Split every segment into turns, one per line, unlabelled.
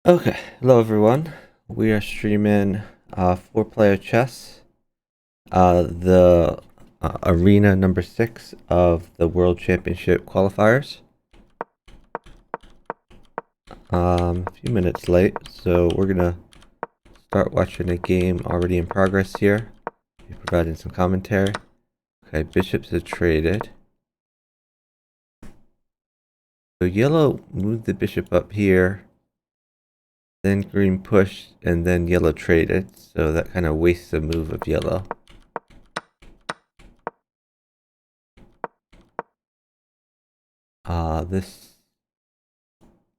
Okay, hello everyone. We are streaming four-player chess, the arena number 6 of the World Championship qualifiers. A few minutes late, so we're gonna start watching a game already in progress here. Be providing some commentary. Okay, bishops have traded. So yellow moved the bishop up here, then green pushed, and then yellow traded. So that kind of wastes a move of yellow. This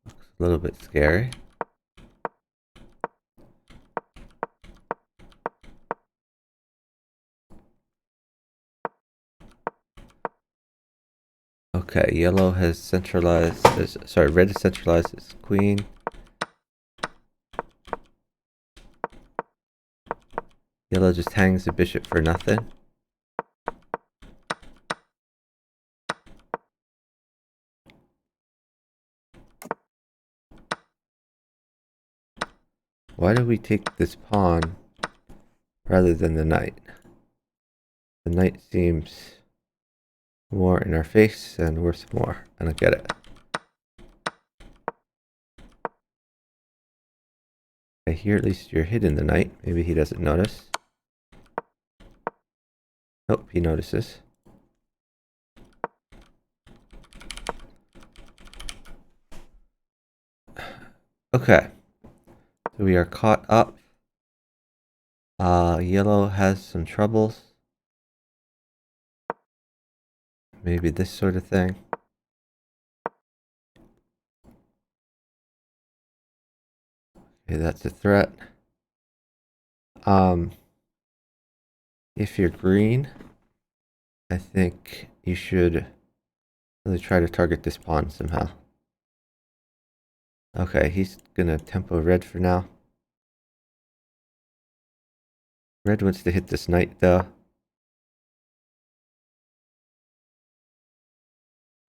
looks a little bit scary. Okay, yellow has centralized, sorry, red has centralized its queen. Yellow just hangs the bishop for nothing. Why do we take this pawn rather than the knight? The knight seems more in our face and worth more. I don't get it. Okay, here at least you're hidden the knight. Maybe he doesn't notice. Nope, he notices. Okay, so we are caught up. Yellow has some troubles. Maybe this sort of thing. Okay, that's a threat. If you're green, I think you should really try to target this pawn somehow. Okay, he's gonna tempo red for now. Red wants to hit this knight though.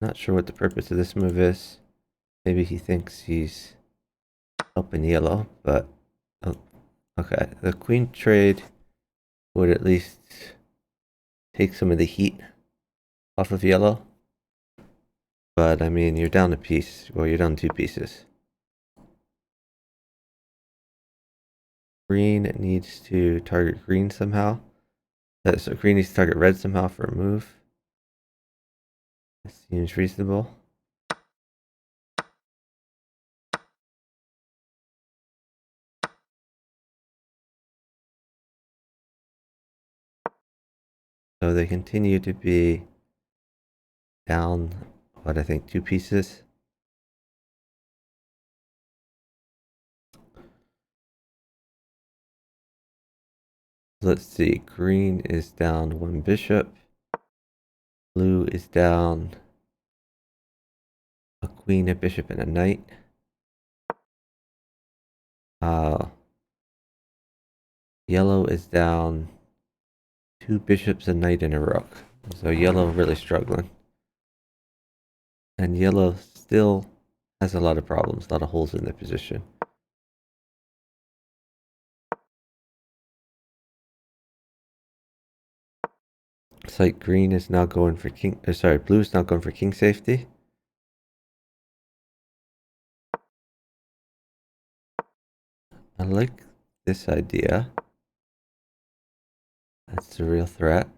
Not sure what the purpose of this move is. Maybe he thinks he's helping yellow, but oh, okay. The queen trade would at least take some of the heat off of yellow. But I mean, you're down a piece. Well, you're down two pieces. Green needs to target green somehow. So green needs to target red somehow for a move. This seems reasonable. So they continue to be down, what I think, two pieces. Let's see, green is down one bishop. Blue is down a queen, a bishop, and a knight. Yellow is down two bishops, a knight, and a rook. So yellow really struggling. And yellow still has a lot of problems, a lot of holes in their position. It's like green is now going for king, sorry, blue is now going for king safety. I like this idea. That's a real threat.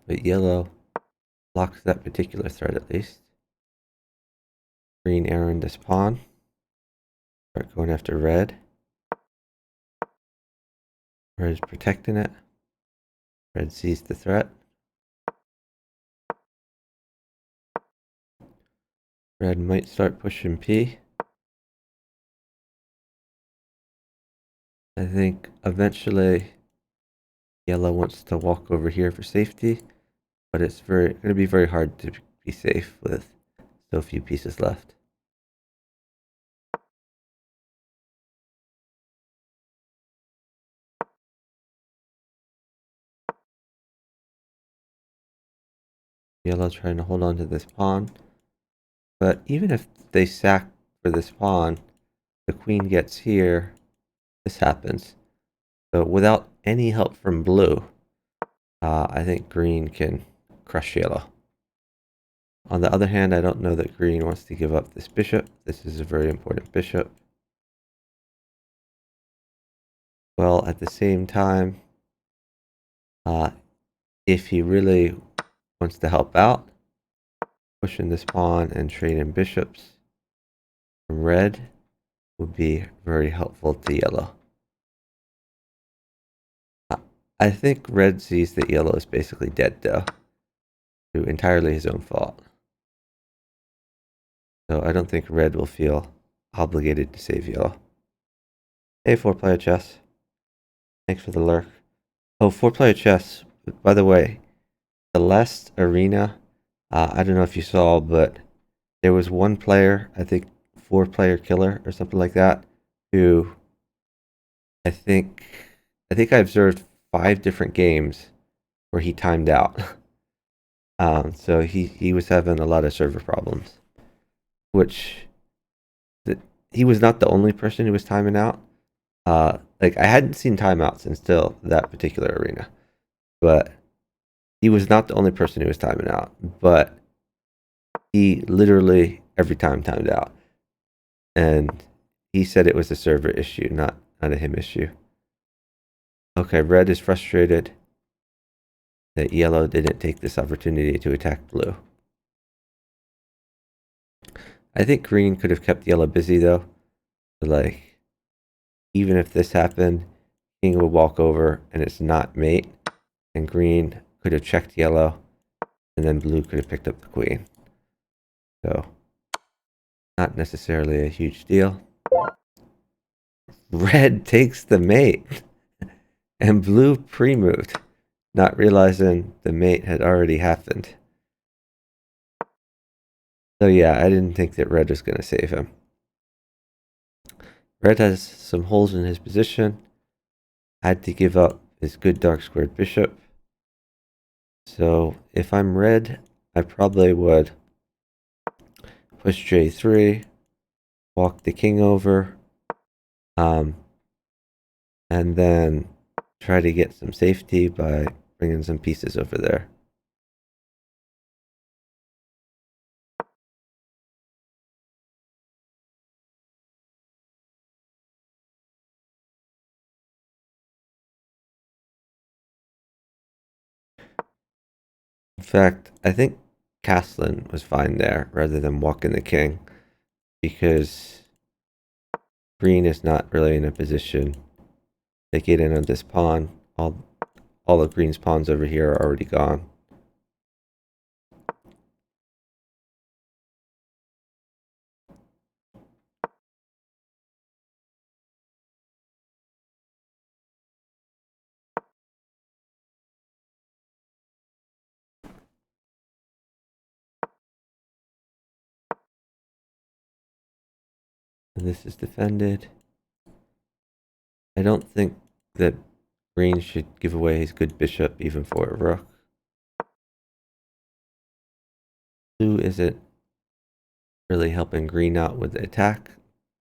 But yellow blocks that particular threat at least. Green errand this pawn. Start going after red. Red is protecting it. Red sees the threat. Red might start pushing P. I think eventually yellow wants to walk over here for safety, but it's going to be very hard to be safe with so few pieces left. Yellow trying to hold on to this pawn. But even if they sack for this pawn, the queen gets here, this happens. So without any help from blue, I think green can crush yellow. On the other hand, I don't know that green wants to give up this bishop. This is a very important bishop. Well, at the same time, if he really wants to help out, pushing this pawn and trading bishops from red would be very helpful to yellow. I think red sees that yellow is basically dead though, through entirely his own fault. So I don't think red will feel obligated to save yellow. Hey, 4-player chess. Thanks for the lurk. Oh, 4-player chess, by the way, the last arena, I don't know if you saw, but there was one player, I think 4-player killer or something like that, who I think I observed 5 different games where he timed out. So he was having a lot of server problems, which he was not the only person who was timing out. Like I hadn't seen timeouts until that particular arena, but he was not the only person who was timing out. But he literally every time timed out, and he said it was a server issue, not a him issue. Okay, red is frustrated that yellow didn't take this opportunity to attack blue. I think green could have kept yellow busy though. Like, even if this happened, king would walk over and it's not mate, and green could have checked yellow, and then blue could have picked up the queen. So, not necessarily a huge deal. Red takes the mate, and blue pre-moved, not realizing the mate had already happened. So yeah, I didn't think that red was going to save him. Red has some holes in his position. Had to give up his good dark squared bishop. So if I'm red, I probably would push J3, walk the king over, and then try to get some safety by bringing some pieces over there. In fact, I think castling was fine there rather than walking the king, because green is not really in a position to get in on this pawn. All of green's pawns over here are already gone. And this is defended. I don't think that green should give away his good bishop even for a rook. Blue isn't really helping green out with the attack.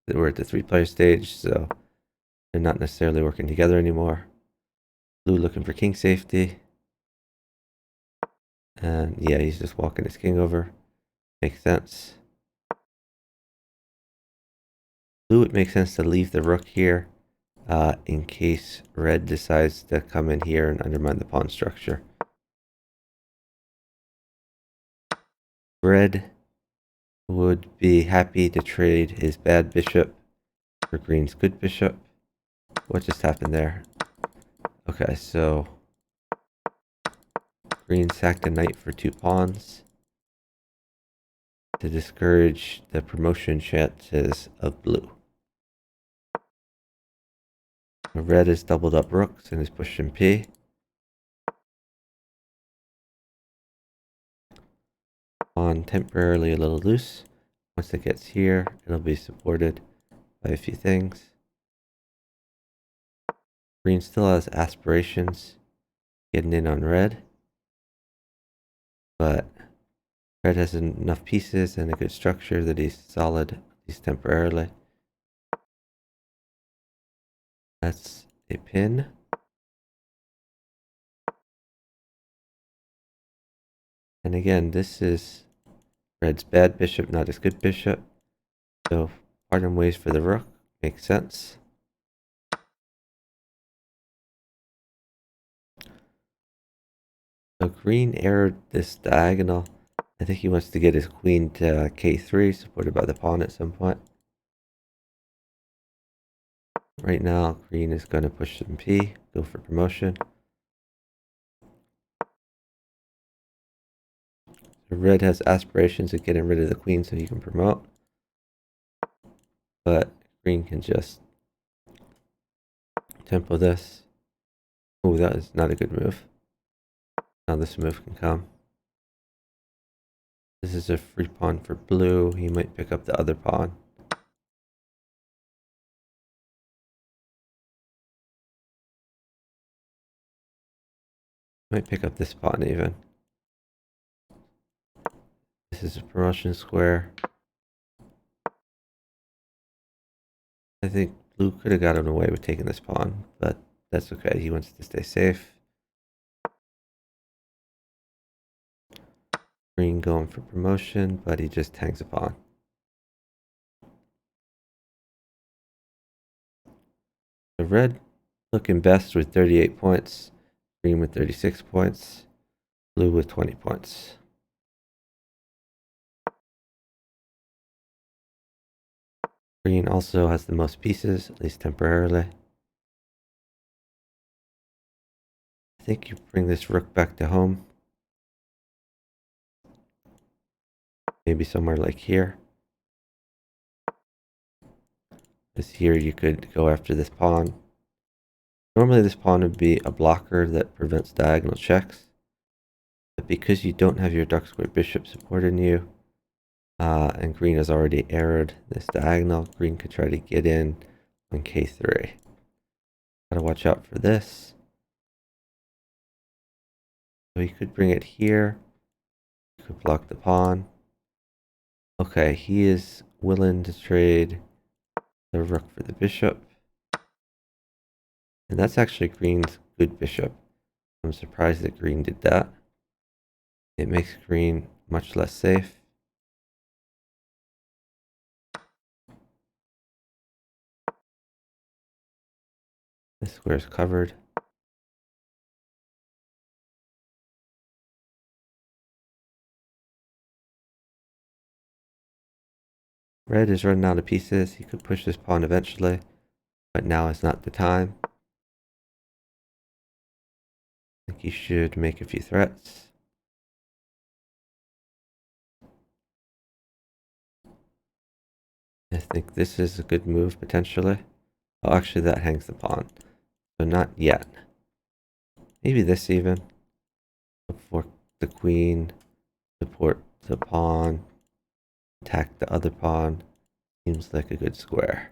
We're at the 3-player stage, so they're not necessarily working together anymore. Blue looking for king safety. And yeah, he's just walking his king over. Makes sense. Blue, it makes sense to leave the rook here in case red decides to come in here and undermine the pawn structure. Red would be happy to trade his bad bishop for green's good bishop. What just happened there? Okay, so green sacked a knight for 2 pawns to discourage the promotion chances of blue. Red has doubled up rooks and is pushing P. Pawn temporarily a little loose. Once it gets here, it'll be supported by a few things. Green still has aspirations getting in on red, but Red has enough pieces and a good structure that he's solid, at least temporarily. That's a pin. And again, this is Red's bad bishop, not his good bishop. So part him ways for the rook makes sense. So green errored this diagonal. I think he wants to get his queen to k3, supported by the pawn at some point. Right now, green is going to push some p, go for promotion. So red has aspirations of getting rid of the queen so he can promote. But green can just tempo this. Oh, that is not a good move. Now this move can come. This is a free pawn for blue. He might pick up the other pawn. Might pick up this pawn even. This is a promotion square. I think blue could have gotten away with taking this pawn, but that's okay. He wants to stay safe. Green going for promotion, but he just hangs a pawn. The red looking best with 38 points. Green with 36 points. Blue with 20 points. Green also has the most pieces, at least temporarily. I think you bring this rook back to home. Maybe somewhere like here. Because here you could go after this pawn. Normally this pawn would be a blocker that prevents diagonal checks. But because you don't have your dark square bishop supporting you, and green has already errored this diagonal, green could try to get in on k3. Gotta watch out for this. So he could bring it here. He could block the pawn. Okay, he is willing to trade the rook for the bishop. And that's actually green's good bishop. I'm surprised that green did that. It makes green much less safe. This square is covered. Red is running out of pieces. He could push this pawn eventually, but now is not the time. I think he should make a few threats. I think this is a good move potentially. Oh, actually that hangs the pawn. So not yet. Maybe this even. Fork the queen, support the pawn, attack the other pawn. Seems like a good square.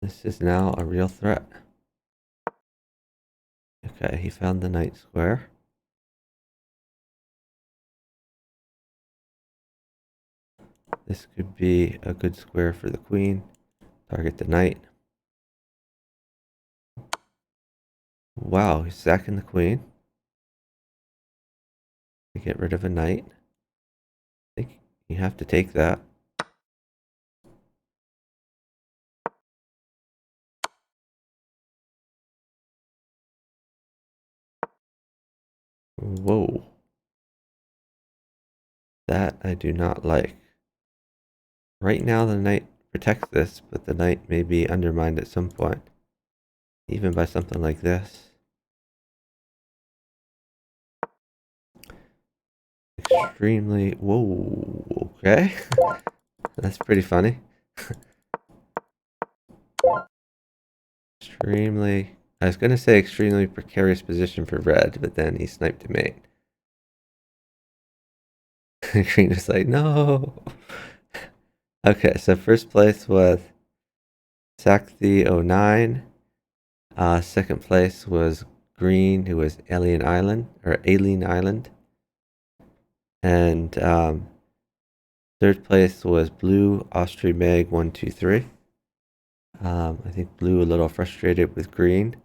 This is now a real threat. Okay, he found the knight square. This could be a good square for the queen. Target the knight. Wow, he's sacking the queen to get rid of a knight. I think you have to take that. Whoa. That I do not like. Right now the knight protects this, but the knight may be undermined at some point. Even by something like this. Extremely, whoa, okay. That's pretty funny. Extremely, I was gonna say extremely precarious position for red, but then he sniped a mate. Green is like, no. Okay, so first place was Sack the 09. Second place was green, who was Alien Island, or Alien Island. And third place was blue, Austria Mag 123. I think blue a little frustrated with green.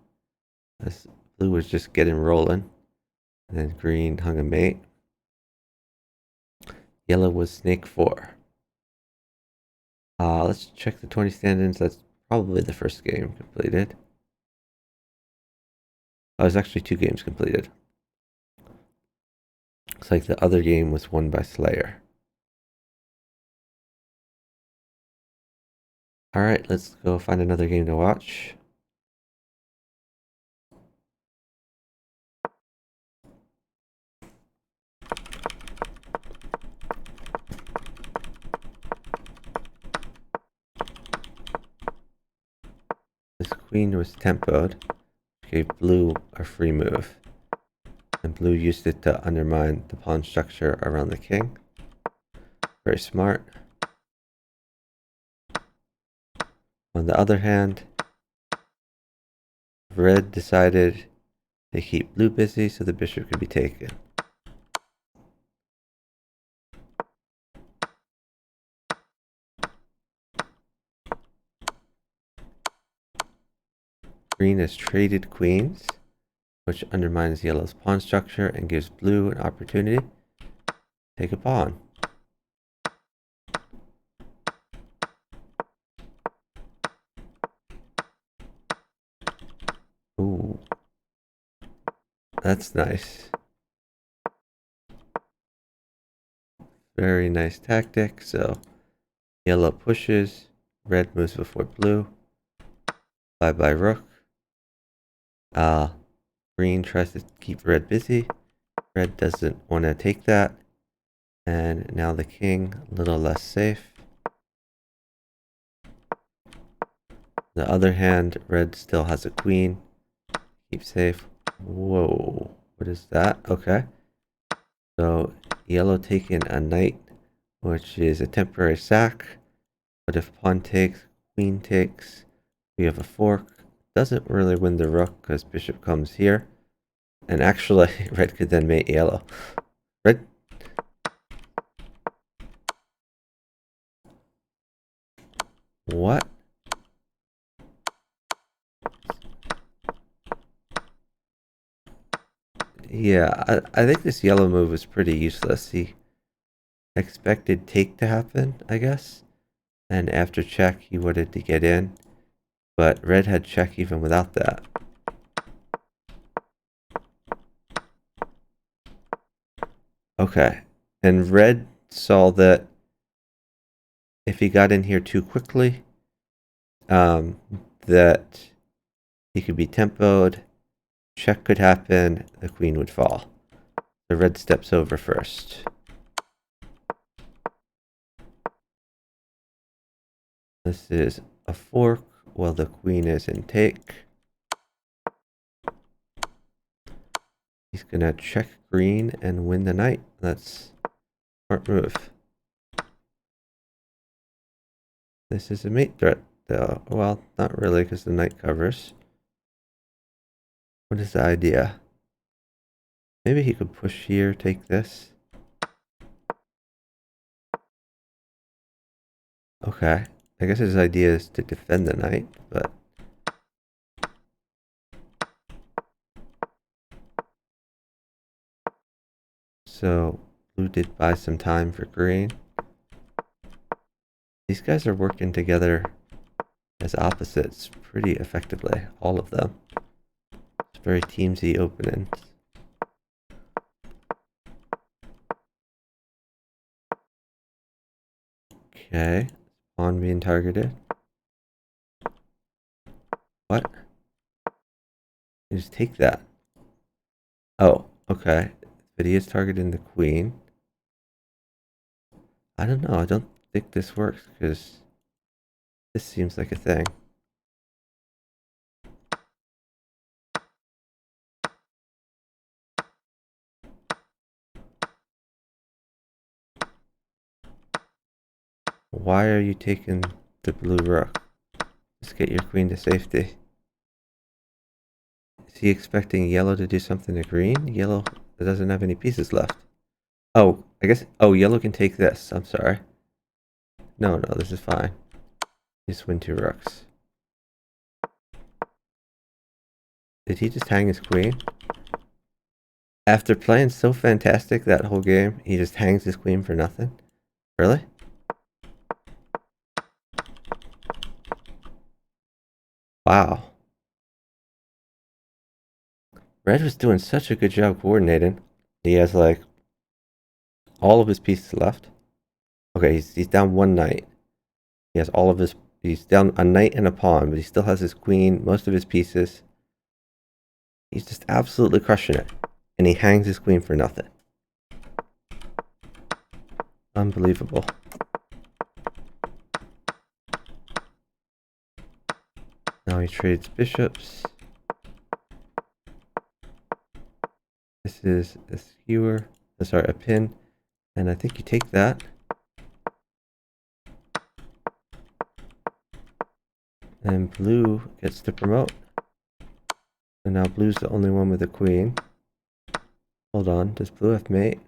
As blue was just getting rolling. And then green hung a mate. Yellow was snake 4. Let's check the 20 stand-ins. That's probably the first game completed. Oh, there's actually 2 games completed. Looks like the other game was won by Slayer. Alright, let's go find another game to watch. This queen was tempoed, which gave blue a free move. And blue used it to undermine the pawn structure around the king. Very smart. On the other hand, red decided to keep blue busy so the bishop could be taken. Green has traded queens, which undermines yellow's pawn structure and gives blue an opportunity to take a pawn. Ooh, that's nice. Very nice tactic. So yellow pushes, red moves before blue. Bye bye rook. Green tries to keep red busy. Red doesn't want to take that. And now the king, a little less safe. On the other hand, red still has a queen. Keep safe. Whoa, what is that? Okay. So yellow taking a knight, which is a temporary sack. But if pawn takes, queen takes, we have a fork. Doesn't really win the rook because bishop comes here. And actually, red could then mate yellow. Red. What? Yeah, I think this yellow move was pretty useless. He expected take to happen, I guess. And after check, he wanted to get in. But red had check even without that. Okay. And red saw that if he got in here too quickly, that he could be tempoed, check could happen, the queen would fall. The red steps over first. This is a fork while the queen is in take. He's gonna check green and win the knight. That's a smart move. This is a mate threat, though. Well, not really, because the knight covers. What is the idea? Maybe he could push here, take this. Okay. I guess his idea is to defend the knight, but... So, blue did buy some time for green. These guys are working together as opposites pretty effectively, all of them. It's very teamsy openings. Okay, pawn being targeted. What? You just take that. Oh, okay. But he is targeting the queen. I don't know. I don't think this works because this seems like a thing. Why are you taking the blue rook? Just get your queen to safety. he expecting yellow to do something to green? Yellow doesn't have any pieces left. Oh, I guess... Oh, yellow can take this. I'm sorry. No, this is fine. Just win 2 rooks. Did he just hang his queen? After playing so fantastic that whole game, he just hangs his queen for nothing? Really? Wow. Red was doing such a good job coordinating. He has like all of his pieces left. Okay, he's down 1 knight. He has all of his... He's down a knight and a pawn, but he still has his queen, most of his pieces. He's just absolutely crushing it. And he hangs his queen for nothing. Unbelievable. Now he trades bishops. This is a skewer. Sorry, a pin. And I think you take that. And blue gets to promote. So now blue's the only one with a queen. Hold on, does blue have mate?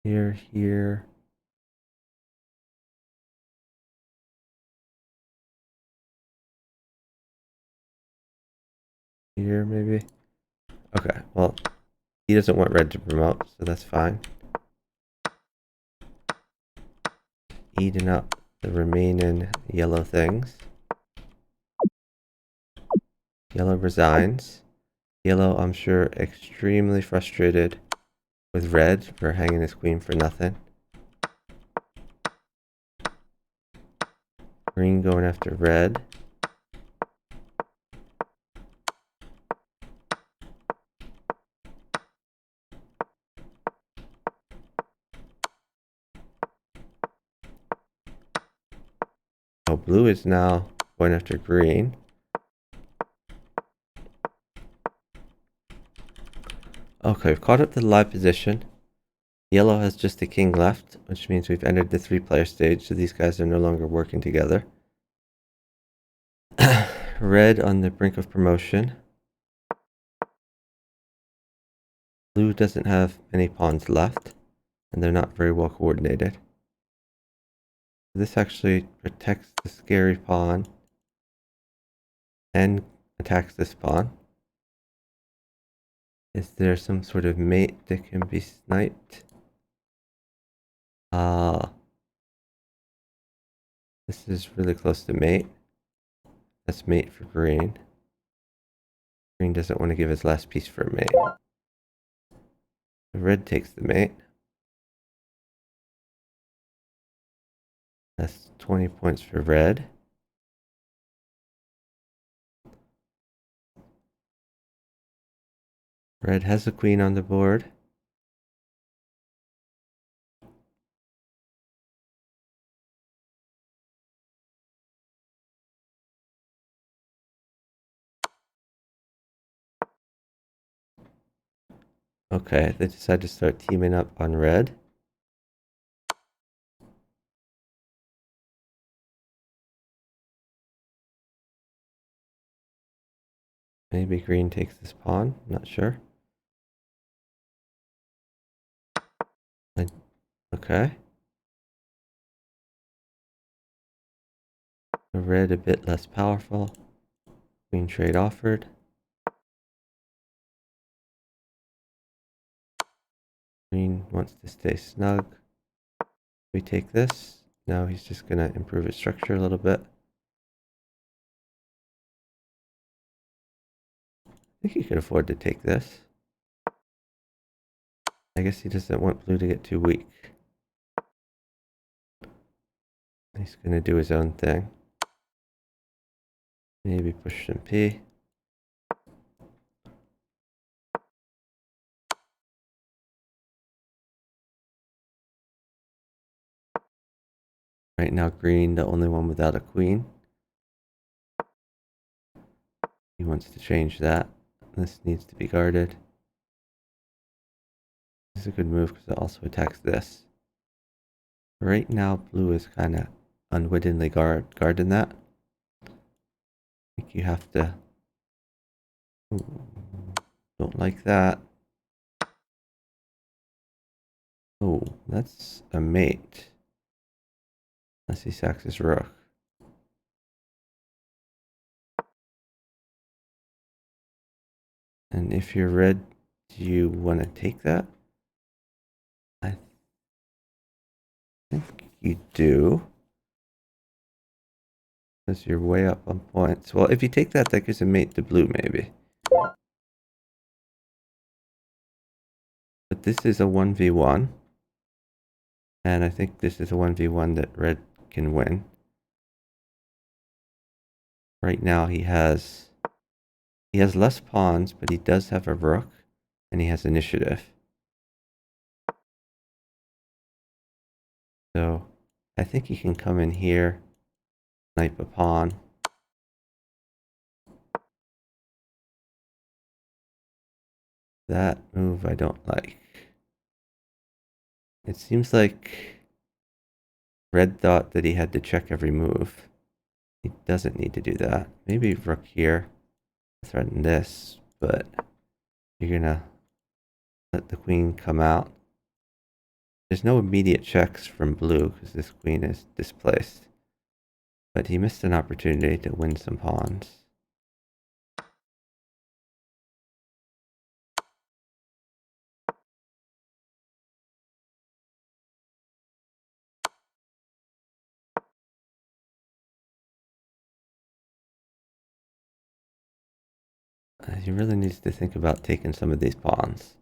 Here. Here maybe? Okay, well, he doesn't want red to promote, so that's fine. Eating up the remaining yellow things. Yellow resigns. Yellow, I'm sure, extremely frustrated with red for hanging his queen for nothing. Green going after red. Oh, blue is now going after green. Okay, we've caught up to the live position. Yellow has just a king left, which means we've entered the 3-player stage, so these guys are no longer working together. Red on the brink of promotion. Blue doesn't have any pawns left, and they're not very well coordinated. This actually protects the scary pawn and attacks this pawn. Is there some sort of mate that can be sniped? This is really close to mate. That's mate for green. Green doesn't want to give his last piece for a mate. Red takes the mate. That's 20 points for red. Red has a queen on the board. Okay, they decide to start teaming up on red. Maybe green takes this pawn, not sure. Okay. Red a bit less powerful. Queen trade offered. Green wants to stay snug. We take this. Now he's just going to improve his structure a little bit. I think he can afford to take this. I guess he doesn't want blue to get too weak. He's going to do his own thing. Maybe push some P. Right now, green, the only one without a queen. He wants to change that. This needs to be guarded. This is a good move because it also attacks this. Right now, blue is kind of unwittingly guarding that. I think you have to... Ooh, don't like that. Oh, that's a mate. Unless he sacks his rook. And if you're red, do you want to take that? I think you do. Because you're way up on points. Well, if you take that, that gives a mate to blue, maybe. But this is a 1v1. And I think this is a 1v1 that red can win. Right now he has less pawns, but he does have a rook. And he has initiative. So I think he can come in here, snipe a pawn. That move I don't like. It seems like red thought that he had to check every move. He doesn't need to do that. Maybe rook here, threaten this, but you're gonna let the queen come out. There's no immediate checks from blue because this queen is displaced. But he missed an opportunity to win some pawns. He really needs to think about taking some of these pawns.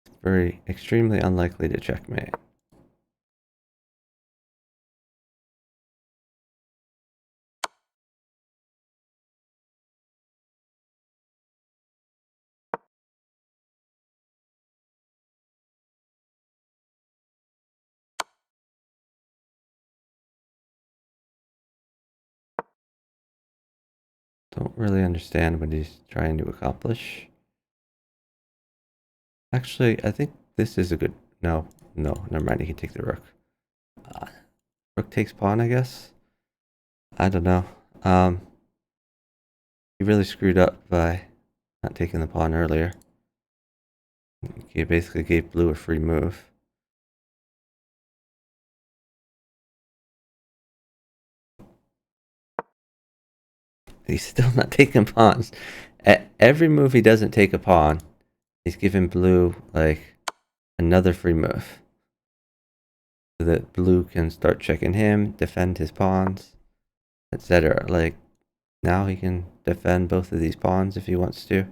It's very extremely unlikely to checkmate. Don't really understand what he's trying to accomplish. Actually, I think this is a good... No, never mind. He can take the rook. Rook takes pawn, I guess? I don't know. He really screwed up by not taking the pawn earlier. He basically gave blue a free move. He's still not taking pawns. At every move he doesn't take a pawn, he's giving blue, like, another free move. So that blue can start checking him, defend his pawns, etc. Like, now he can defend both of these pawns if he wants to.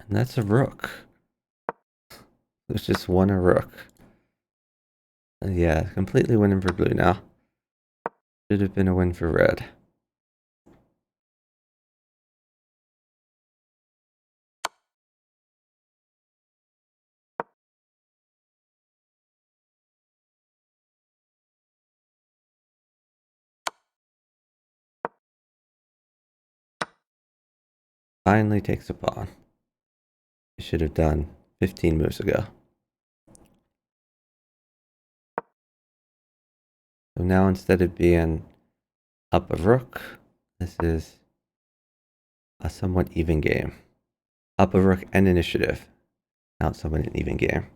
And that's a rook. There's just won a rook. Yeah, completely winning for blue now. Should have been a win for red. Finally takes a pawn. He should have done 15 moves ago. So now instead of being up a rook, this is a somewhat even game. Up a rook and initiative. Now it's somewhat an even game.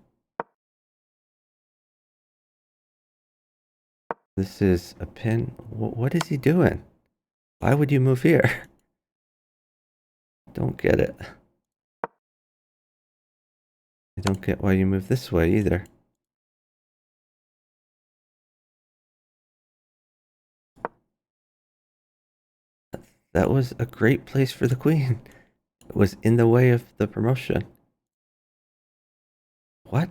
This is a pin. What is he doing? Why would you move here? Don't get it. I don't get why you move this way either. That was a great place for the queen. It was in the way of the promotion. What?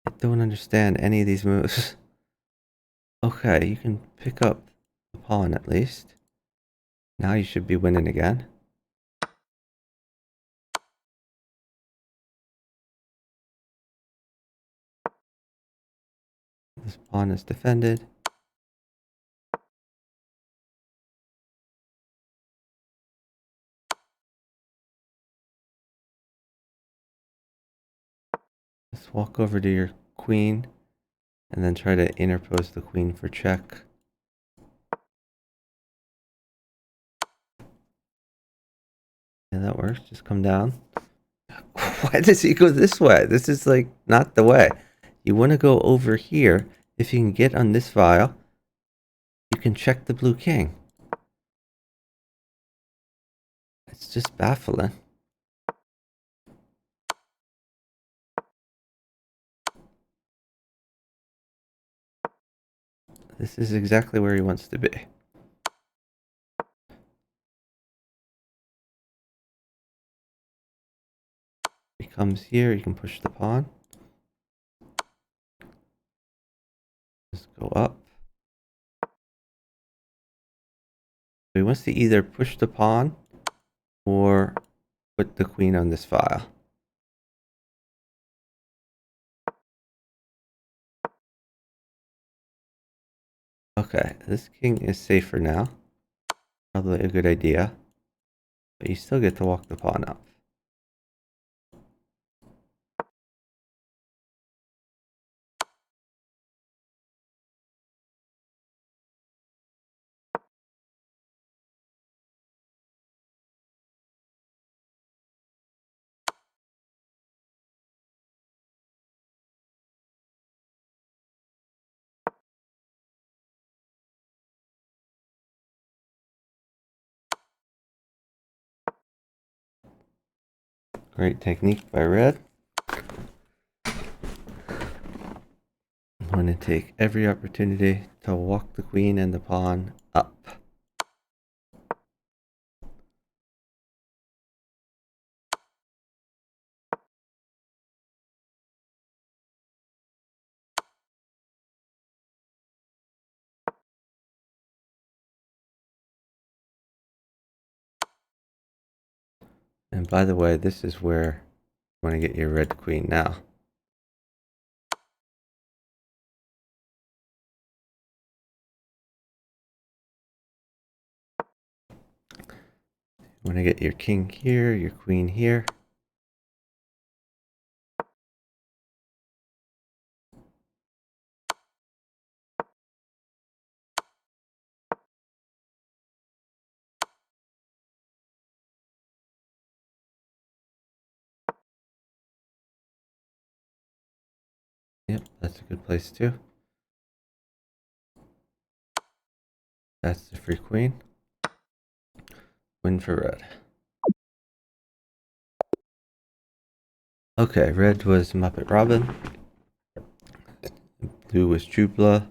I don't understand any of these moves. Okay, you can pick up the pawn at least. Now you should be winning again. This pawn is defended. Just walk over to your queen and then try to interpose the queen for check. Yeah, that works. Just come down. Why does he go this way? This is like not the way. You want to go over here. If you can get on this file, you can check the blue king. It's just baffling. This is exactly where he wants to be. He comes here, you can push the pawn. Just go up. So he wants to either push the pawn or put the queen on this file. Okay, this king is safer now. Probably a good idea. But you still get to walk the pawn up. Great technique by red. I'm going to take every opportunity to walk the queen and the pawn up. And by the way, this is where you want to get your red queen now. You want to get your king here, your queen here. Yep, that's a good place too. That's the free queen. Win for red. Okay, red was Muppet Robin. Blue was Jubla.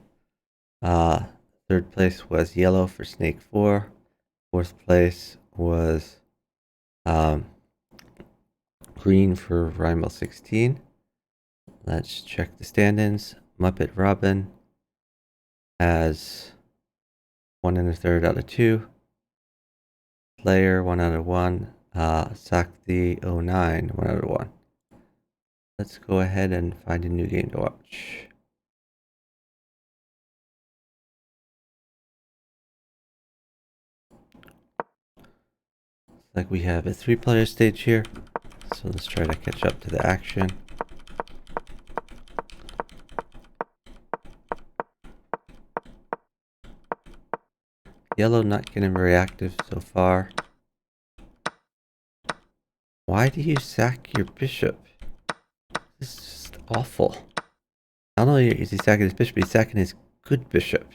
Third place was yellow for Snake 4. Fourth place was green for Rhymal 16. Let's check the stand-ins. Muppet Robin has 1 1/3 out of 2. Player 1 out of 1. Sakti 09 1 out of 1. Let's go ahead and find a new game to watch. Looks like we have a 3-player stage here. So let's try to catch up to the action. Yellow not getting very active so far. Why do you sack your bishop? This is just awful. Not only is he sacking his bishop, he's sacking his good bishop.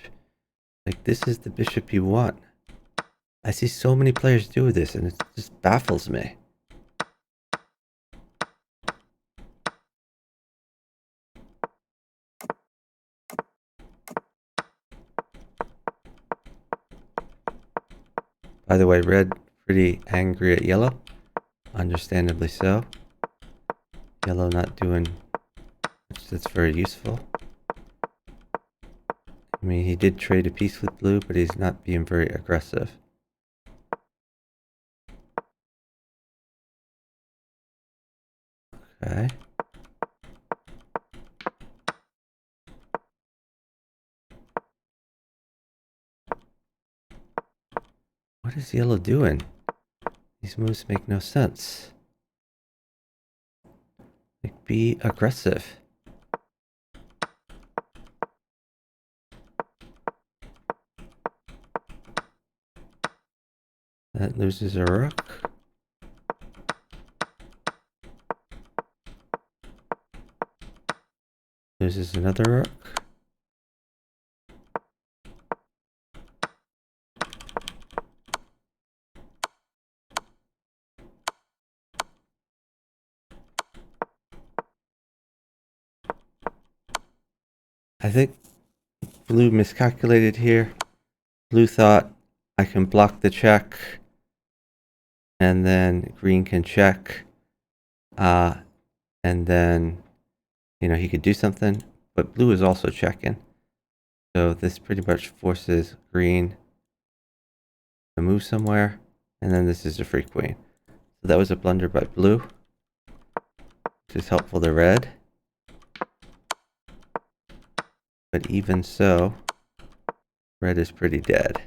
Like, this is the bishop you want. I see so many players do this, and it just baffles me. By the way, red pretty angry at yellow. Understandably so. Yellow not doing much that's very useful. I mean, he did trade a piece with blue, but he's not being very aggressive. Okay. What is yellow doing? These moves make no sense. Like, be aggressive. That loses a rook. Loses another rook. I think blue miscalculated here. Blue thought I can block the check and then green can check. And then, he could do something, but blue is also checking. So this pretty much forces green to move somewhere. And then this is a free queen. So that was a blunder by blue, which is helpful to red. But even so, red is pretty dead.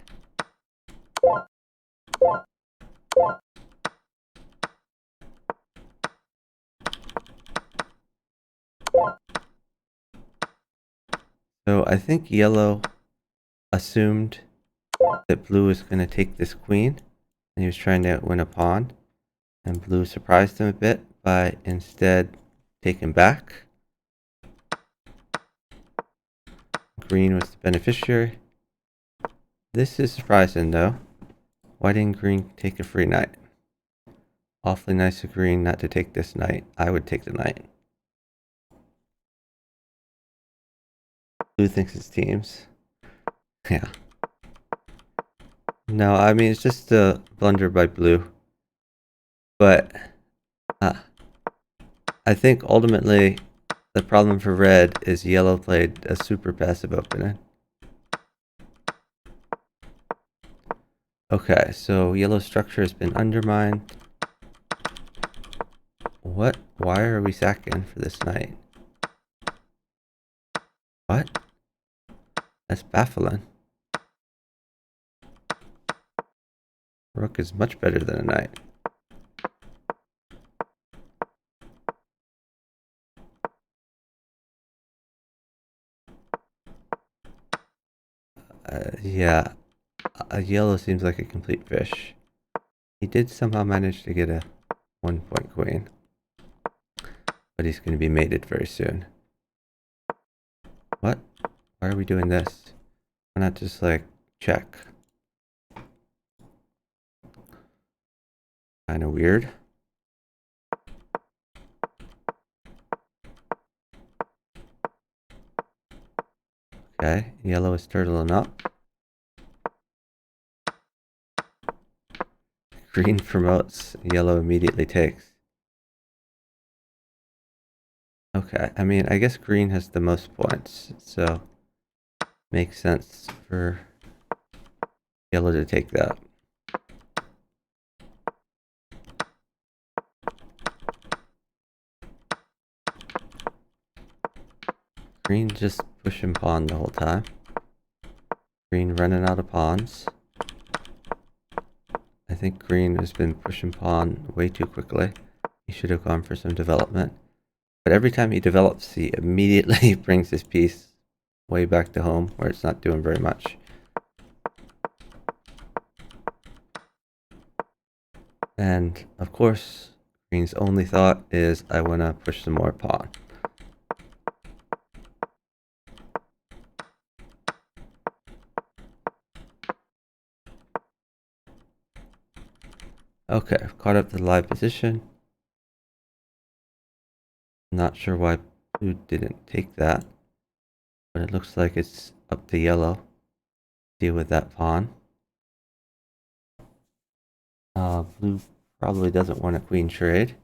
So I think yellow assumed that blue was going to take this queen, and he was trying to win a pawn. And blue surprised him a bit by instead taking back. Green was the beneficiary. This is surprising though. Why didn't green take a free knight? Awfully nice of green not to take this knight. I would take the knight. Blue thinks it's teams. Yeah. No, I mean, it's just a blunder by blue. But I think ultimately the problem for red is yellow played a super passive opening. Okay, so yellow structure has been undermined. What? Why are we sacking for this knight? What? That's baffling. Rook is much better than a knight. Yeah, yellow seems like a complete fish. He did somehow manage to get a 1-point queen, but he's going to be mated very soon. What? Why are we doing this? Why not just like check? Kind of weird. Okay, yellow is turtling up. Green promotes, yellow immediately takes. Okay, I mean, I guess green has the most points, so makes sense for yellow to take that. Green just pushing pawn the whole time. Green running out of pawns. I think green has been pushing pawn way too quickly. He should have gone for some development. But every time he develops, he immediately brings his piece way back to home where it's not doing very much. And of course, green's only thought is, I want to push some more pawn. Okay, I've caught up to the live position. Not sure why blue didn't take that, but it looks like it's up to yellow to deal with that pawn. Blue probably doesn't want a queen trade.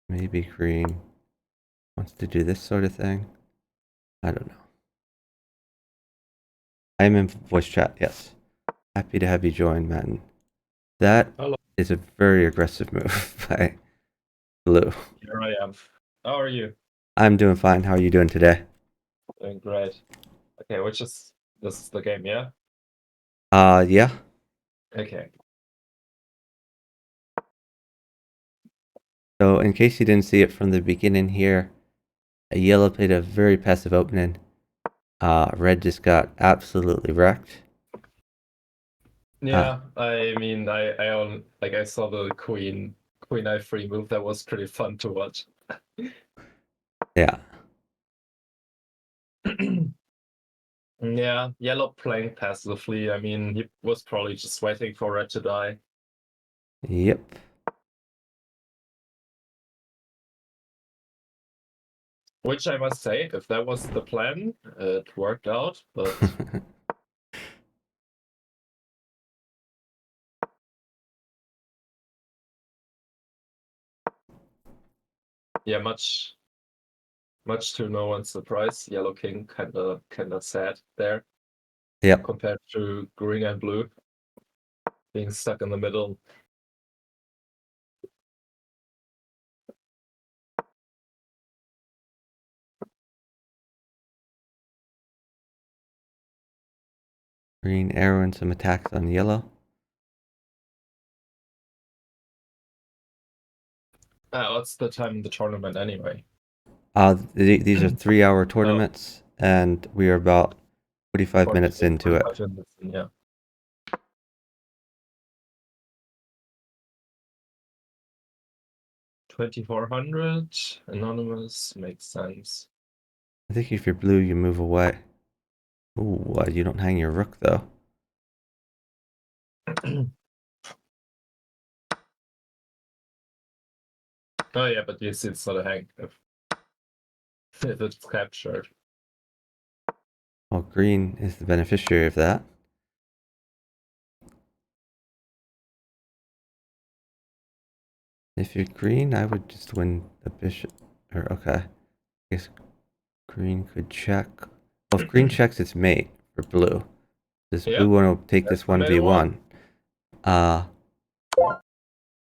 Maybe green wants to do this sort of thing. I don't know. I'm in voice chat, yes. Happy to have you join, Matten. That
Hello.
is a very aggressive move by blue.
Here I am. How are you?
I'm doing fine. How are you doing today?
Doing great. Okay, we're just This is the game, yeah?
Yeah.
Okay.
So in case you didn't see it from the beginning here, yellow played a very passive opening. Red just got absolutely wrecked. Uh,
Yeah, I mean, I saw the queen I3 move. That was pretty fun to watch.
yeah.
Yeah, yellow playing passively. I mean, he was probably just waiting for red to die.
Yep.
Which I must say, if that was the plan, it worked out. But yeah, much to no one's surprise, yellow king kinda sad there
yep.
compared to green and blue being stuck in the middle.
Green arrow and some attacks on yellow.
What's the time in the tournament anyway?
These are 3-hour
Oh,
tournaments, and we are about 45 minutes into it.
45 minutes, yeah. 2400, anonymous, makes sense.
I think if you're blue, you move away. Ooh, you don't hang your rook though.
Oh yeah, but you see it's not a hang if it's captured.
Well, green is the beneficiary of that. If you're green, I would just win the bishop. Or okay, I guess green could check. Well, if green checks its mate for blue, does blue
Yep,
want to take
that's
this
the main one.
1v1? Uh,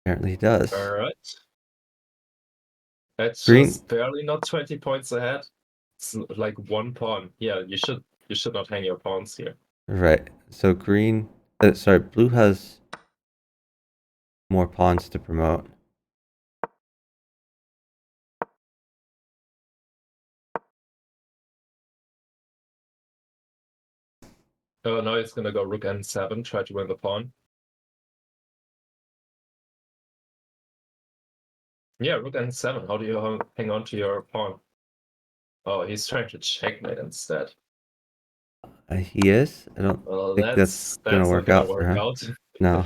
apparently he does.
Alright. That's
Green,
just barely not 20 points ahead. It's like one pawn. Yeah, you should not hang your pawns here.
right. So green, sorry, blue has more pawns to promote.
Oh, now it's gonna go rook n7, try to win the pawn. Yeah, rook n7. How do you hang on to your pawn? Oh, he's trying to checkmate instead.
He is. I don't
Well,
think that's gonna
that's not
work
gonna
out for
work
him.
out.
No.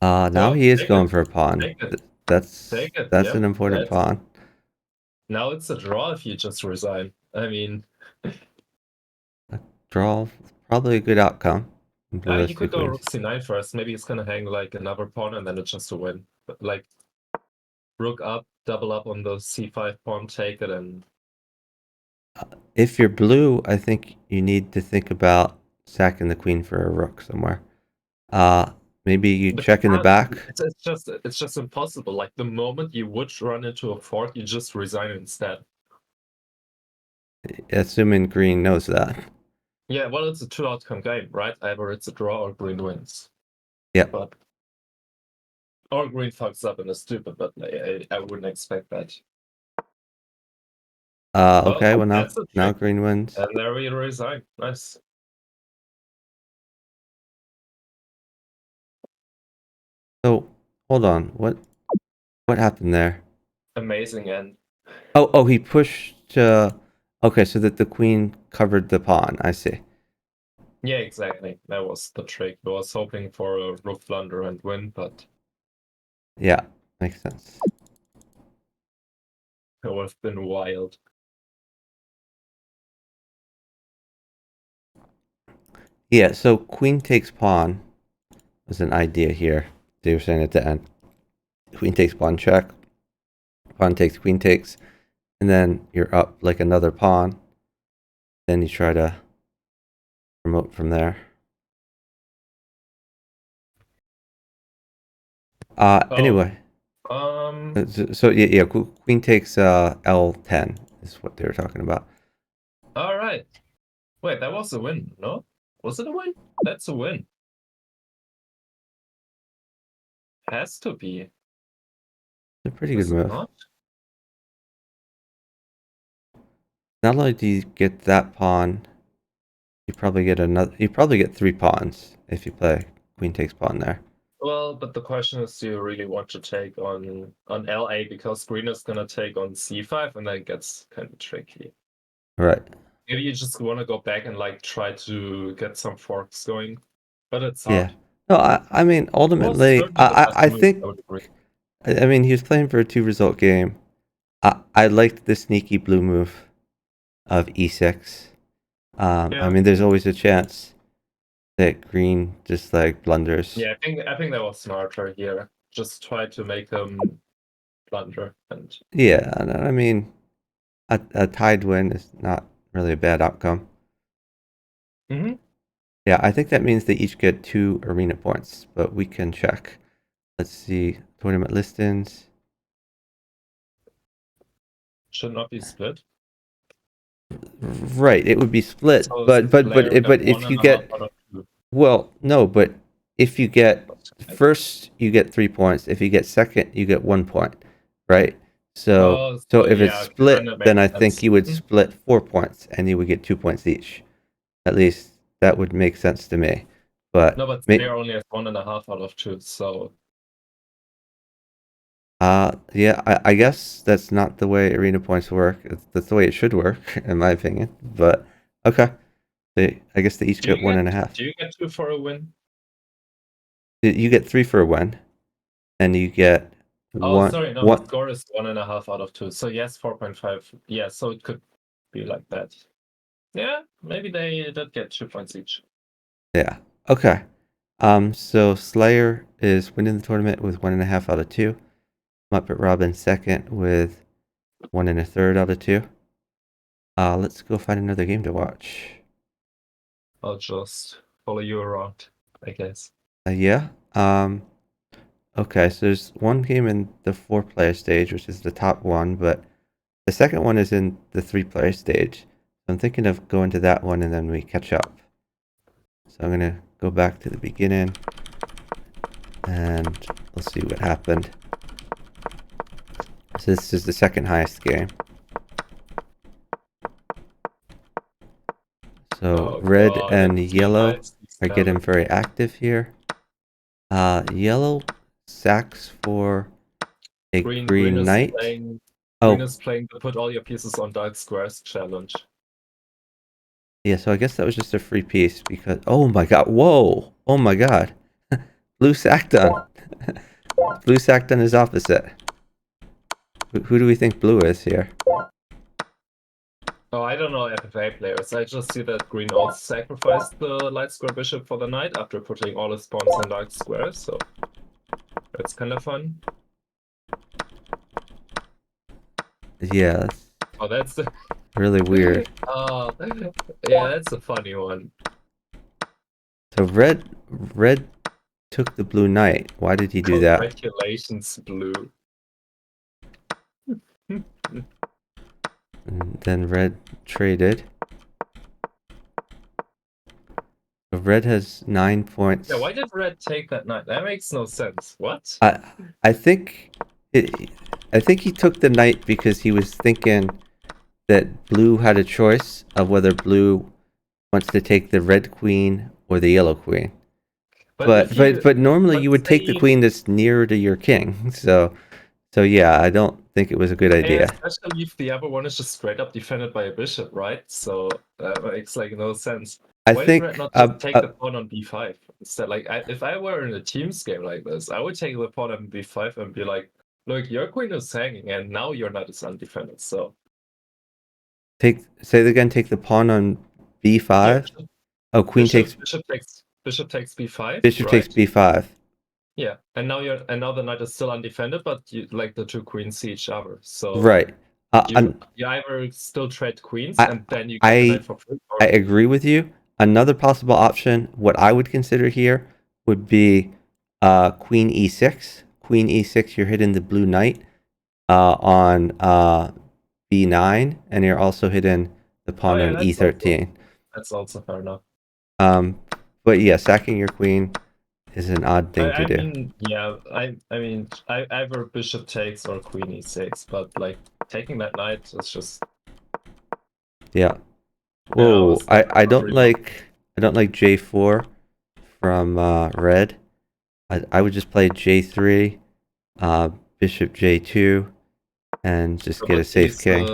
Now
Oh,
he is
take it,
going for a pawn.
take it,
That's
take it.
that's
Yep,
an important
that's
pawn.
now it's a draw if you just resign. I mean,
A draw, probably a good outcome, blue has
you
two
could go
queens.
rook c9 first. Maybe he's gonna hang like another pawn and then it's just a win. But like rook up, double up on the c5 pawn, take it, and
If you're blue, I think you need to think about sacking the queen for a rook somewhere. Uh, Maybe you
but you
check in the
can't.
back,
It's just impossible. Like the moment you would run into a fork, you just resign instead.
assuming green knows that.
Yeah, well, it's a two outcome game, right? Either it's a draw or green wins.
Yep.
But or green fucks up and is stupid, but I wouldn't expect that. Oh,
Okay, well
that's a
now
trick.
green wins.
And there we resign. Nice.
So, hold on. What happened there?
Amazing end.
Oh, he pushed, okay, so that the queen covered the pawn. I see.
Yeah, exactly. That was the trick. I was hoping for a rook blunder and win, but
Yeah, makes sense.
it would have been wild.
Yeah, so queen takes pawn was an idea here. They were saying at the end. Queen takes pawn check. Pawn takes, queen takes, and then you're up like another pawn. then you try to promote from there. Anyway, so yeah, queen takes L10 is what they were talking about.
All right. Wait, that was a win, no? Was it a win? That's a win. Has to be.
It's a pretty good
Is it
move.
not?
Not only do you get that pawn, you probably get another. You probably get 3 pawns if you play queen takes pawn there.
Well, but the question is, do you really want to take on LA, because green is gonna take on C5, and that gets kind of tricky.
Right.
Maybe you just want to go back and like try to get some forks going, but it's
Yeah.
hard.
No, I mean
It was
ultimately,
certainly the best
I
move,
think.
I would agree.
I mean, he was playing for a 2-result game. I liked the sneaky blue move of e6. I
Yeah.
mean, there's always a chance that green just like blunders.
Yeah, I think that was smarter here. Just try to make him blunder and
Yeah, and I mean, a tied win is not really a bad outcome.
mm-hmm.
Yeah, I think that means they each get 2 arena points, but we can check. Let's see, tournament listings.
Should not be split.
Right, it would be split,
So
but
Slayer got one
if you
and a half
get,
out of 2.
well, no, but if you get first, you get 3 points. If you get second, you get 1 point, right? So
Oh,
so
so
if it's
yeah, okay, then
split,
that
then
makes
I
sense.
think you would
Mhm.
split 4 points, and you would get 2 points each. At least that would make sense to me. But
No, but Slayer only has 1.5 out of 2, so
yeah, I guess that's not the way arena points work. That's the way it should work, in my opinion. But okay, I guess they each get 1.5.
do you get 2 for a win?
You get 3 for a win, and you get
Oh,
one
sorry, no, the
one.
score is 1.5 out of 2. So yes, 4.5. Yeah, so it could be like that. Yeah, maybe they did get 2 points each.
Yeah. Okay. So Slayer is winning the tournament with 1.5 out of 2. Muppet Robin second with 1 1/3 out of 2. Let's go find another game to watch.
I'll just follow you around, I guess.
Yeah. Okay, so there's one game in the 4-player stage, which is the top one, but the second one is in the 3-player stage. I'm thinking of going to that one and then we catch up. So I'm gonna go back to the beginning and we'll see what happened. So this is the second highest game. So
Oh
red
god,
and
it's too
yellow
nice.
are getting very active here. Yellow sacks for a
Green
green
is
knight.
playing
Oh,
the put all your pieces on dark squares challenge.
yeah, so I guess that was just a free piece because, oh my god, whoa, oh my god. Blue sacked on. Blue sacked on his opposite. Who do we think blue is here?
Oh, I don't know FFA players. I just see that green also sacrificed the light square bishop for the knight after putting all his pawns in dark squares, so it's kind of fun.
Yeah, that's
Oh, that's the
really weird.
yeah, that's a funny one.
So red took the blue knight. Why did he do that?
Congratulations, blue.
And then red traded. So red has 9 points.
Yeah, why did red take that knight? That makes no sense. What?
I think I think he took the knight because he was thinking that blue had a choice of whether blue wants to take the red queen or the yellow queen.
But if you,
But normally you
let's
would take the
say,
queen that's nearer to your king. So yeah, I don't think it was a good
yeah,
idea.
especially if the other one is just straight up defended by a bishop, right? So that makes like no sense.
I
Why did red
think
not just take the pawn on b5 instead? Like, if I were in a teams game like this, I would take the pawn on b5 and be like, look, your queen is hanging, and now your knight is undefended. So
say it again. Take the pawn on
yeah,
b5. Oh, queen takes
bishop takes b5,
bishop takes
right?
b5.
Yeah, and now the knight is still undefended, but you, like the two queens see each other. So
Right.
You either still trade queens
I-
and then you get the
I
knight for free,
I
or
agree with you. Another possible option, what I would consider here, would be queen e6. Queen e6, you're hitting the blue knight on b9, and you're also hitting the
oh
pawn
yeah,
on e13.
that's also fair enough.
But yeah, sacking your queen is an odd thing to
I
do.
mean, yeah, I mean, either bishop takes or queen e6, but like taking that knight is just
Yeah.
yeah,
Whoa, I don't
really
like J4 from red. I would just play J3, bishop J2, and just get a
but
safe king.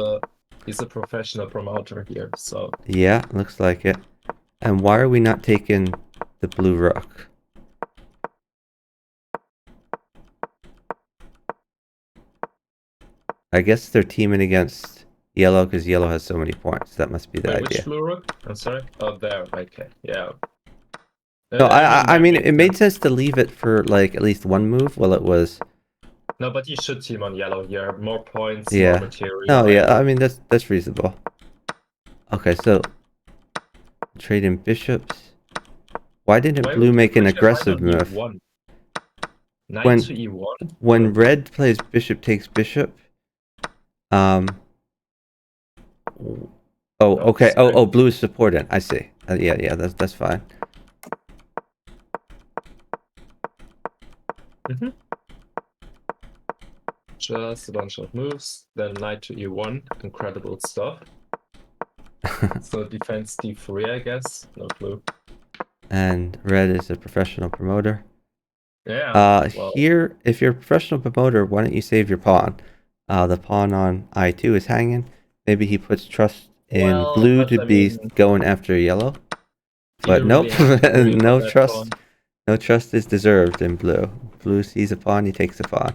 he's a professional promoter here, so
Yeah, looks like it. And why are we not taking the blue rook? I guess they're teaming against yellow because yellow has so many points. That must be the
wait,
idea.
which blue rook? I'm sorry. Oh, there. Okay, yeah.
No, I
that
mean,
makes
it made
sense.
sense to leave it for like at least one move while it was.
No, but you should team on yellow here. More points, more
Yeah.
material.
No, yeah. I mean, that's reasonable. Okay, so trading bishops. Why didn't blue make an aggressive move?
E1. Knight to e1.
When red plays bishop takes bishop. Oh, okay.
Sorry.
Oh, blue is supporting. I see. Yeah. That's fine.
Just a bunch of moves. Then knight to e1. Incredible stuff. So defense d3, I guess. No clue.
And red is a professional promoter.
Yeah.
Here, if you're a professional promoter, why don't you save your pawn? The pawn on I2 is hanging. Maybe he puts trust in blue to be going after yellow. But nope, no trust. No trust is deserved in blue. Blue sees a pawn, he takes a pawn.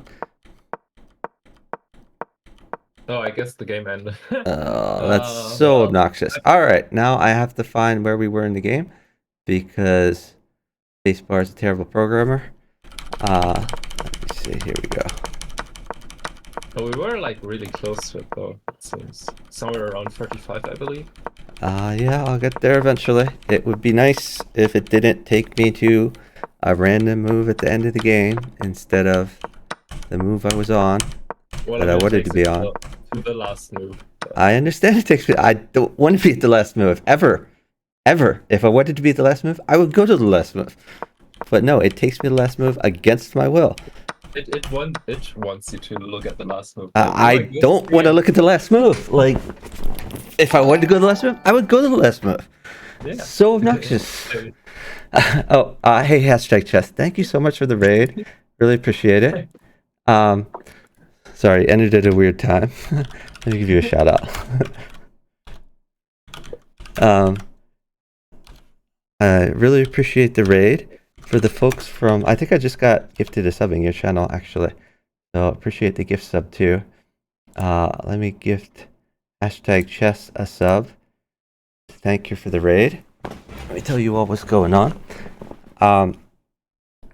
Oh, I guess the game ended.
That's so obnoxious. All right, now I have to find where we were in the game because Spacebar is a terrible programmer. Let me see. Here we go.
Oh, we were like really close to it though. It seems somewhere around 35, I believe.
Yeah, I'll get there eventually. It would be nice if it didn't take me to a random move at the end of the game instead of the move I was on that I wanted to be on.
To the last move.
I understand it takes me. I don't want to be at the last move ever. If I wanted to be at the last move, I would go to the last move. But no, it takes me to the last move against my will.
It wants you to look at the last move.
I don't want to look at the last move. Like, if I wanted to go to the last move, I would go to the last move. Yeah. So obnoxious. Hey, hashtag chess. Thank you so much for the raid. Really appreciate it. Sorry, ended at a weird time. Let me give you a shout out. I really appreciate the raid. For the folks from, I think I just got gifted a sub in your channel actually. So appreciate the gift sub too. Let me gift hashtag chess a sub. Thank you for the raid. Let me tell you all what's going on.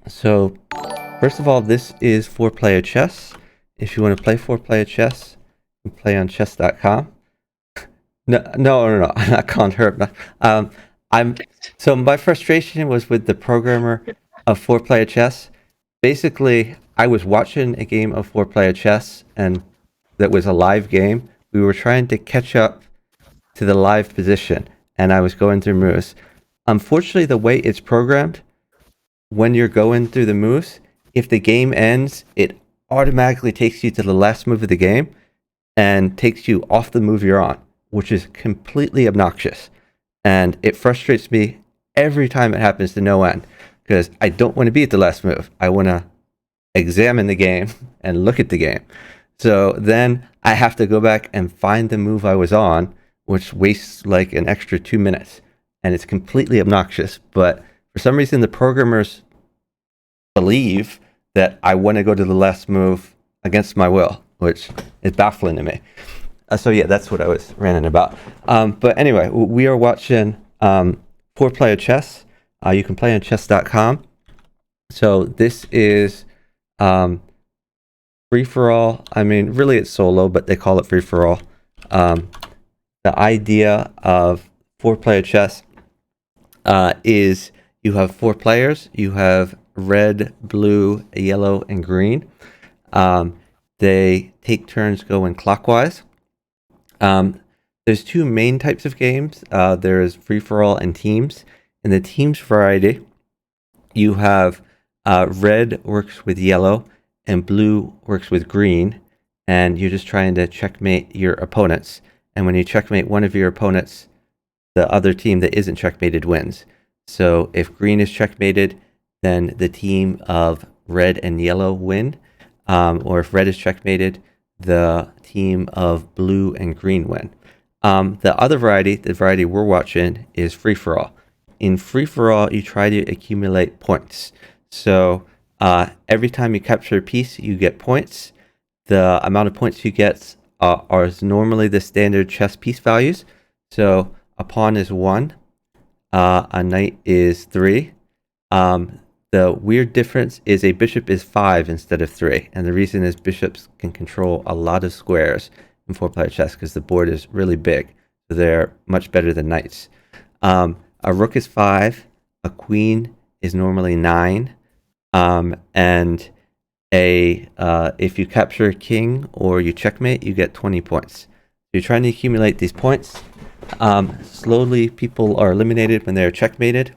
So first of all, this is 4Player Chess. If you want to play 4Player Chess, you can play on chess.com. No, I'm not calling her. So my frustration was with the programmer of 4Player Chess. Basically, I was watching a game of 4Player Chess, and that was a live game. We were trying to catch up to the live position, and I was going through moves. Unfortunately, the way it's programmed, when you're going through the moves, if the game ends, it automatically takes you to the last move of the game and takes you off the move you're on, which is completely obnoxious. And it frustrates me every time it happens to no end because I don't want to be at the last move. I want to examine the game and look at the game. So then I have to go back and find the move I was on, which wastes like an extra 2 minutes. And it's completely obnoxious. But for some reason, the programmers believe that I want to go to the last move against my will, which is baffling to me. So yeah, that's what I was ranting about. But anyway, we are watching 4Player Chess. You can play on chess.com. So this is free-for-all, I mean, really it's solo, but they call it free-for-all. The idea of four-player chess is you have four players. You have red, blue, yellow, and green. They take turns going clockwise. There's two main types of games. There's free-for-all and teams. In the teams variety, you have red works with yellow and blue works with green, and you're just trying to checkmate your opponents. And when you checkmate one of your opponents, the other team that isn't checkmated wins. So if green is checkmated, then the team of red and yellow win. Or if red is checkmated, the team of blue and green win. The other variety, the variety we're watching, is free-for-all. In free-for-all, you try to accumulate points. So every time you capture a piece, you get points. The amount of points you get are normally the standard chess piece values. So a pawn is 1, a knight is 3. The weird difference is a bishop is 5 instead of 3. And the reason is bishops can control a lot of squares in four-player chess because the board is really big. So they're much better than knights. A rook is 5. A queen is normally 9. And if you capture a king or you checkmate, you get 20 points. You're trying to accumulate these points. Slowly, people are eliminated when they're checkmated.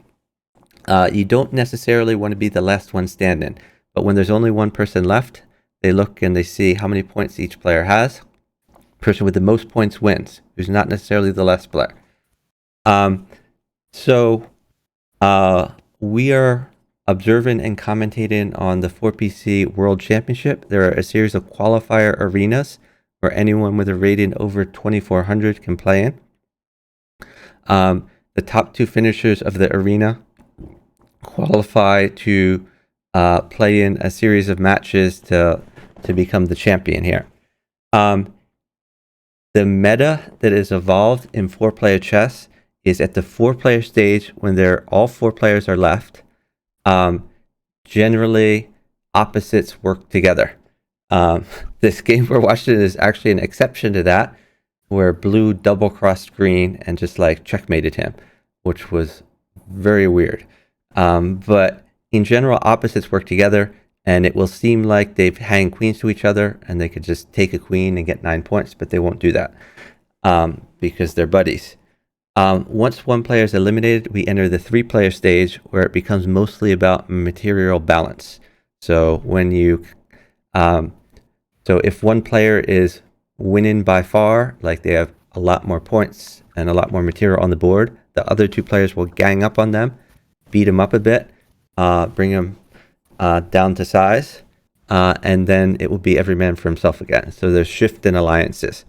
You don't necessarily want to be the last one standing, but when there's only one person left, they look and they see how many points each player has. Person with the most points wins, who's not necessarily the last player. So we are observing and commentating on the 4PC World Championship. There are a series of qualifier arenas where anyone with a rating over 2400 can play in. The top 2 finishers of the arena qualify to play in a series of matches to become the champion here. The meta that is evolved in 4-player chess is at the 4-player stage when all 4 players are left. Generally, opposites work together. This game we're watching is actually an exception to that, where blue double-crossed green and just like checkmated him, which was very weird. But in general, opposites work together, and it will seem like they've hanged queens to each other, and they could just take a queen and get 9 points, but they won't do that because they're buddies. Once one player is eliminated, we enter the 3-player stage where it becomes mostly about material balance. So if one player is winning by far, like they have a lot more points and a lot more material on the board, the other 2 players will gang up on them, beat them up a bit, bring them down to size, and then it will be every man for himself again. So there's shift in alliances.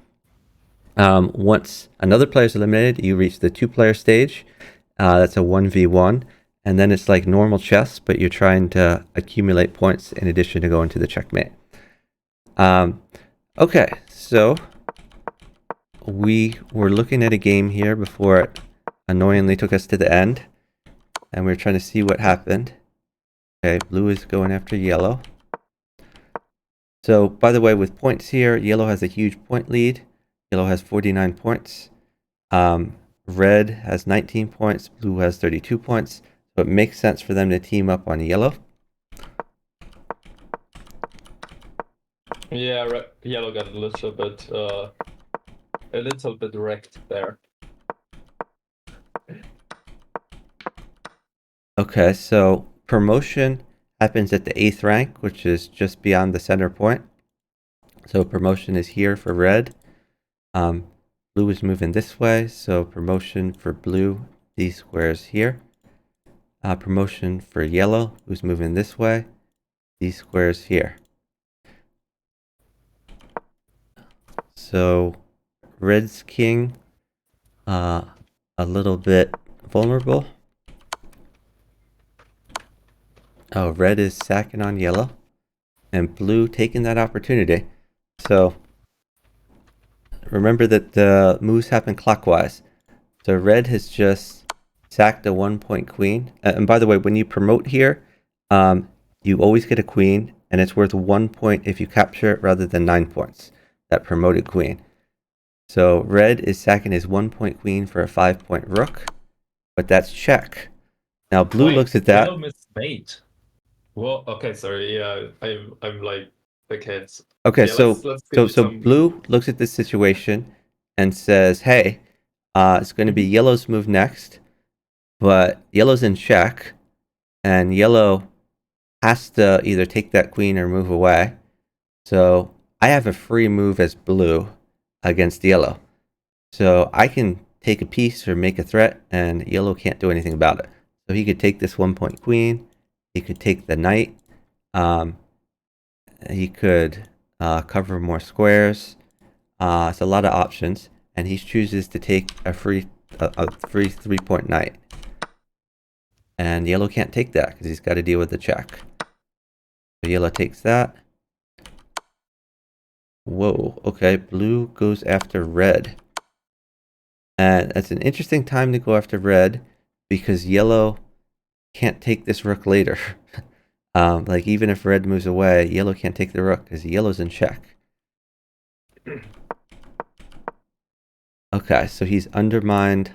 Once another player is eliminated, you reach the 2-player stage. That's a 1v1, and then it's like normal chess, but you're trying to accumulate points in addition to going to the checkmate. Okay, so we were looking at a game here before it annoyingly took us to the end, and we were trying to see what happened. Okay, blue is going after yellow. So, by the way, with points here, yellow has a huge point lead. Yellow has 49 points. Red has 19 points. Blue has 32 points. So it makes sense for them to team up on yellow.
Yeah, yellow got a little bit wrecked there.
Okay, so promotion happens at the 8th rank, which is just beyond the center point. So promotion is here for red. Blue is moving this way, so promotion for blue, these squares here. Promotion for yellow, who's moving this way, these squares here. So red's king, a little bit vulnerable. Oh, red is sacking on yellow, and blue taking that opportunity. So remember that the moves happen clockwise. So red has just sacked a 1-point queen. And by the way, when you promote here, you always get a queen, and it's worth 1 point if you capture it rather than 9 points. That promoted queen. So red is sacking his 1 point queen for a 5 point rook, but that's check. Now blue looks at that.
Yellow missed mate. Well, okay, sorry. Yeah, I'm like the kids.
Okay,
Yeah,
so
let's give you some.
blue looks at this situation and says, "Hey, it's going to be yellow's move next, but yellow's in check, and yellow has to either take that queen or move away. So I have a free move as blue against yellow. So I can take a piece or make a threat, and yellow can't do anything about it. So he could take this 1 point queen. He could take the knight. He could cover more squares. It's a lot of options, and he chooses to take a free 3 point knight. And yellow can't take that because he's got to deal with the check. So yellow takes that. Whoa, okay, blue goes after red. And it's an interesting time to go after red because yellow can't take this rook later. Like even if red moves away, yellow can't take the rook because yellow's in check. Okay, so he's undermined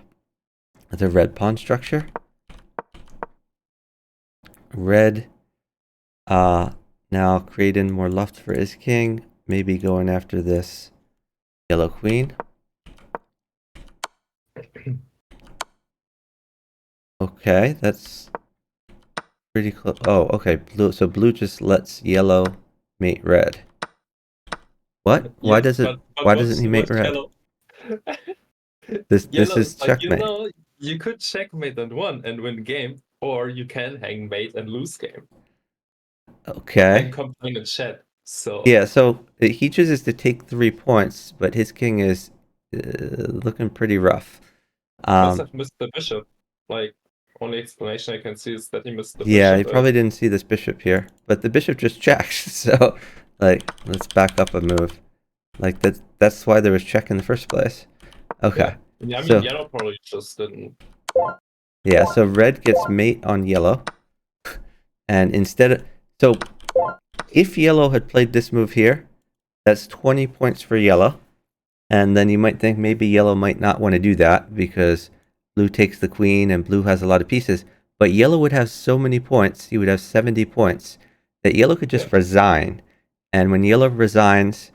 the red pawn structure. Red now creating more left for his king, maybe going after this yellow queen. Okay, that's pretty close. Oh, okay, blue. So blue just lets yellow mate red. What? Why
Yes,
does it?
but
Why doesn't he mate
what's
red?
yellow?
This
Yellow
is
is like,
checkmate.
you could checkmate on one and win game, or you can hang mate and lose game.
Okay.
And complain in chat. So
Yeah. So he chooses to take 3 points, but his king is looking pretty rough.
must have missed the bishop. Like, only explanation I can see is that he missed the
Yeah, he
bishop.
probably didn't see this bishop here, but the bishop just checks. So, like, let's back up a move. Like that's why there was check in the first place. Okay.
Yeah, I mean,
So
yellow probably just didn't.
yeah, so red gets mate on yellow, and instead of so if yellow had played this move here, that's 20 points for yellow, and then you might think maybe yellow might not want to do that because blue takes the queen and blue has a lot of pieces. But yellow would have so many points, he would have 70 points, that yellow could just resign. And when yellow resigns,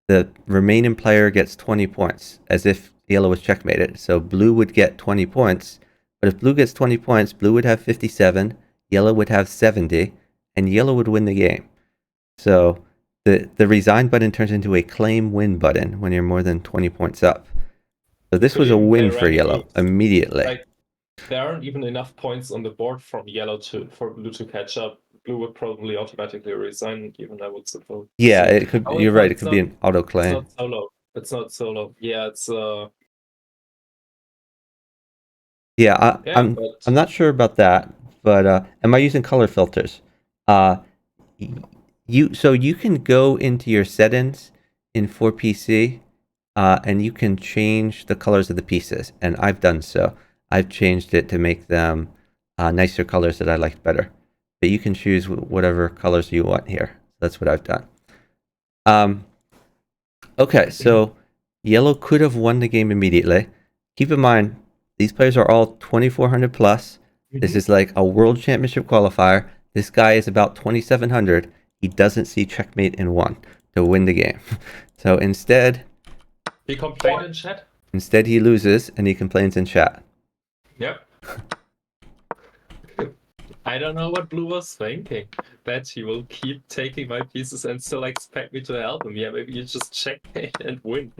the remaining player gets 20 points, as if yellow was checkmated. So blue would get 20 points, but if blue gets 20 points, blue would have 57, yellow would have 70, and yellow would win the game. So the resign button turns into a claim win button when you're more than 20 points up. So this was a win for yellow immediately.
Like, there aren't even enough points on the board from yellow for blue to catch up. Blue would probably automatically resign, even I would suppose.
Yeah, it could.
Oh,
You're right. It
it's
could be an auto claim.
It's not solo. It's not solo. Yeah, it's
Yeah, I'm not sure about that, but am I using color filters? So you can go into your settings in 4PC, and you can change the colors of the pieces, and I've done so. I've changed it to make them nicer colors that I like better. But you can choose whatever colors you want here. That's what I've done. Okay, so yellow could have won the game immediately. Keep in mind, these players are all 2400 plus. This is like a world championship qualifier. This guy is about 2700. He doesn't see checkmate in one to win the game. So instead,
he complained in chat.
Instead, he loses and he complains in chat.
Yep. I don't know what blue was thinking. That he will keep taking my pieces and still expect me to help him. Yeah, maybe you just checkmate and win.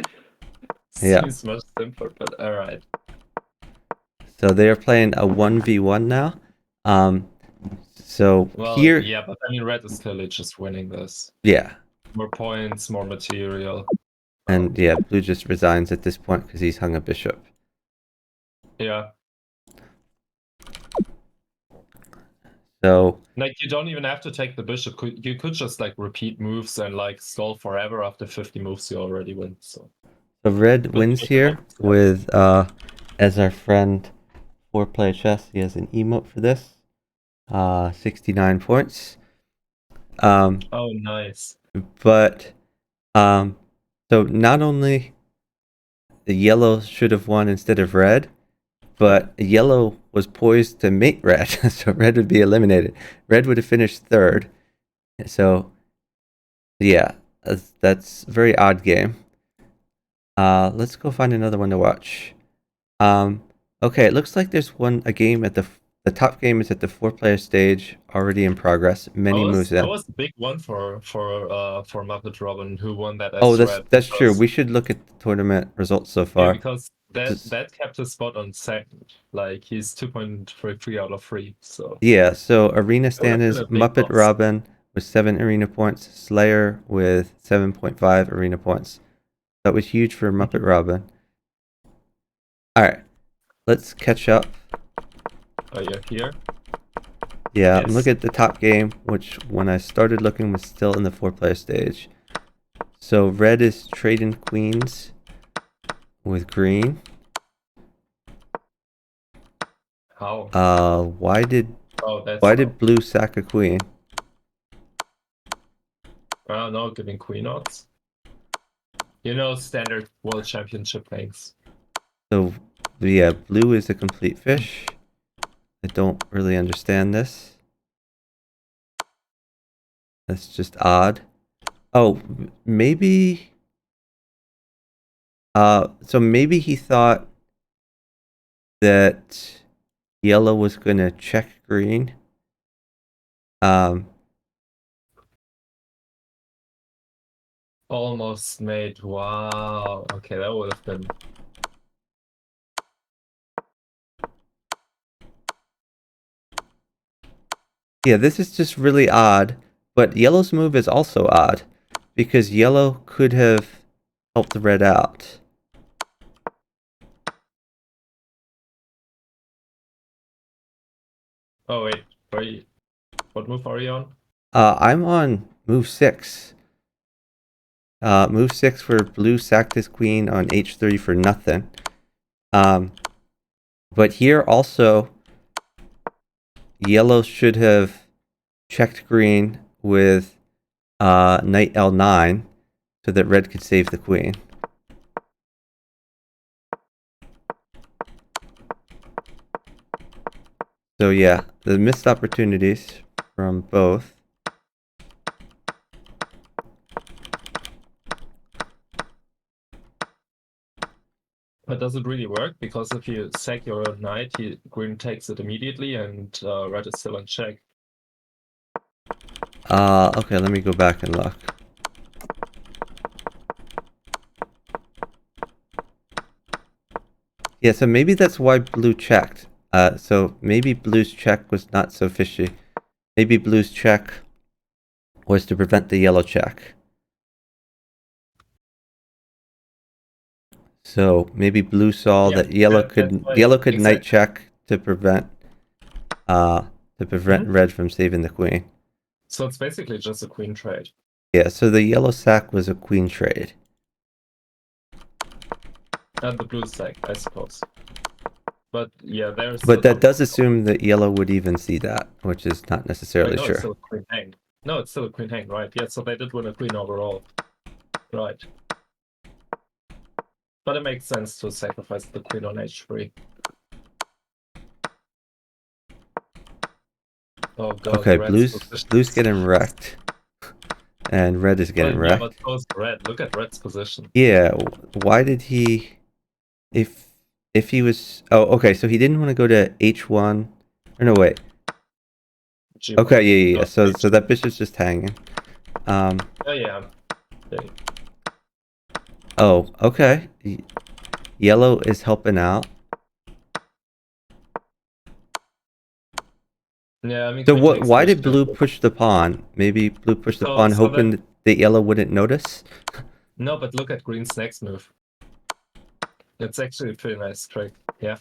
Seems much simpler, but alright.
So they are playing a 1v1 now. So
well,
here...
Yeah, but I mean, red is clearly just winning this.
Yeah.
More points, more material.
And yeah, blue just resigns at this point because he's hung a bishop.
Yeah.
So...
Like, you don't even have to take the bishop. You could just, like, repeat moves and, like, stall forever. After 50 moves, you already win, so...
So red wins here with, as our friend 4Play Chess, he has an emote for this. 69 points.
Oh, nice.
But so not only the yellow should have won instead of red, but yellow was poised to mate red, so red would be eliminated. Red would have finished third. So yeah, that's a very odd game. Let's go find another one to watch. Um, okay, it looks like there's a game at the top game is at the 4-player stage, already in progress. Many moves
That
in.
was the big one for Muppet Robin, who won that
Oh,
as
that's
red.
that's true.
Because
We should look at the tournament results so
yeah,
far.
because that
Just-
that kept his spot on second. Like he's 2.33 out of 3. So
yeah, so arena
that would have been
standings,
a big
Muppet
loss.
Robin with 7 arena points, Slayer with 7.5 arena points. That was huge for Muppet Robin. All right, let's catch up.
Oh, you're here?
Yeah, I'm
Yes.
looking at the top game, which when I started looking was still in the 4-player stage. So red is trading queens with green.
How?
Why did
Oh, that's
why
how.
did blue sack a queen?
No, giving queen odds. You know, standard world championship things.
So yeah, blue is a complete fish. I don't really understand this. That's just odd. Oh, maybe. So maybe he thought that yellow was gonna check green. Um,
Almost made. Wow. Okay, that would have been.
yeah, this is just really odd. But yellow's move is also odd because yellow could have helped the red out.
Oh wait, what move are you on?
I'm on move 6. Move 6 where blue sacked his queen on h3 for nothing. Um, but here also, yellow should have checked green with knight l9 so that red could save the queen. So yeah, the missed opportunities from both.
But does it really work? Because if you sack your knight, green takes it immediately, and red is still in check.
Okay, let me go back and look. Yeah, so maybe that's why blue checked. So maybe blue's check was not so fishy. Maybe blue's check was to prevent the yellow check. So maybe blue saw
Yeah,
that yellow
that's
could
why
yellow could knight
exactly.
check to prevent red from saving the queen.
So it's basically just a queen trade.
Yeah, so the yellow sack was a queen trade.
And the blue sack, I suppose. But yeah, there's
But
still
that does
something.
assume that yellow would even see that, which is not
Wait,
necessarily
no, it's
sure.
still a queen hang. No, it's still a queen hang, right? Yeah, so they did win a queen overall. Right. But it makes sense to sacrifice the queen on h3. Oh god,
Okay,
red's
blue's
position.
getting wrecked, and red is
Well,
getting
yeah, but
wrecked.
so is red. Look at red's position.
Yeah, why did he? If if he was, oh, okay, so he didn't want to go to h1. Or no, wait.
G1.
Okay, yeah.
No,
So
h2.
that bishop's just hanging. Um.
Oh yeah. Yeah,
Oh, okay. Yellow is helping out.
yeah, I mean
So
queen
what?
takes
Why did
h2.
blue push the pawn? Maybe blue pushed the pawn,
So that
hoping that yellow wouldn't notice.
no, but look at green's next move. It's actually a pretty nice trick. Yeah.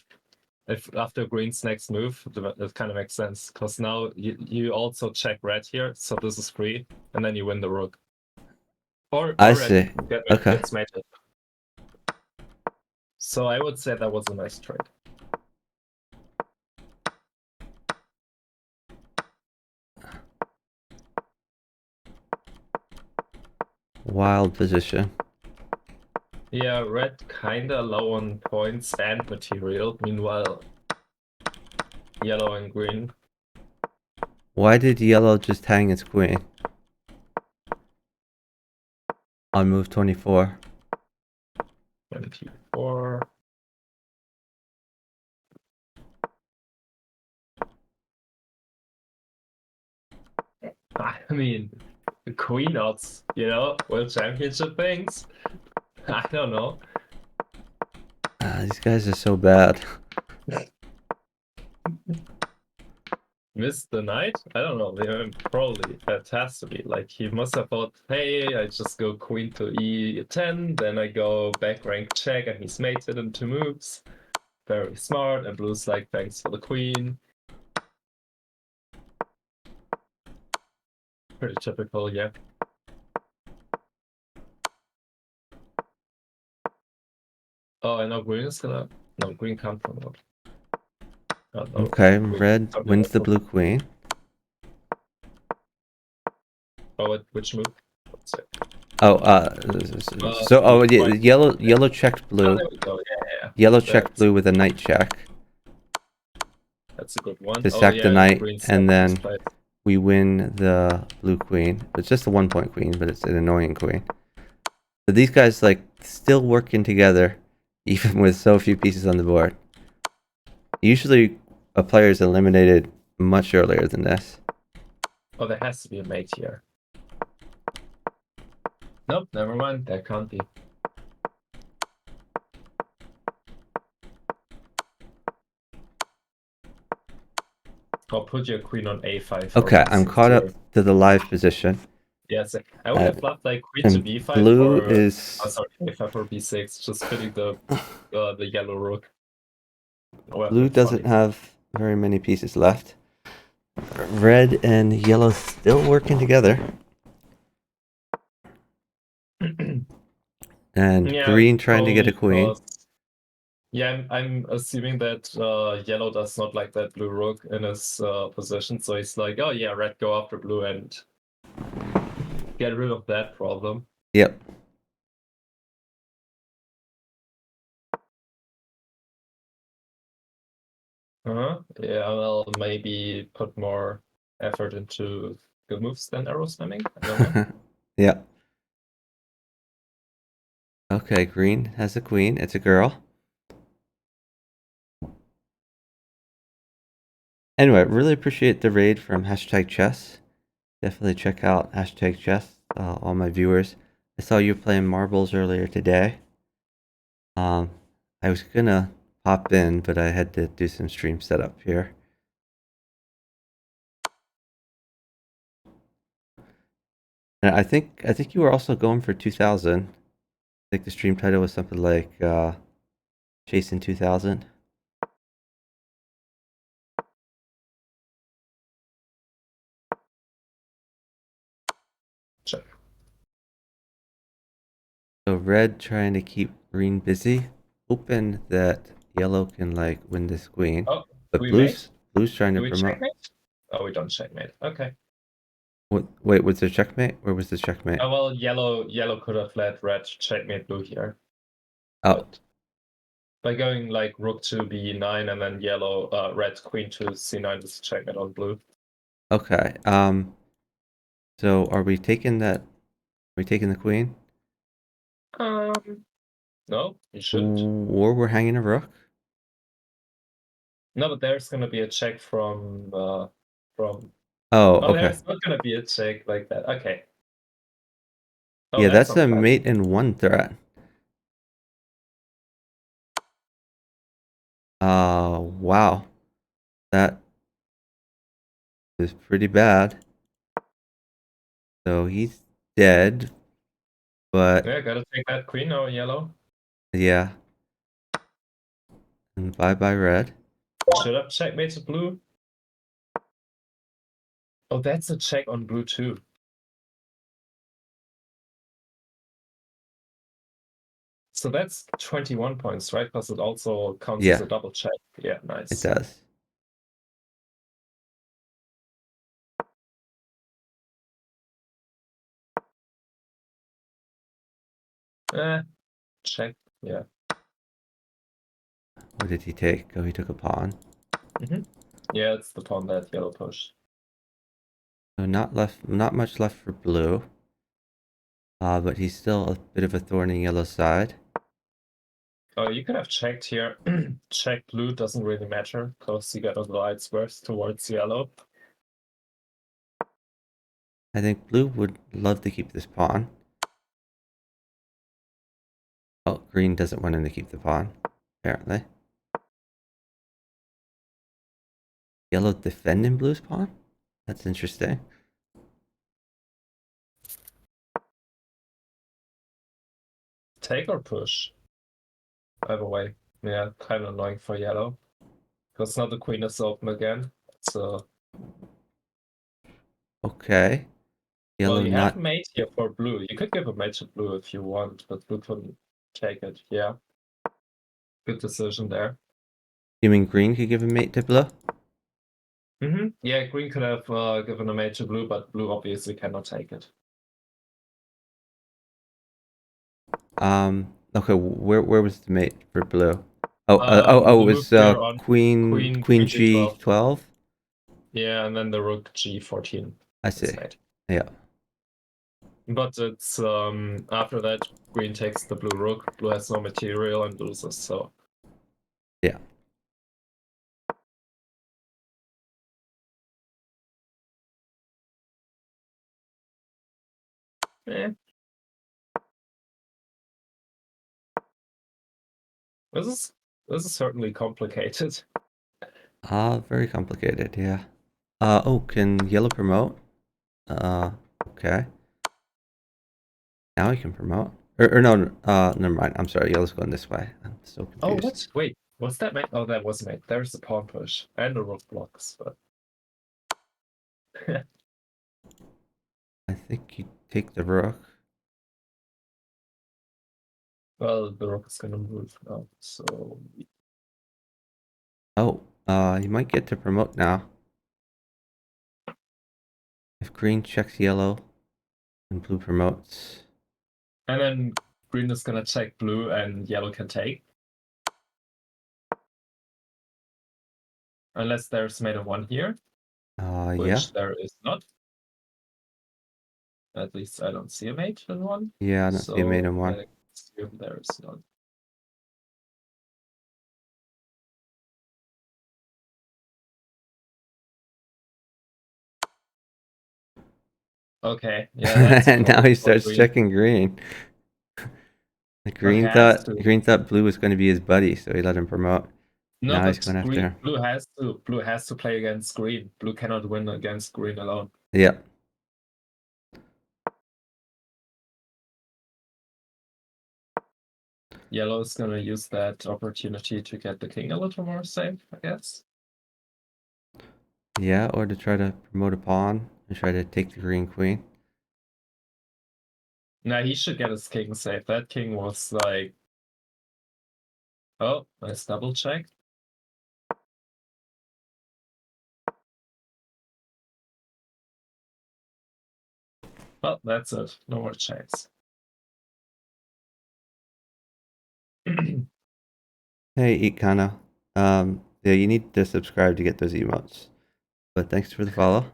If after green's next move, it kind of makes sense because now you also check red here, so this is free, and then you win the rook.
I
Or red
see. Okay.
gets mated. So I would say that was a nice trade.
wild position.
Yeah, red kinda low on points and material. Meanwhile, yellow and green.
Why did yellow just hang its queen on move 24?
24. I mean, the queen odds, world championship things. I don't know.
These guys are so bad.
Missed the knight? I don't know. Probably that has to be. Like, he must have thought, hey, I just go queen to e10, then I go back rank check, and he's mated in 2 moves. Very smart. And blue's like, thanks for the queen. Pretty typical, yeah. Oh, and now green is gonna. No, green can't promote. Oh, no,
Okay,
green
red
can't
wins the
promote.
blue queen.
Oh, which move? Let's see.
Oh,
White.
yellow checked
Oh,
blue.
there we go. Yeah.
Yellow checked
That's
blue with a knight check
that's a good one.
to
Oh
sack the
yeah, and
knight,
green
and
second
then
place.
we win the blue queen. It's just a 1-point queen, but it's an annoying queen. So these guys like still working together, even with so few pieces on the board. Usually, a player is eliminated much earlier than this.
Oh, there has to be a mate here. Nope, never mind. There can't be. I'll put your queen on a5.
Okay, I'm caught up to the live position.
Yes, I would have loved like queen to
And
b5
blue
or
is
sorry, a5 or b6, just fitting the yellow rook. Oh,
blue doesn't
funny.
have very many pieces left. Red and yellow still working together. And
Yeah,
green trying to get
probably
a queen.
because yeah, I'm assuming that yellow does not like that blue rook in his position, so he's like, oh yeah, red go after blue and get rid of that problem.
Yep.
Yeah, well, maybe put more effort into good moves than arrow spamming. I don't know.
Yeah. Okay, green has a queen. It's a girl. Anyway, really appreciate the raid from #chess. Definitely check out #chess, all my viewers. I saw you playing marbles earlier today. I was gonna pop in, but I had to do some stream setup here. And I think you were also going for 2000. I think the stream title was something like Chasing 2000.
Check.
So red trying to keep green busy, hoping that yellow can like win this queen.
Oh,
But
we mate?
blue's trying
Do
to
we
promote.
checkmate? Oh, we don't checkmate. Okay.
Wait, was there checkmate? Where was the checkmate?
Oh well, yellow could have let red checkmate blue here,
Oh,
but by going like rook to b9 and then yellow red queen to c9 is checkmate on blue.
okay. So are we taking that? Are we taking the queen?
No, you shouldn't.
Or we're hanging a rook?
No, but there's gonna be a check from.
Oh,
Oh,
okay.
there's not gonna be a check like that. Okay. Oh,
Yeah,
that's
that's
not
a
bad.
mate in one threat. Wow. That is pretty bad. So he's dead, but
Yeah, gotta take that queen now, yellow.
yeah. And bye-bye red.
Should have checkmated blue. Oh, that's a check on blue too. So that's 21 points, right? Because it also counts as
Yeah,
a double check. Yeah,
it
nice.
does.
Check. Yeah.
What did he take? Oh, he took a pawn.
Yeah, it's the pawn that yellow pushed.
So not much left for blue. But he's still a bit of a thorn in yellow's side.
Oh, you could have checked here. Check blue doesn't really matter because you get all the lights worse towards yellow.
I think blue would love to keep this pawn. Oh, green doesn't want him to keep the pawn, apparently. Yellow defending blue's pawn? That's interesting.
Take or push? Either way. Yeah, kind of annoying for yellow. Because now the queen is open again. So.
Okay. Yellow
Well, you have
not...
mate here for blue. You could give a mate to blue if you want, but blue couldn't take it. Yeah. Good decision there.
You mean green could give a mate to blue?
Yeah, green could have given a mate to blue, but blue obviously cannot take it.
Okay, where was the mate for blue? It
Blue
was
here on
queen
queen
G12.
Yeah, and then the rook G14.
I see. Yeah.
But it's after that green takes the blue rook, blue has no material and loses, so.
Yeah.
Eh. This is certainly complicated.
Very complicated, yeah. Oh, can yellow promote? Okay. Now he can promote. Or no, never mind. I'm sorry, yellow's going this way. I'm so confused.
Oh, what? Wait, what's that mate? Oh, that was mate. There's the pawn push and the rook blocks, but.
I think you take the rook.
Well, the rook is gonna move now, so.
Oh, you might get to promote now. If green checks yellow and blue promotes.
And then green is gonna check blue and yellow can take. Unless there's mate of one here. Which
Yeah.
there is not. At least I don't see a mate in one.
Yeah, I don't see a mate in one.
I assume there is none. Okay, yeah, that's
And now he starts checking green. Green thought blue was going to be his buddy, so he let him promote.
No,
now
but
he's going after him.
Blue has to play against green. Blue cannot win against green alone.
Yep.
Yellow is gonna use that opportunity to get the king a little more safe, I guess.
Yeah, or to try to promote a pawn and try to take the green queen.
Nah, he should get his king safe. That king was like... Oh, nice double check. Well, that's it. No more checks.
Hey, Ikana. Yeah, you need to subscribe to get those emotes. But thanks for the follow.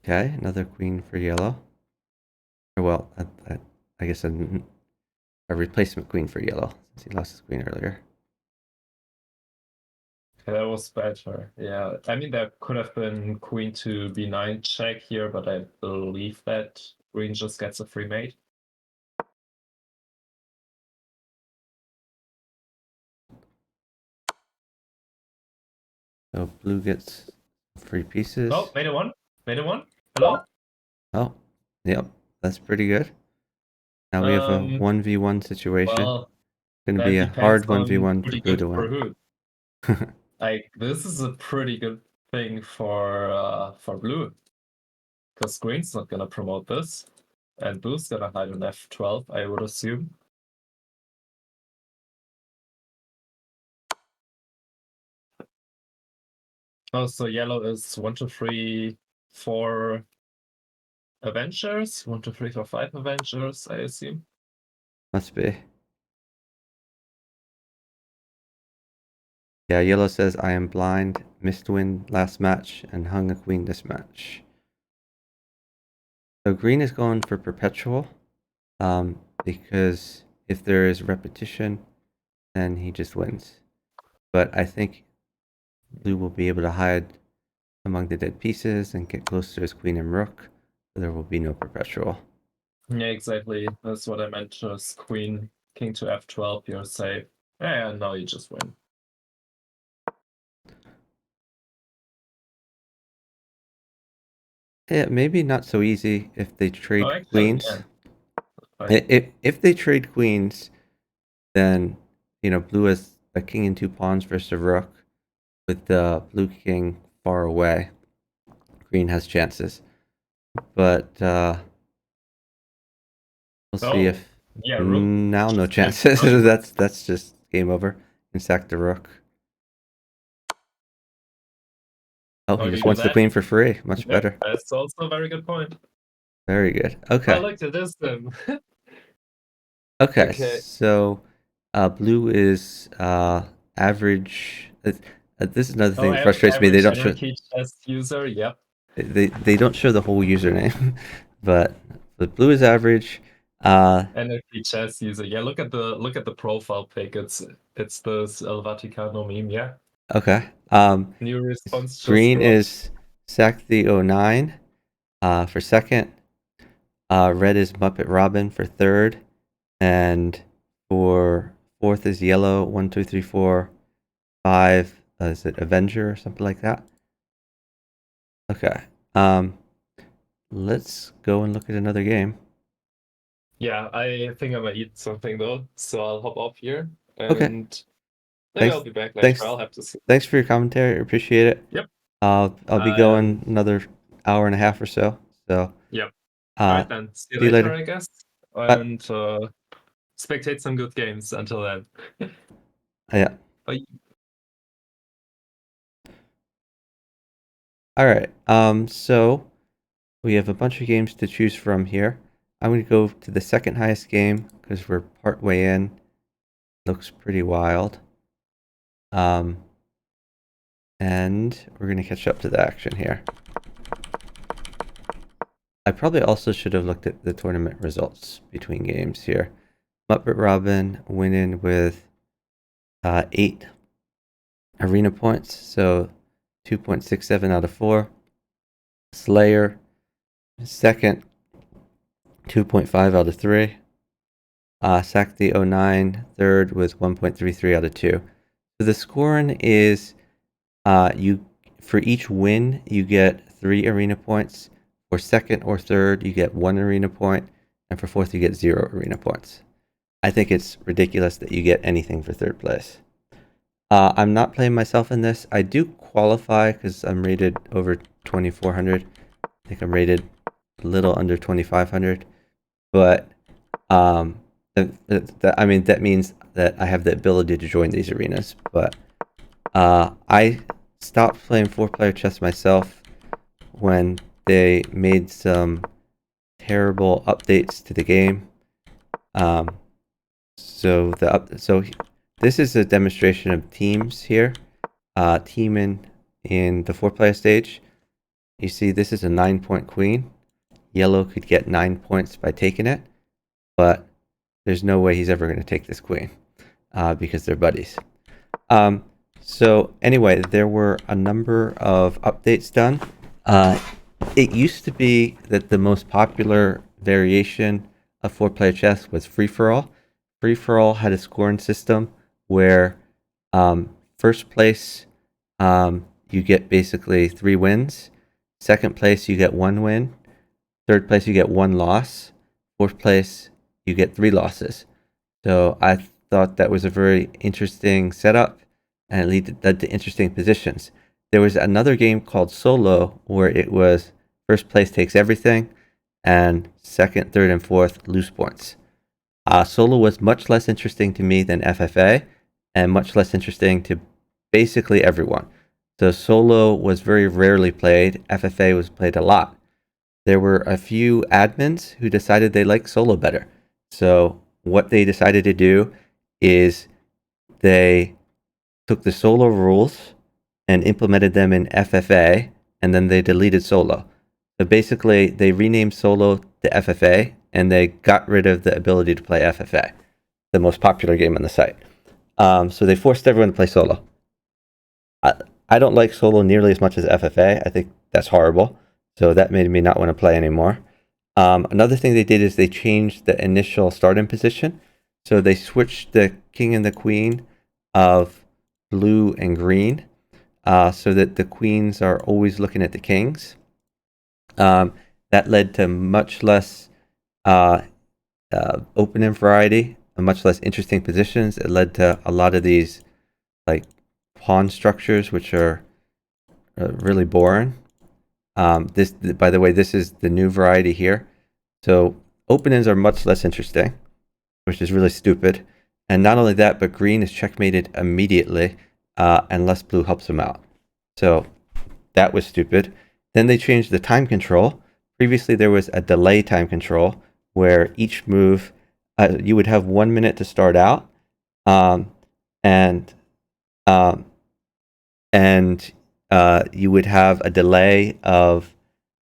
Okay, another queen for yellow. Well, I guess a replacement queen for yellow, since he lost his queen earlier.
That was better. Yeah, I mean, there could have been queen to b9 check here, but I believe that green just gets a free mate.
So blue gets free pieces.
Oh, made a one. Made a one. Hello?
Oh, yep. That's pretty good. Now we have a 1v1 situation.
Well,
it's going to be a hard 1v1 for
pretty
blue
good
to
for
win.
who? Like, this is a pretty good thing for blue, because green's not gonna promote this, and blue's gonna hide on F12, I would assume. Oh, so yellow is 1, 2, 3, 4 Avengers, 1, 2, 3, 4, 5 Avengers, I assume.
Must be. Yeah, yellow says, I am blind, missed win last match, and hung a queen this match. So green is going for perpetual, because if there is repetition, then he just wins. But I think blue will be able to hide among the dead pieces and get close to his queen and rook, so there will be no perpetual.
Yeah, exactly. That's what I meant. Just queen, king to F12, you're safe. Yeah, now you just win.
Yeah, maybe not so easy if they trade
Oh, actually,
queens.
yeah.
If they trade queens, then blue has a king and 2 pawns versus a rook, with the blue king far away. Green has chances, but we'll see
Oh,
if
yeah, rook
now no
just takes
chances.
time.
That's just game over. And sack the rook. Oh,
Oh,
he
you
just
do
wants the
that?
queen for free. Much
Yeah,
better.
that's also a very good point.
Very good.
Oh,
Okay.
look at this then.
Okay.
Okay.
So, blue is average. This is another thing
Oh,
that frustrates me. They
average
don't show
anarchy chess user. Yep.
they don't show the whole username, but blue is average.
Anarchy chess user. Yeah, look at the profile pic. It's the El Vaticano meme. Yeah.
Okay.
New response just
Green
dropped.
is sack the 09 for second. Red is Muppet Robin for third, and for fourth is yellow. 1, 2, 3, 4, 5. Is it Avenger or something like that? Okay. Let's go and look at another game.
Yeah, I think I'm gonna eat something though, so I'll hop off here
Okay.
and maybe I'll
Thanks.
be back later.
Thanks.
I'll have to see.
Thanks for your commentary. I appreciate it.
Yep.
I'll be going another hour and a half or so. So,
Yep. All
uh,
right then. See you
see you
later,
later.
I guess.
Bye.
And spectate some good games until then.
Yeah.
Bye.
All right. So we have a bunch of games to choose from here. I'm going to go to the second highest game because we're part way in. Looks pretty wild. And we're going to catch up to the action here. I probably also should have looked at the tournament results between games here. Muppet Robin winning with 8 arena points, so 2.67 out of 4. Slayer second, 2.5 out of 3. Sack the 09 third with 1.33 out of 2. So the scoring is you for each win you get 3 arena points. For second or third you get 1 arena point, and for fourth you get 0 arena points. I think it's ridiculous that you get anything for third place. I'm not playing myself in this. I do qualify because I'm rated over 2400. I think I'm rated a little under 2500, but I mean that means that I have the ability to join these arenas. But I stopped playing 4-player chess myself when they made some terrible updates to the game. So this is a demonstration of teams here. Teaming in the 4-player stage. You see, this is a 9-point queen. Yellow could get 9 points by taking it, but there's no way he's ever going to take this queen because they're buddies. So anyway, there were a number of updates done. It used to be that the most popular variation of 4-player chess was free-for-all. Free-for-all had a scoring system where first place you get basically 3 wins. Second place you get 1 win. Third place you get 1 loss. Fourth place you get 3 losses. So I thought that was a very interesting setup, and it led to interesting positions. there was another game called Solo where it was first place takes everything, and second, third, and fourth lose points. Solo was much less interesting to me than FFA, and much less interesting to basically everyone. So Solo was very rarely played. FFA was played a lot. There were a few admins who decided they liked Solo better. So what they decided to do is they took the Solo rules and implemented them in FFA, and then they deleted Solo. So basically, they renamed Solo to FFA, and they got rid of the ability to play FFA, the most popular game on the site. So they forced everyone to play Solo. I don't like Solo nearly as much as FFA. I think that's horrible. So that made me not want to play anymore. Another thing they did is they changed the initial starting position. So they switched the king and the queen of blue and green, so that the queens are always looking at the kings. That led to much less opening variety and much less interesting positions. It led to a lot of these like pawn structures, which are really boring. This, by the way, this is the new variety here. So openings are much less interesting, which is really stupid. And not only that, but green is checkmated immediately, unless blue helps him out. So that was stupid. Then they changed the time control. Previously, there was a delay time control where each move, you would have 1 minute to start out, and you would have a delay of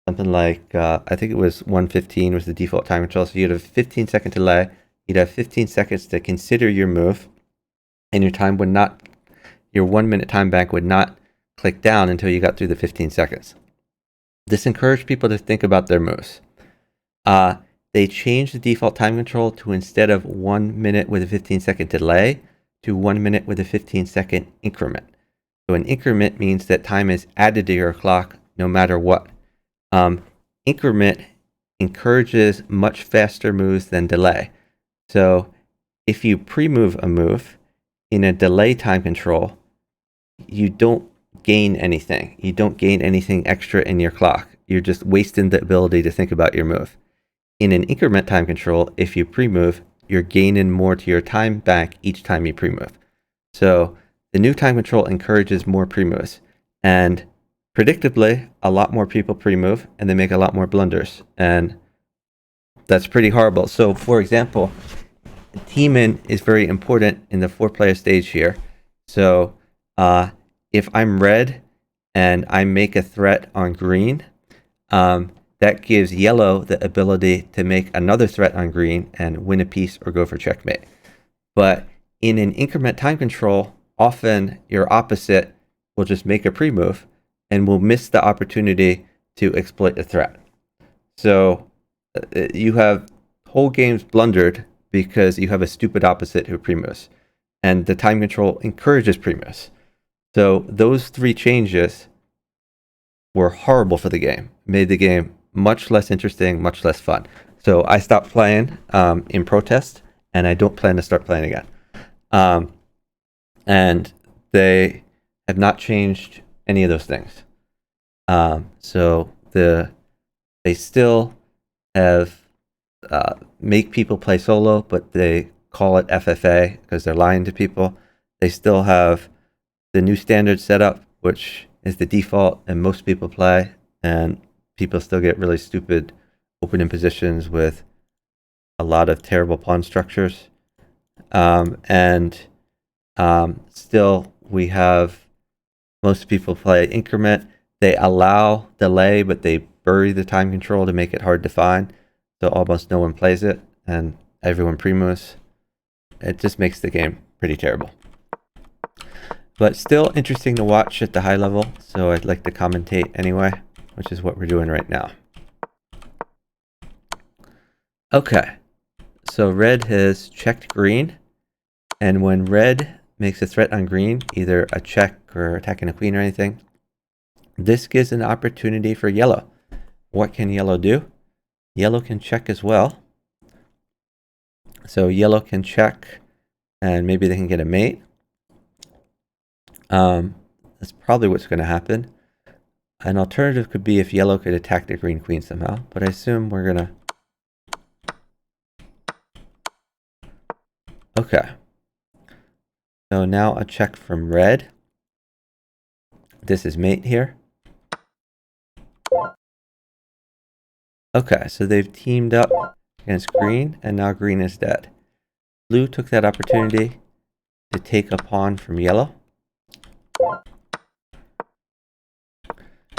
something like, I think it was 1:15 was the default time control. So you'd have a 15-second delay. You'd have 15 seconds to consider your move, and your 1 minute time bank would not click down until you got through the 15 seconds. This encouraged people to think about their moves. They changed the default time control to, instead of 1 minute with a 15-second delay, to 1 minute with a 15-second increment. So an increment means that time is added to your clock no matter what. Increment encourages much faster moves than delay. So if you pre-move a move in a delay time control, you don't gain anything. You don't gain anything extra in your clock. You're just wasting the ability to think about your move. In an increment time control, if you pre-move, you're gaining more to your time back each time you pre-move. So the new time control encourages more pre-moves. And predictably, a lot more people pre-move, and they make a lot more blunders. And that's pretty horrible. So for example, teaming is very important in the 4-player stage here. So if I'm red and I make a threat on green, that gives yellow the ability to make another threat on green and win a piece or go for checkmate. But in an increment time control, often your opposite will just make a pre-move and will miss the opportunity to exploit the threat. So you have whole games blundered because you have a stupid opposite who pre-moves. And the time control encourages pre-moves. So those 3 changes were horrible for the game. Made the game much less interesting, much less fun. So I stopped playing in protest, and I don't plan to start playing again. And they have not changed any of those things. So they still have make people play solo, but they call it FFA because they're lying to people. They still have the new standard setup, which is the default, and most people play, and people still get really stupid opening positions with a lot of terrible pawn structures. Still, we have most people play increment. They allow delay, but they bury the time control to make it hard to find. So almost no one plays it, and everyone pre-moves. It just makes the game pretty terrible. But still interesting to watch at the high level, so I'd like to commentate anyway, which is what we're doing right now. Okay, so red has checked green, and when red makes a threat on green, either a check or attacking a queen or anything, this gives an opportunity for yellow. What can yellow do? Yellow can check as well. So yellow can check, and maybe they can get a mate. That's probably what's going to happen. An alternative could be if yellow could attack the green queen somehow, but I assume we're going to... Okay. So now a check from red. This is mate here. Okay, so they've teamed up against green, and now green is dead. Blue took that opportunity to take a pawn from yellow.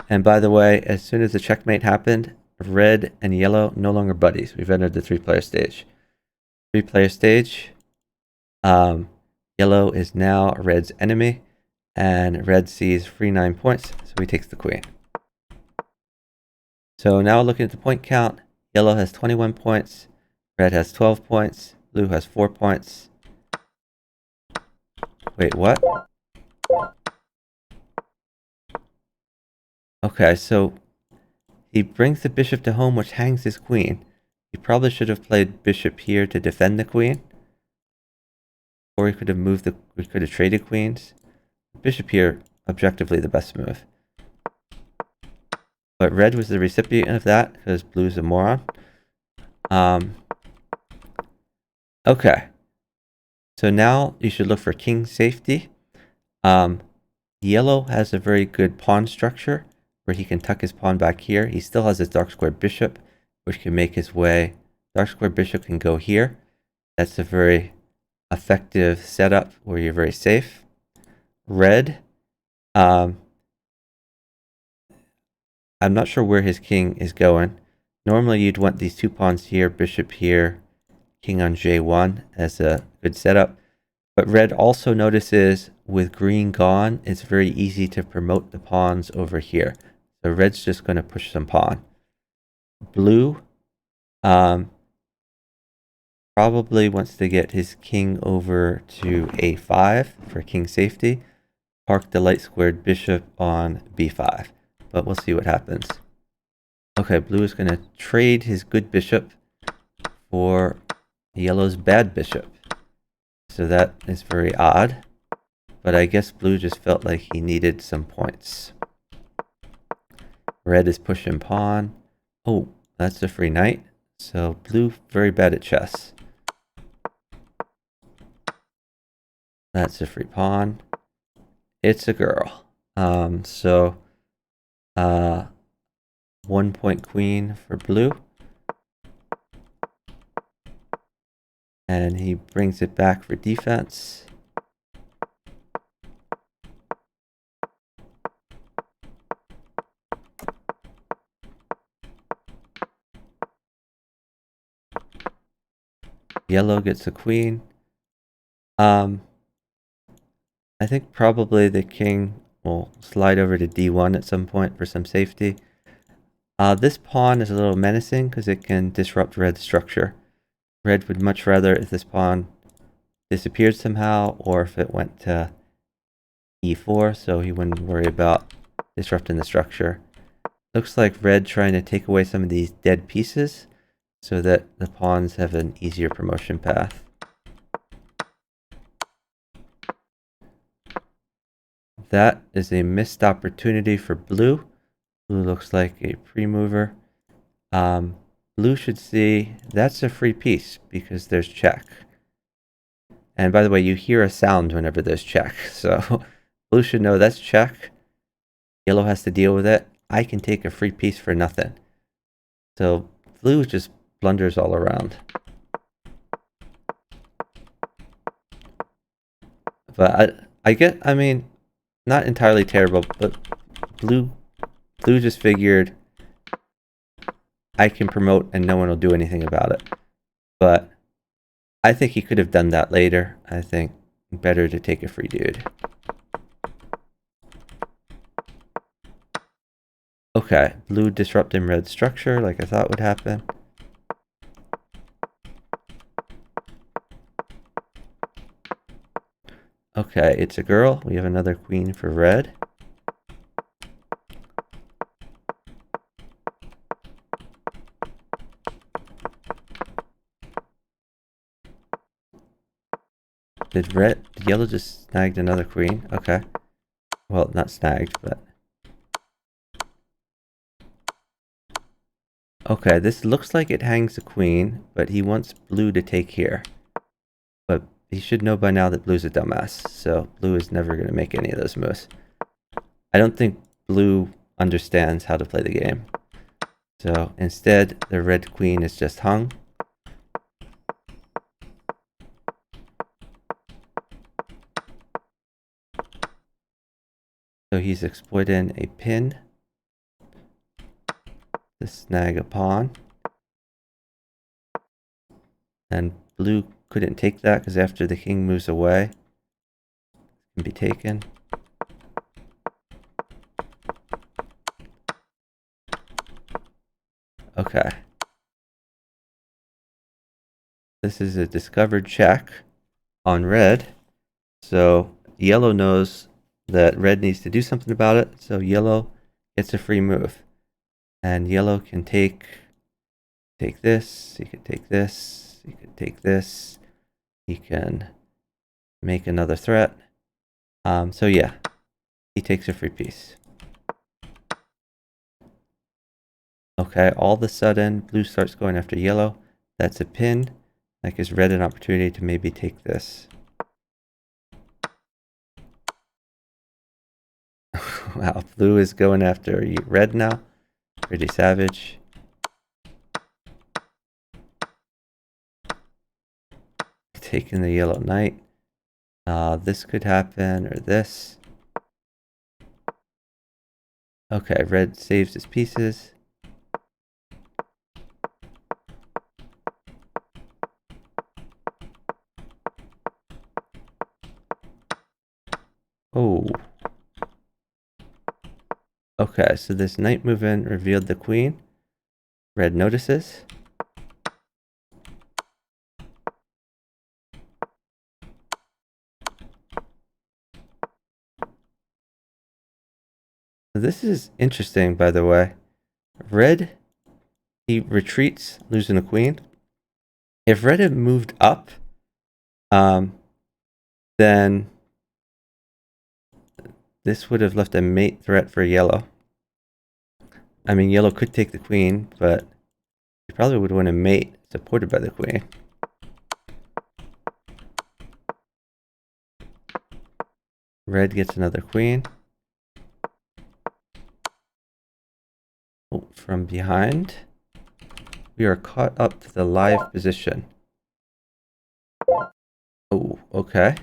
And by the way, as soon as the checkmate happened, red and yellow no longer buddies. We've entered the three-player stage. Three-player stage. Yellow is now red's enemy, and red sees free 9 points, so he takes the queen. So now looking at the point count, yellow has 21 points, red has 12 points, blue has 4 points. Wait, what? Okay, so he brings the bishop to home, which hangs his queen. He probably should have played bishop here to defend the queen. Or he could have we could have traded queens. Bishop here, objectively the best move. But red was the recipient of that because blue's a moron. Okay. So now you should look for king safety. Yellow has a very good pawn structure where he can tuck his pawn back here. He still has his dark squared bishop, which can make his way. Dark squared bishop can go here. That's a very effective setup where you're very safe. Red, I'm not sure where his king is going. Normally you'd want these two pawns here, bishop here, king on j1 as a good setup. But red also notices with green gone, it's very easy to promote the pawns over here. So red's just going to push some pawn. Blue probably wants to get his king over to a5 for king safety. Park the light squared bishop on b5. But we'll see what happens. Okay, blue is going to trade his good bishop for yellow's bad bishop. So that is very odd. But I guess blue just felt like he needed some points. Red is pushing pawn. Oh, that's a free knight. So blue very bad at chess. That's a free pawn. It's a girl. 1 point queen for blue. And he brings it back for defense. Yellow gets a queen. I think probably the king will slide over to d1 at some point for some safety. This pawn is a little menacing because it can disrupt red's structure. Red would much rather if this pawn disappeared somehow or if it went to e4, so he wouldn't worry about disrupting the structure. Looks like red trying to take away some of these dead pieces so that the pawns have an easier promotion path. That is a missed opportunity for blue. Blue looks like a pre-mover. Blue should see that's a free piece because there's check. And by the way, you hear a sound whenever there's check. So blue should know that's check. Yellow has to deal with it. I can take a free piece for nothing. So blue just blunders all around. But I mean, not entirely terrible, but blue just figured I can promote and no one will do anything about it. But I think he could have done that later. I think better to take a free dude. Okay, blue disrupting red structure like I thought would happen. Okay, it's a girl. We have another queen for red. Did yellow just snagged another queen? Okay. Well, not snagged, but... Okay, this looks like it hangs the queen, but he wants blue to take here. But he should know by now that blue's a dumbass, so blue is never going to make any of those moves. I don't think blue understands how to play the game. So instead, the red queen is just hung. So he's exploiting a pin to snag a pawn. And blue couldn't take that because after the king moves away, it can be taken. Okay. This is a discovered check on red. So yellow knows that red needs to do something about it. So yellow gets a free move. And yellow can take this. He could take this. He could take this. He can make another threat. So yeah, he takes a free piece. Okay, all of a sudden, blue starts going after yellow. That's a pin. That gives red an opportunity to maybe take this. Wow, blue is going after red now. Pretty savage. Taking the yellow knight. This could happen, or this. Okay, red saves his pieces. Oh. Okay, so this knight movement revealed the queen. Red notices. This is interesting, by the way. Red, he retreats, losing the queen. If red had moved up, then this would have left a mate threat for yellow. I mean, yellow could take the queen, but he probably would win a mate supported by the queen. Red gets another queen. Oh, from behind. We are caught up to the live position. Oh, okay.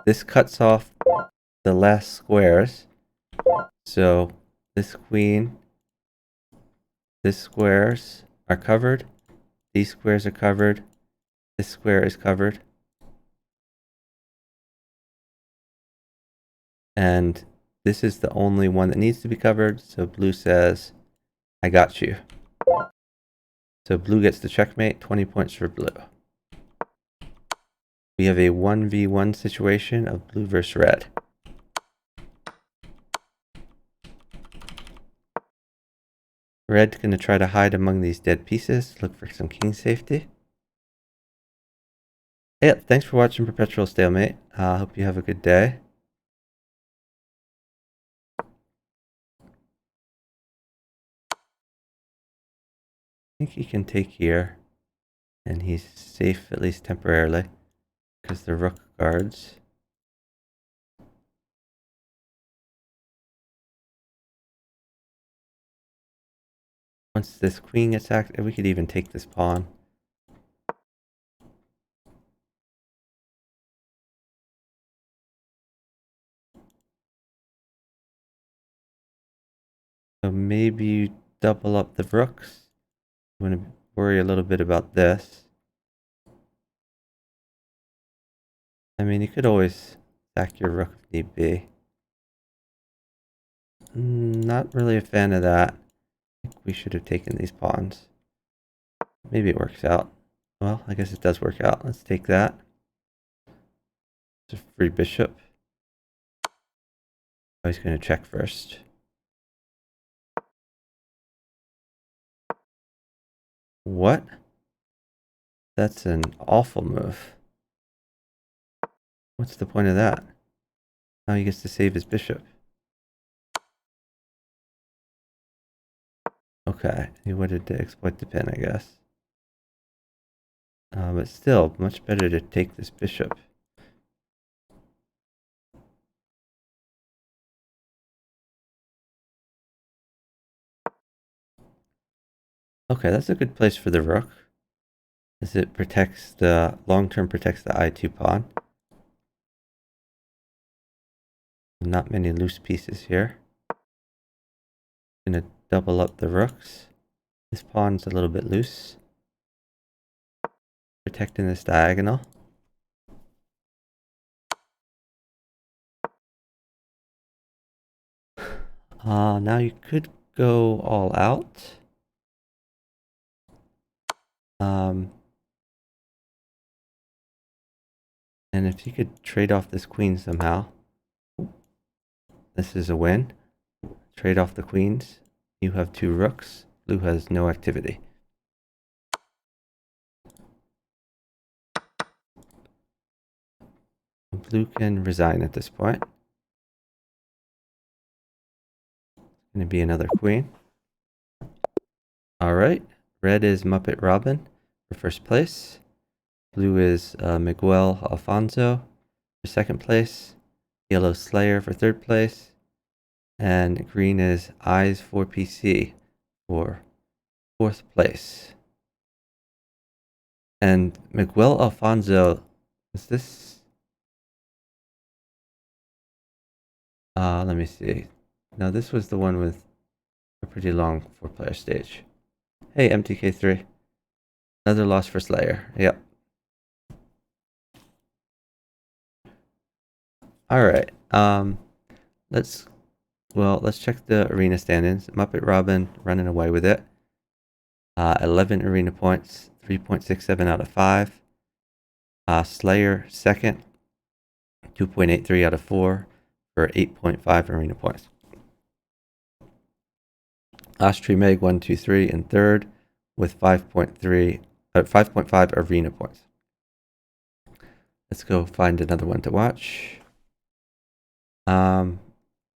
This cuts off the last squares. So this queen, this squares are covered. These squares are covered. This square is covered. And this is the only one that needs to be covered. So blue says, I got you. So blue gets the checkmate, 20 points for blue. We have a 1v1 situation of blue versus red. Red's going to try to hide among these dead pieces, look for some king safety. Yeah, thanks for watching Perpetual Stalemate. Hope you have a good day. I think he can take here, and he's safe at least temporarily, because the rook guards. Once this queen gets active, we could even take this pawn. So maybe you double up the rooks. I'm going to worry a little bit about this. I mean, you could always sack your rook if need be. Not really a fan of that. I think we should have taken these pawns. Maybe it works out. Well, I guess it does work out. Let's take that. It's a free bishop. I was going to check first. What? That's an awful move. What's the point of that? Now he gets to save his bishop. Okay, he wanted to exploit the pin, I guess. But still, much better to take this bishop. Okay, that's a good place for the rook, as it protects the long-term protects the I2 pawn. Not many loose pieces here. Gonna double up the rooks. This pawn's a little bit loose. Protecting this diagonal. Now you could go all out. And if you could trade off this queen somehow, this is a win. Trade off the queens. You have 2 rooks. Blue has no activity. Blue can resign at this point. Going to be another queen. All right. Red is Muppet Robin for first place. Blue is Miguel Alfonso for second place. Yellow Slayer for third place. And green is Eyes for PC for fourth place. And Miguel Alfonso, is this? Let me see. No, this was the one with a pretty long 4-player stage. Hey, MTK3. Another loss for Slayer. Yep. Alright. Let's check the arena standings. Muppet Robin running away with it. 11 arena points, 3.67 out of 5. Slayer second, 2.83 out of 4 for 8.5 arena points. Astri Meg 123 in third with 5.5 arena points. Let's go find another one to watch.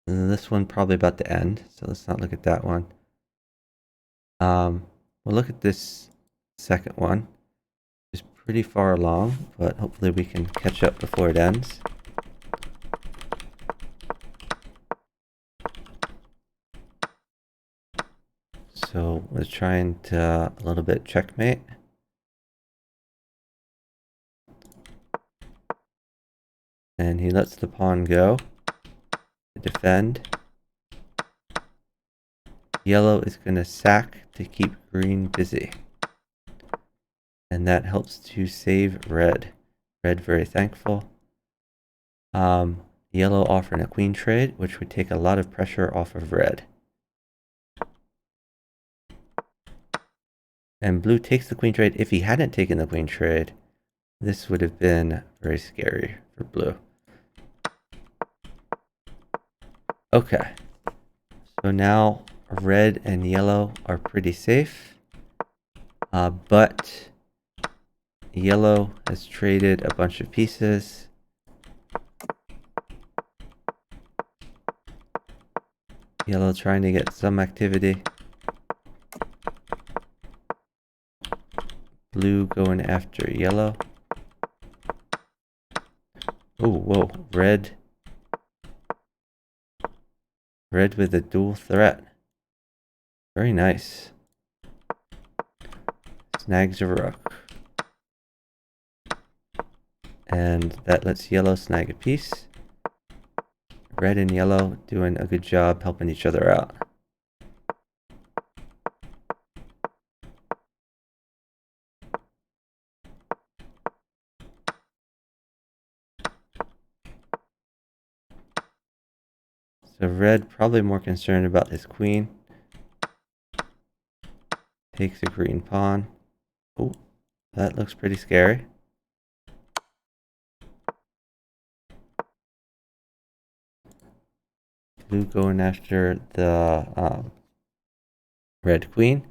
This one probably about to end, so let's not look at that one. We'll look at this second one. It's pretty far along, but hopefully we can catch up before it ends. So we're trying to a little bit checkmate. And he lets the pawn go to defend. Yellow is going to sack to keep green busy. And that helps to save red. Red very thankful. Yellow offering a queen trade, which would take a lot of pressure off of red. And blue takes the queen trade. If he hadn't taken the queen trade, this would have been very scary for blue. Okay. So now red and yellow are pretty safe. But yellow has traded a bunch of pieces. Yellow trying to get some activity. Blue going after yellow. Oh, whoa. Red. Red with a dual threat. Very nice. Snags a rook. And that lets yellow snag a piece. Red and yellow doing a good job helping each other out. So red probably more concerned about his queen. Takes a green pawn. Oh, that looks pretty scary. Blue going after the red queen.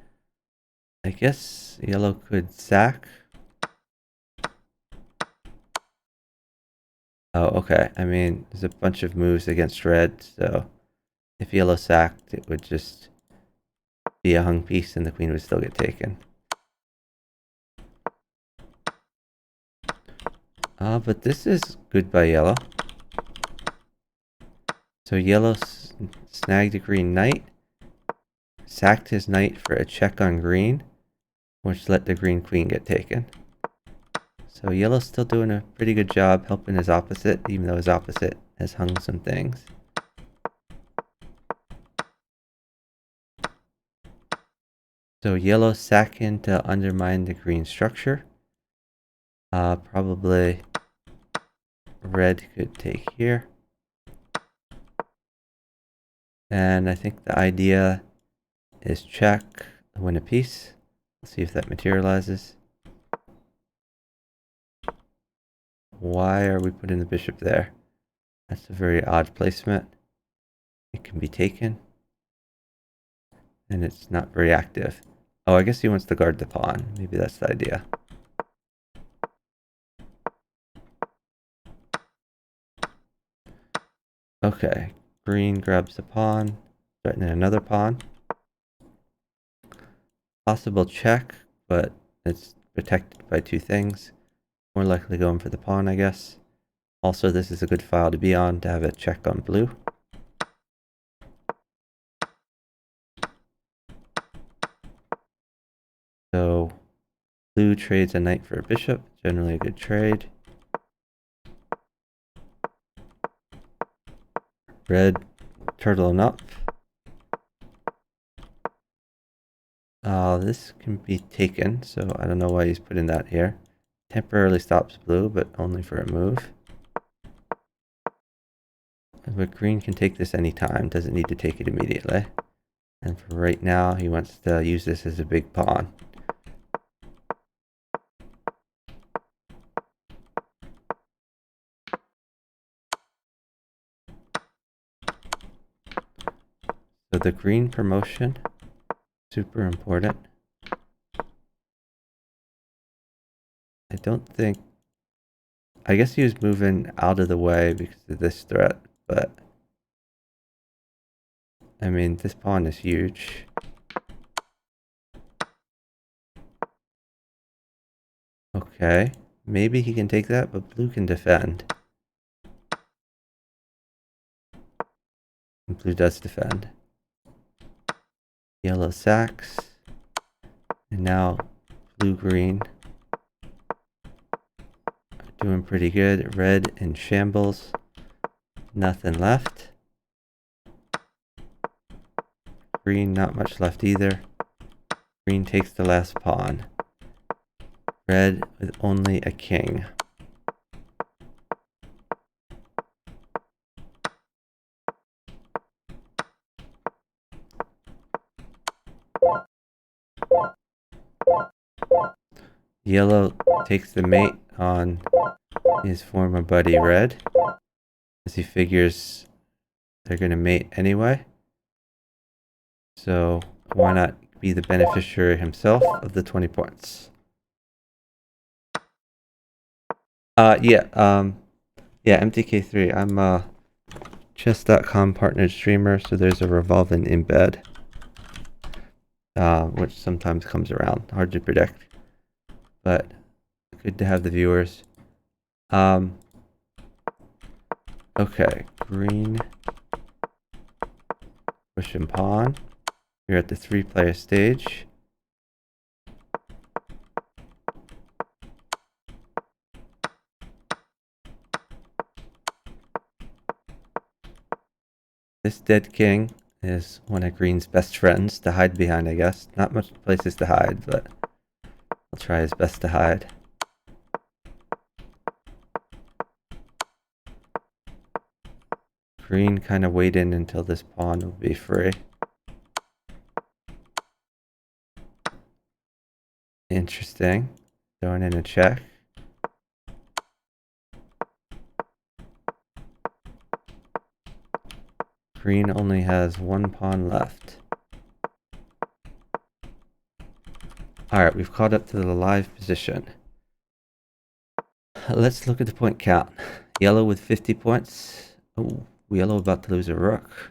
I guess yellow could sack. Oh, okay. I mean, there's a bunch of moves against red, so if yellow sacked, it would just be a hung piece and the queen would still get taken. But this is good by yellow. So yellow snagged a green knight, sacked his knight for a check on green, which let the green queen get taken. So yellow's still doing a pretty good job helping his opposite, even though his opposite has hung some things. So yellow sacking to undermine the green structure. Probably red could take here. And I think the idea is check, win a piece. Let's see if that materializes. Why are we putting the bishop there? That's a very odd placement. It can be taken. And it's not very active. Oh, I guess he wants to guard the pawn. Maybe that's the idea. Okay, green grabs the pawn, threatening another pawn. Possible check, but it's protected by two things. More likely going for the pawn, I guess. Also, this is a good file to be on to have a check on blue. So, blue trades a knight for a bishop, generally a good trade. Red turtling up. This can be taken, so I don't know why he's putting that here. Temporarily stops blue, but only for a move. But green can take this anytime, doesn't need to take it immediately. And for right now, he wants to use this as a big pawn. So the green promotion, super important. I don't think, I guess he was moving out of the way because of this threat, but I mean, this pawn is huge. Okay, maybe he can take that, but blue can defend. And blue does defend. Yellow sacks. And now blue-green doing pretty good. Red in shambles. Nothing left. Green, not much left either. Green takes the last pawn. Red with only a king. Yellow takes the mate on his former buddy Red, as he figures they're going to mate anyway. So why not be the beneficiary himself of the 20 points? Yeah, MTK3. I'm a chess.com partnered streamer, so there's a revolving embed, which sometimes comes around. Hard to predict, but good to have the viewers. Okay, green, pushing pawn. You're at the 3-player stage. This dead king is one of green's best friends to hide behind, I guess. Not much places to hide, but I'll try his best to hide. Green kind of waiting until this pawn will be free. Interesting. Throwing in a check. Green only has one pawn left. Alright, we've caught up to the live position. Let's look at the point count. Yellow with 50 points. Oh, yellow about to lose a rook.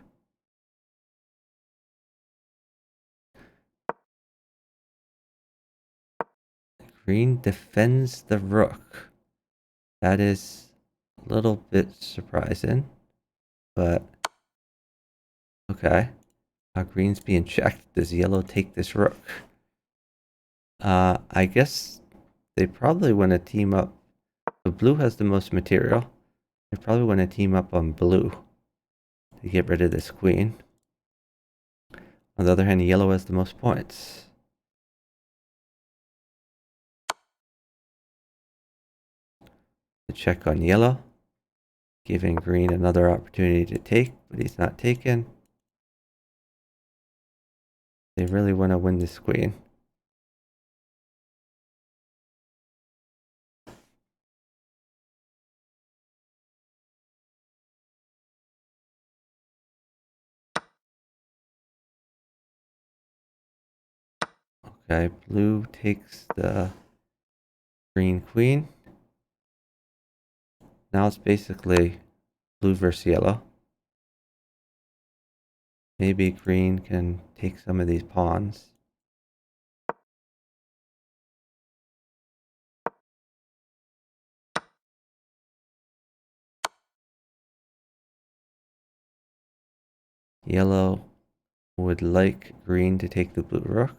Green defends the rook. That is a little bit surprising, but okay. Green's being checked. Does yellow take this rook? I guess they probably want to team up. So blue has the most material. They probably want to team up on blue to get rid of this queen. On the other hand, yellow has the most points. The check on yellow, giving green another opportunity to take, but he's not taken. They really want to win this queen. Okay, blue takes the green queen. Now it's basically blue versus yellow. Maybe green can take some of these pawns. Yellow would like green to take the blue rook.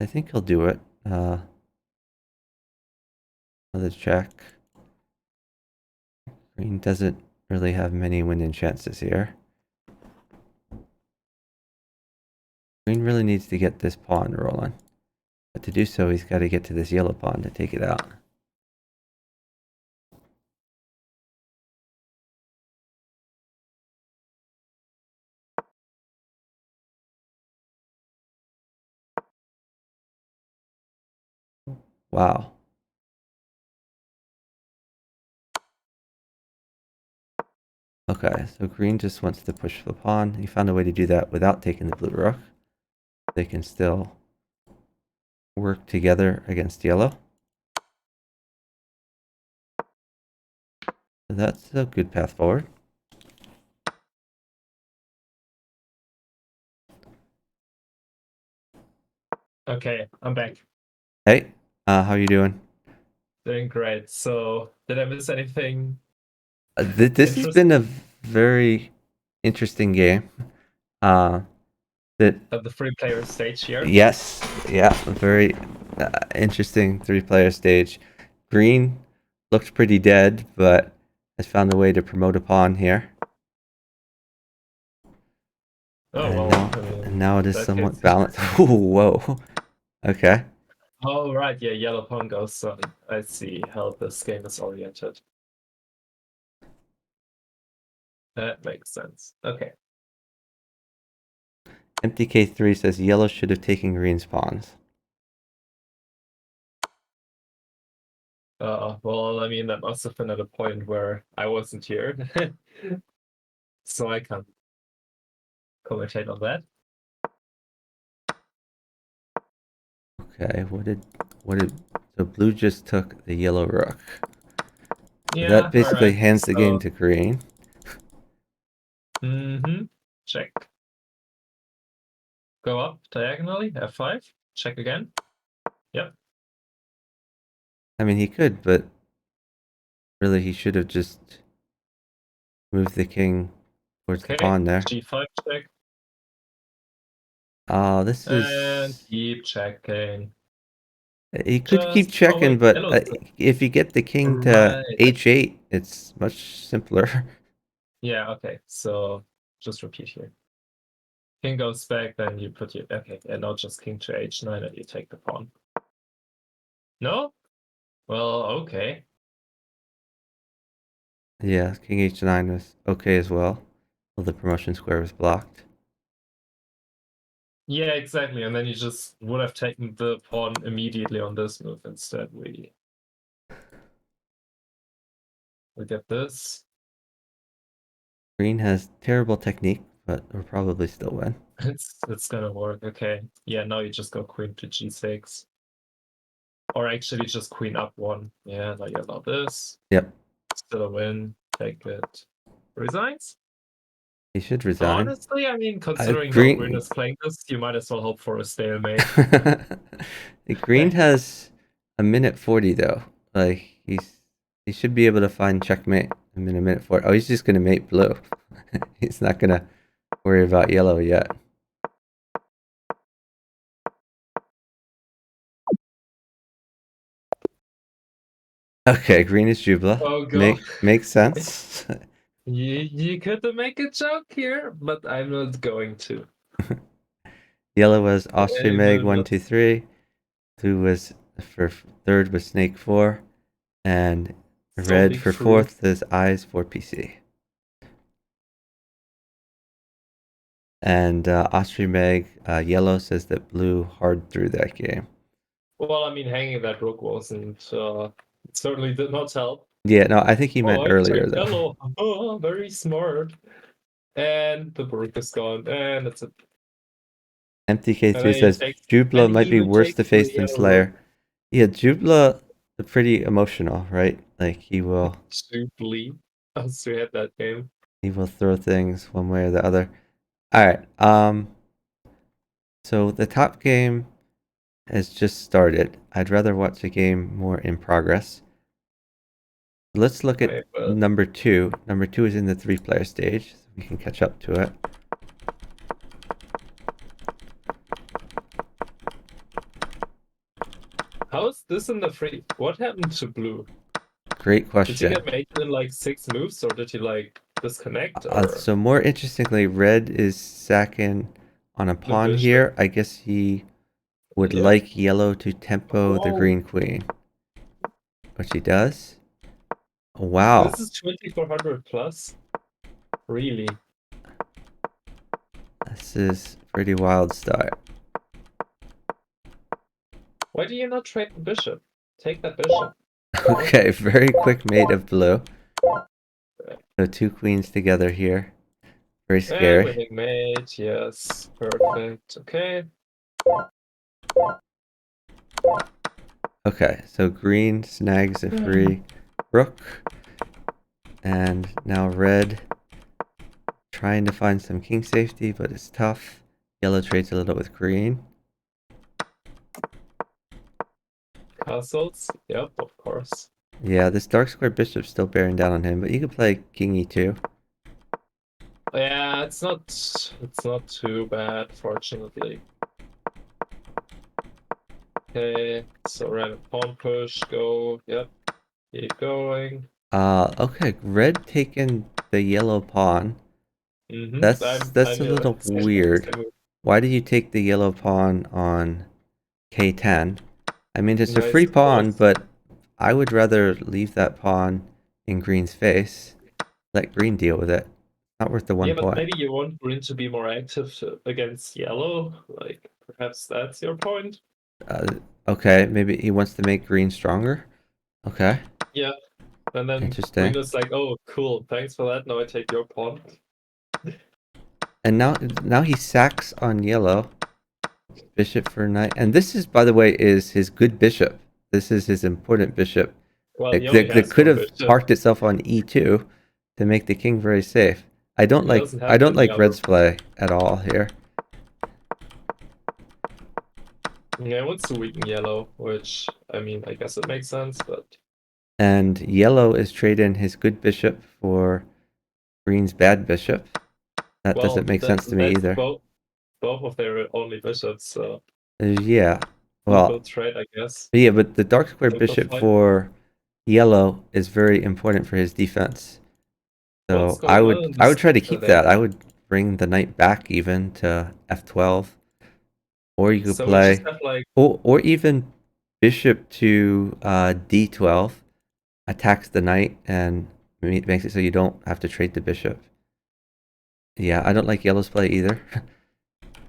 I think he'll do it. Another check. Green doesn't really have many winning chances here. Green really needs to get this pawn rolling. But to do so, he's got to get to this yellow pawn to take it out. Wow. Okay, so green just wants to push the pawn. He found a way to do that without taking the blue rook. They can still work together against yellow. So that's a good path forward.
Okay, I'm back.
Hey, how you doing?
Doing great. So, did I miss anything
This has been a very interesting game. Uh, that
at the three-player stage here?
Yes, yeah, a very interesting three-player stage. Green looked pretty dead, but has found a way to promote a pawn here.
Oh,
And
well,
now,
I
and
mean,
now it is
that
somewhat
case.
balanced. Ooh, whoa. Okay.
Oh, right, yeah, yellow pawn goes on. I see how this game is oriented. That makes sense. Okay.
MTK3 says yellow should have taken green's pawns.
Well, I mean, that must have been at a point where I wasn't here. So I can't commentate on that.
Okay, so blue just took the yellow rook.
Yeah,
That basically
alright.
hands the game
So,
to green.
check. Go up diagonally, F5. Check again. Yep.
I mean, he could, but really he should have just moved the king towards the
Okay.
pawn there.
G5 check.
Oh, this
And
is...
keep checking.
He could keep
Just, oh
checking,
wait,
but
yellow's
if you get the king to
right.
h8, it's much simpler.
Yeah, okay. So just repeat here. King goes back, then you put your okay, and now just king to h9 and you take the pawn. No? Well, okay.
Yeah, king h9 was okay as well. Well, the promotion square was blocked.
Yeah, exactly. And then you just would have taken the pawn immediately on this move instead. We get this.
Green has terrible technique, but will probably still win.
It's gonna work. Okay. Yeah, now you just go queen to g6. Or actually just queen up one. Yeah, now you allow this.
Yep.
Still a win. Take it. Resigns?
He should resign.
Honestly, I mean, considering how Green is playing this, you might as well hope for a stalemate.
Green has a minute 40 though. Like he should be able to find checkmate in a minute 40. Oh, he's just gonna mate blue. He's not gonna worry about yellow yet. Okay, green is Jubla.
Oh god.
Makes sense.
You could make a joke here, but I'm not going to.
Yellow was Austrian Meg 1, 2, 3. Blue was for third was Snake 4. And red for fourth is Eyes 4 PC. And Austrian Meg yellow says that blue hard through that game.
Well, I mean, hanging that rook wasn't. It certainly did not help.
Yeah, no, I think he meant earlier though.
Yellow. Oh, very smart. And the rook is gone, and that's it.
MTK3 says Jubla might be worse to face than Slayer. Yeah, Jubla is pretty emotional, right? Like he will.
Jubli. As we had that game.
He will throw things one way or the other. All right. So the top game has just started. I'd rather watch a game more in progress. Let's look at number 2. Number 2 is in the 3-player stage. So we can catch up to it.
How is this in the free? What happened to blue?
Great question.
Did he get mated in like 6 moves, or did he like disconnect?
So more interestingly, red is sacking on a pawn here. I guess he would like yellow to tempo the green queen, which he does. Wow.
This is 2400 plus. Really?
This is pretty wild start.
Why do you not trade the bishop? Take that bishop.
Okay, very quick mate of blue. So 2 queens together here. Very scary.
Winning mate, yes. Perfect. Okay.
Okay, so green snags a free rook. And now red trying to find some king safety, but it's tough. Yellow trades a little with green.
Castles? Yep, of course.
Yeah, this dark square bishop's still bearing down on him, but you can play king e2.
Yeah, it's not too bad, fortunately. Okay, so red pawn push, go, yep, keep going.
Okay, red taking the yellow pawn. That's a little weird. Why do you take the yellow pawn on k10? I mean, it's a free pawn, but I would rather leave that pawn in green's face. Let green deal with it. Not worth the 1 point.
Yeah, but maybe you want green to be more active against yellow. Like, perhaps that's your point.
Okay, maybe he wants to make green stronger. Okay.
Yeah, and then green is like, oh, cool, thanks for that. Now I take your pawn.
And now he sacks on yellow. Bishop for knight. And this is, by the way, is his good bishop. This is his important bishop.
Well,
that could have parked itself on e2 to make the king very safe. I don't like red's play at all here.
Yeah, I want to weaken yellow, which, I mean, I guess it makes sense, but...
And yellow is trading his good bishop for green's bad bishop. That doesn't make sense to me either.
Both of their only bishops, so...
Yeah. Well,
trade, I guess.
Yeah, but the dark square bishop for yellow is very important for his defense. So I would try to keep that. I would bring the knight back even to f12. Or you could play, or even bishop to d12, attacks the knight and makes it so you don't have to trade the bishop. Yeah, I don't like yellow's play either.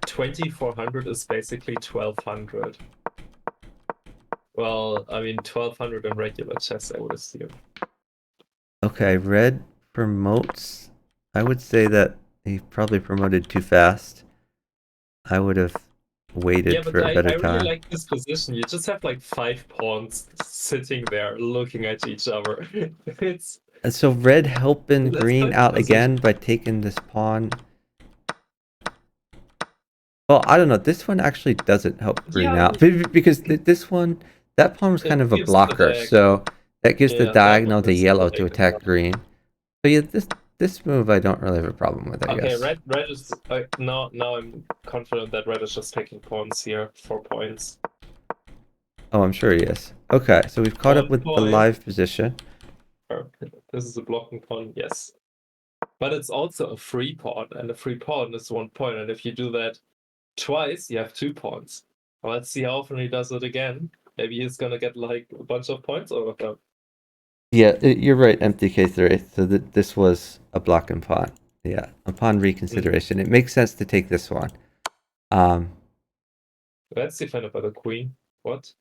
2400 is basically 1200. Well, I mean 1200 in regular chess, I would assume.
Okay, red promotes. I would say that he probably promoted too fast. I would have waited
but
for a better
I really
time.
like this position. You just have like 5 pawns sitting there looking at each other. It's
And so red helping
that's
green
quite the
out
position.
again by taking this pawn. Well, I don't know. This one actually doesn't help green
Yeah,
out because this one, that pawn was kind
it
of a
gives the
blocker,
diagonal.
so that gives the
Yeah, that one
diagonal to
is the
yellow to attack
diagonal.
green. But yeah, this move I don't really have a problem with, I
Okay,
guess.
red is now I'm confident that red is just taking pawns here, 4 points.
Oh, I'm sure he is. Okay, so we've caught up
1
with the
point.
live position.
Oh, this is a blocking pawn, yes. But it's also a free pawn, and a free pawn is 1 point. And if you do that twice, you have 2 pawns. Well, let's see how often he does it again. Maybe he's gonna get like a bunch of points over them.
Yeah, you're right, MTK3. So this was a blocking pawn. Yeah, upon reconsideration, it makes sense to take this one.
That's defended by the queen. What?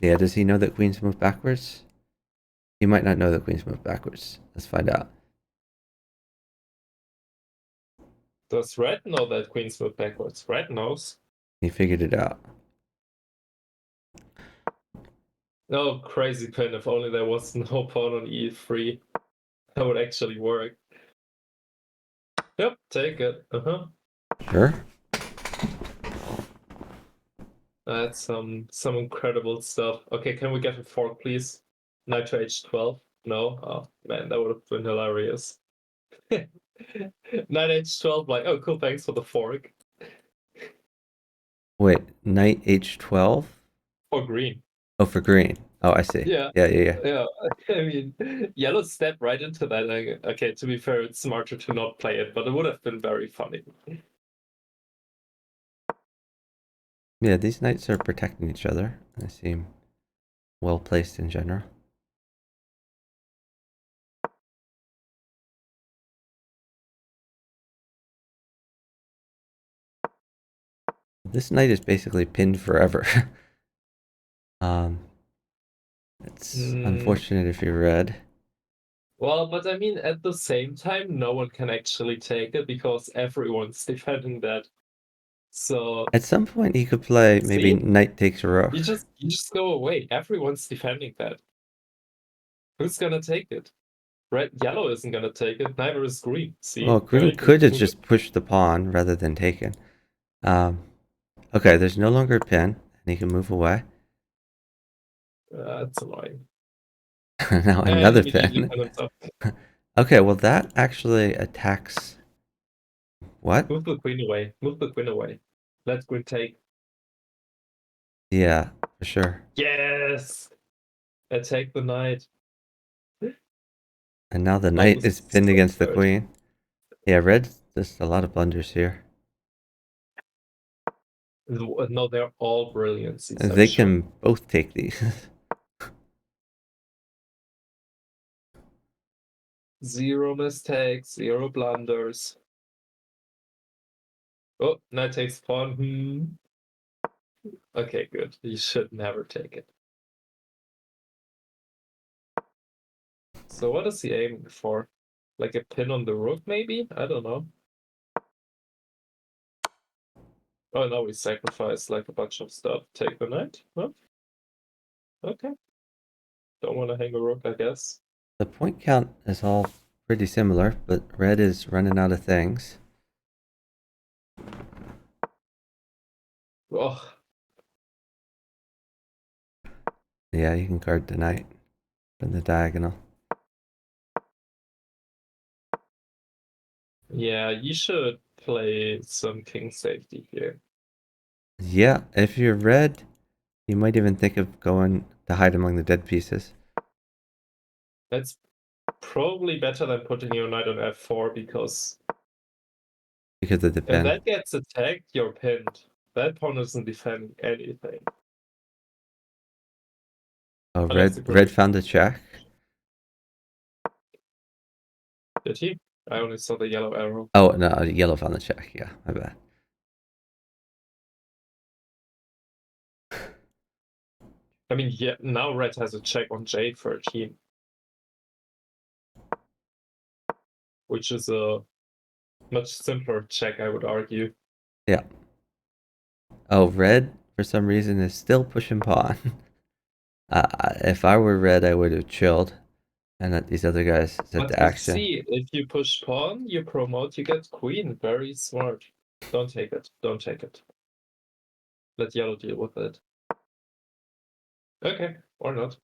Yeah, does he know that queens move backwards? He might not know that queens move backwards. Let's find out.
Does red know that queens move backwards? Red knows.
He figured it out.
No, crazy pin. If only there was no pawn on e3. That would actually work. Yep, take it.
Sure.
That's some incredible stuff. Okay, can we get a fork, please? Knight to h12. No? Oh man, that would have been hilarious. Knight h12, like, oh cool, thanks for the fork.
Wait, knight h12?
For green.
Oh, for green. Oh, I see.
Yeah.
Yeah.
Yeah. I mean, yellow stepped right into that. Okay, to be fair, it's smarter to not play it, but it would have been very funny.
Yeah, these knights are protecting each other. They seem well placed in general. This knight is basically pinned forever. um, it's unfortunate if you're red.
Well, but I mean, at the same time, no one can actually take it because everyone's defending that. So
At some point, he could play maybe
see,
knight takes a rook.
you just go away. Everyone's defending that. Who's gonna take it? Yellow isn't gonna take it. Neither is green. See,
Well,
now
green
you can
could have
move it.
just pushed the pawn rather than taken. Okay, there's no longer a pin, and he can move away.
That's annoying.
Now
And
another
immediately
pin.
pin himself.
Okay, well that actually attacks. What?
Move the queen away. Move the queen away. Let queen take.
Yeah, for sure.
Yes. Attack the knight.
And now the
Oh,
knight
this
is
is
pinned
so
against the
good.
queen. Yeah, red's just a lot of blunders here.
No, they're all brilliant. These
They
sure.
can both take these.
Zero mistakes, zero blunders. Oh, knight takes pawn. Okay, good. You should never take it. So what is he aiming for? Like a pin on the rook, maybe? I don't know. Oh, no, we sacrifice like a bunch of stuff. Take the knight? Huh? Okay. Don't want to hang a rook, I guess.
The point count is all pretty similar, but red is running out of things.
Oh,
Yeah, you can guard the knight from the diagonal.
yeah, you should play some king safety here.
Yeah, if you're red, you might even think of going to hide among the dead pieces.
That's probably better than putting your knight on f4 because
Because of the
if
pin.
that gets attacked, you're pinned. That pawn isn't defending anything.
Oh,
Unless the
red
queen.
found a check.
Did he? I only saw the yellow arrow.
Oh, no, yellow found the check. Yeah, my bad.
I mean, yeah, now red has a check on J13, which is a much simpler check, I would argue.
Yeah. Oh, red for some reason is still pushing pawn. If I were red, I would have chilled and let these other guys set
But
the
you
action.
see, if you push pawn, you promote, you get queen. Very smart. Don't take it. Don't take it. Let yellow deal with it. Okay, or not.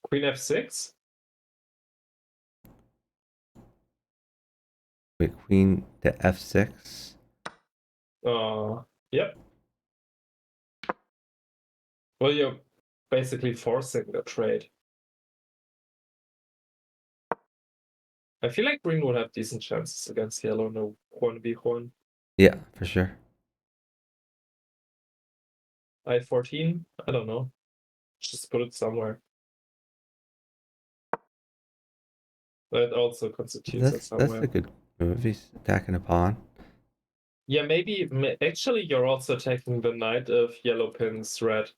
Queen f6?
Wait, queen to f6.
Yep. Well, you're basically forcing the trade. I feel like green would have decent chances against yellow, no 1v1.
Yeah, for sure.
I14? I don't know. Just put it somewhere. That also constitutes it
That's a
somewhere.
good move. He's attacking a pawn.
Yeah, maybe. Actually, you're also taking the knight if yellow pins red.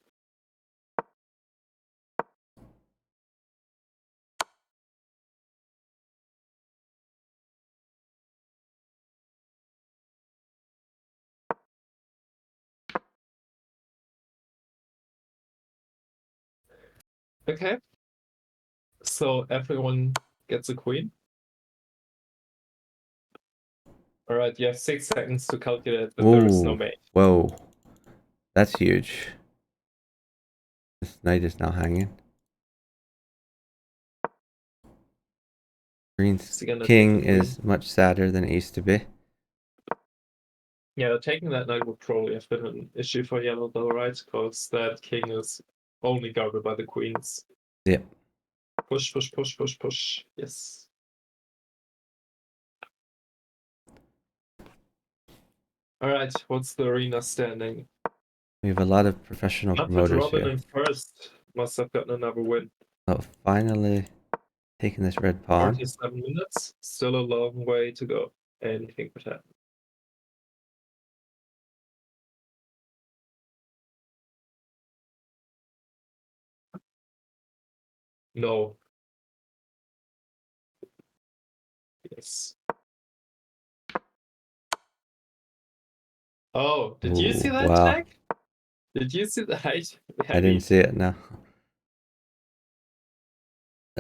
Okay. So everyone gets a queen. All right, you have 6 seconds to calculate that there is no
Ooh,
mate.
whoa. That's huge. This knight is now hanging. Green's
Is he gonna take the
king
queen?
is much sadder than it used to be.
Yeah, taking that knight would probably have been an issue for yellow, though, right? Because that king is only guarded by the queens.
Yep.
Push, push, push, push, push. Yes. All right, what's the arena standing?
We have a lot of professional
Not with
promoters
Robin
here.
in first. Must have gotten another win.
Oh, finally taking this red pawn.
47 minutes. Still a long way to go. Anything could happen. No. Yes. Oh, did you see
Ooh,
that
wow.
tag? Did you see that?
I
I
didn't
mean,
see it now.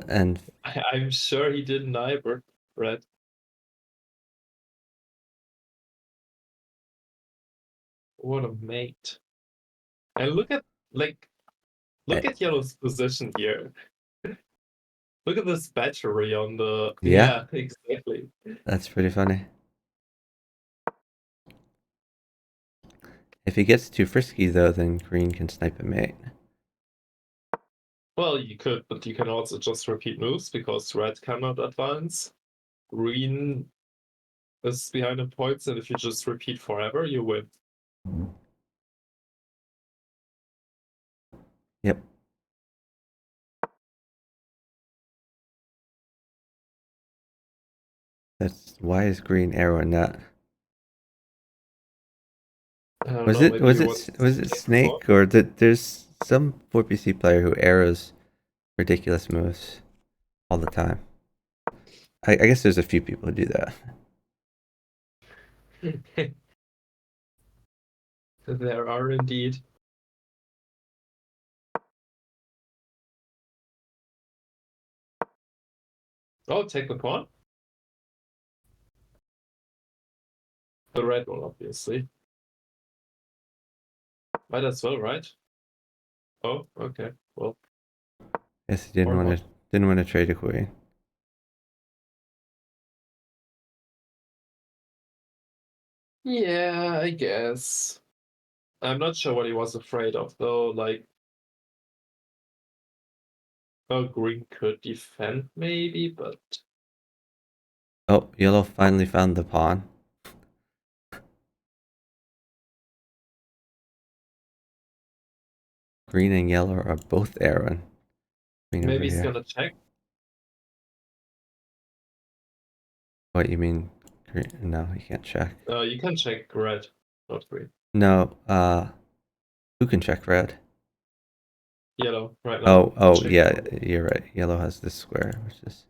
And
I'm sure he didn't either, right? What a mate. And look
eh,
at Yellow's position here. Look at this battery on the
yeah,
yeah, exactly.
that's pretty funny. If he gets too frisky though, then green can snipe a mate.
Well, you could, but you can also just repeat moves because red cannot advance. Green is behind in points, and if you just repeat forever, you win.
Yep. That's why is green arrowing that?
I don't
Was
know,
it
maybe he
was
wants
it was
to
it
take the pawn.
Snake or there's some 4PC player who arrows ridiculous moves all the time. I guess there's a few people who do that.
There are indeed. Oh, take the pawn? The red one, obviously. Might as well, right? Oh, okay. Well,
Guess he
or not.
didn't want to trade a queen.
Yeah, I guess. I'm not sure what he was afraid of, though. Like, oh, green could defend, maybe, but
Oh, yellow finally found the pawn. Green and yellow are both arrowing. Queen over
maybe he's
here.
gonna check.
What you mean? Green? No, you can't check.
You can check red, not green.
No, who can check red?
yellow right now.
Oh,
Check.
yeah, you're right. Yellow has this square, which is...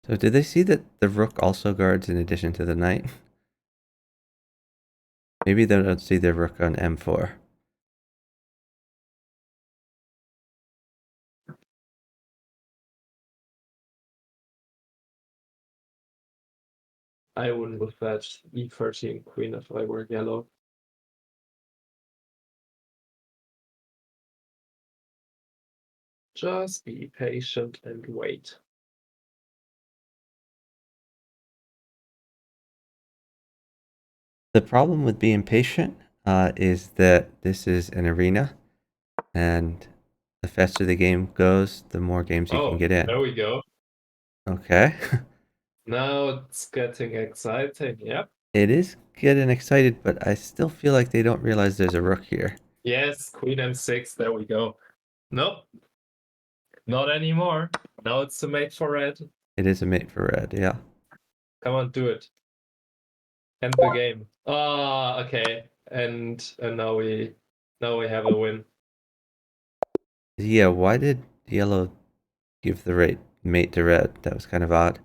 So did they see that the rook also guards in addition to the knight? Maybe they don't see the rook on m4.
I wouldn't with that e13 queen if I were yellow. Just be patient and wait.
The problem with being patient is that this is an arena, and the faster the game goes, the more games you can
Oh,
get in.
there we go.
Okay.
Now it's getting exciting. Yep.
It is getting excited, but I still feel like they don't realize there's a rook here.
Yes, queen m6. There we go. Nope, not anymore. Now it's a mate for red.
It is a mate for red, yeah.
Come on, do it. End the game. Ah, okay. And now we have a win.
Yeah, why did yellow give the right mate to red? That was kind of odd.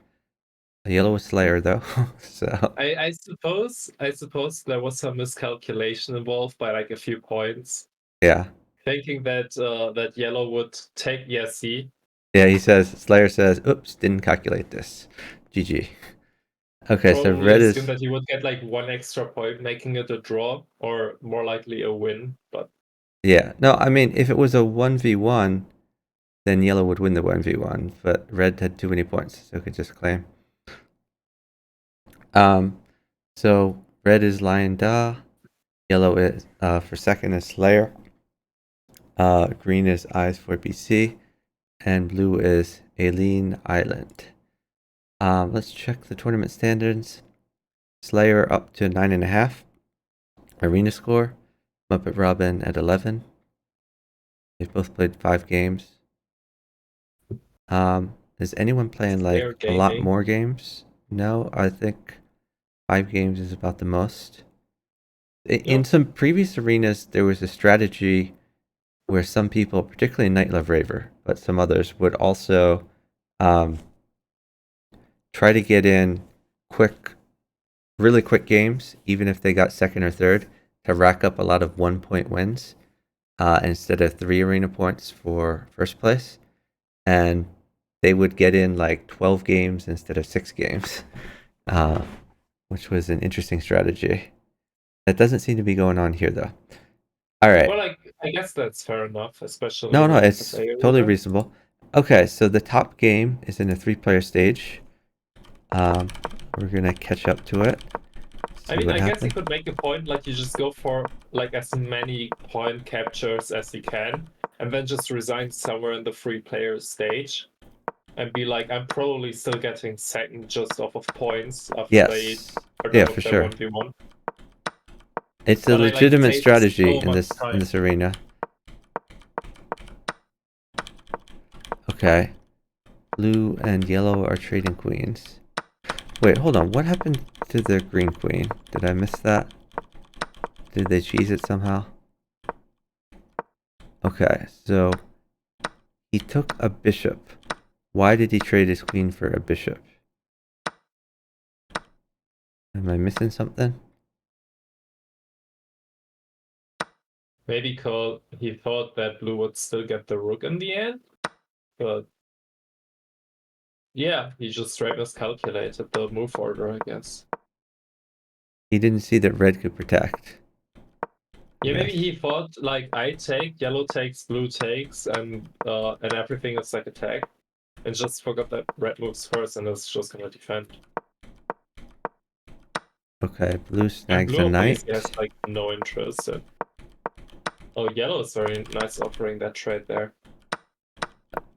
Yellow was Slayer though, so
I suppose there was some miscalculation involved by like a few points,
yeah.
thinking that that yellow would take see.
Yeah, Slayer says, oops, didn't calculate this. GG. Okay, so
Probably
red
assumed
is,
that he would get like one extra point, making it a draw, or more likely a win. But
yeah. No, I mean, if it was a 1v1, then yellow would win the 1v1, but red had too many points, so it could just claim. So red is Lion Da, yellow is, for second is Slayer, green is Eyes for BC, and blue is Aileen Island. Let's check the tournament standards. Slayer up to 9.5. Arena score, Muppet Robin at 11. They've both played 5 games. Is anyone playing like
Slayer
a lot
Gaming.
more games? No, I think 5 games is about the most. In
Yep.
some previous arenas, there was a strategy where some people, particularly Night Love Raver, but some others, would also um, try to get in really quick games, even if they got second or third, to rack up a lot of 1 point wins instead of 3 arena points for first place. And they would get in like 12 games instead of 6 games, which was an interesting strategy. That doesn't seem to be going on here, though. All right.
Well, I guess that's fair enough, especially
No,
in
no,
an
it's
FFA
totally
arena.
reasonable. Okay, so the top game is in a 3-player stage. We're gonna catch up to it.
I
See
mean,
what
I guess you
happened.
could make a point like you just go for like as many point captures as you can, and then just resign somewhere in the free player stage, and be like, I'm probably still getting second just off of points after they
Yes.
are
Yeah,
done
for
with their
sure.
1v1.
It's a
But I like
legitimate
saved
strategy
so
in
much
this
time.
arena. Okay. Blue and yellow are trading queens. Wait, hold on. What happened to the green queen? Did I miss that? Did they cheese it somehow? Okay, so he took a bishop. Why did he trade his queen for a bishop? Am I missing something?
Maybe he thought that blue would still get the rook in the end, but yeah, he just straight miscalculated the move order, I guess.
He didn't see that red could protect. I
Yeah, maybe
guess.
he thought like I take, yellow takes, blue takes, and everything is like attack, and just forgot that red moves first and is just gonna defend.
Okay, blue
And
snags a
blue obviously has
knight.
like no interest. Oh, yellow is very nice offering that trade there.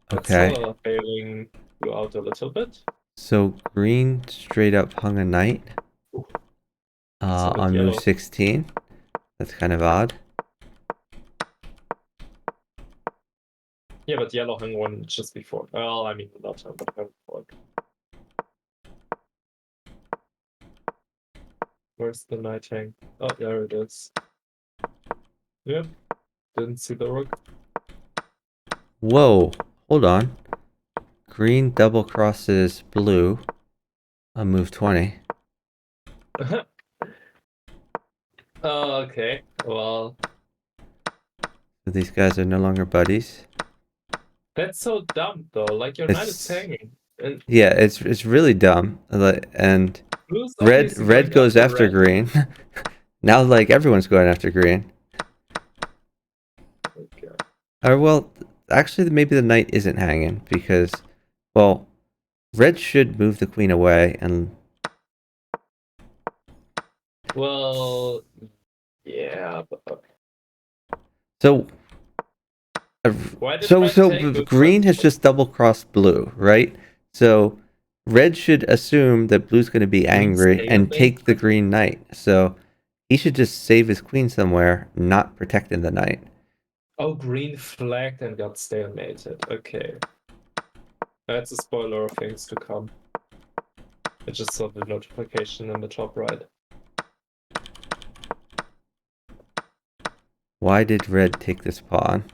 That's
Okay,
bailing blue out a little bit.
so green straight up hung a knight
Ooh, it's a bit
on move
yellow.
16. That's kind of odd.
Yeah, but yellow hung one just before. Well, I mean, not hung, but hung before. Where's the knight hang? Oh, there it is. Yep. Didn't see the rook.
Whoa, hold on. Green double crosses blue on move 20.
Oh, okay. Well,
So these guys are no longer buddies.
that's so dumb though. Like your knight is
It's
hanging, and
yeah, it's really dumb. And
blue's
red
obviously going
goes
after
after
red.
green. Now like everyone's going after green.
Okay.
Or well, actually maybe the knight isn't hanging because well, red should move the queen away and
Well, yeah, but
so
why did red take move
green has
1?
just double crossed blue, right? So red should assume that blue's going to be
Green
angry and take the
stalemated?
green knight. So he should just save his queen somewhere, not protecting the knight.
Oh, green flagged and got stalemated. Okay. That's a spoiler of things to come. I just saw the notification in the top right.
Why did red take this pawn?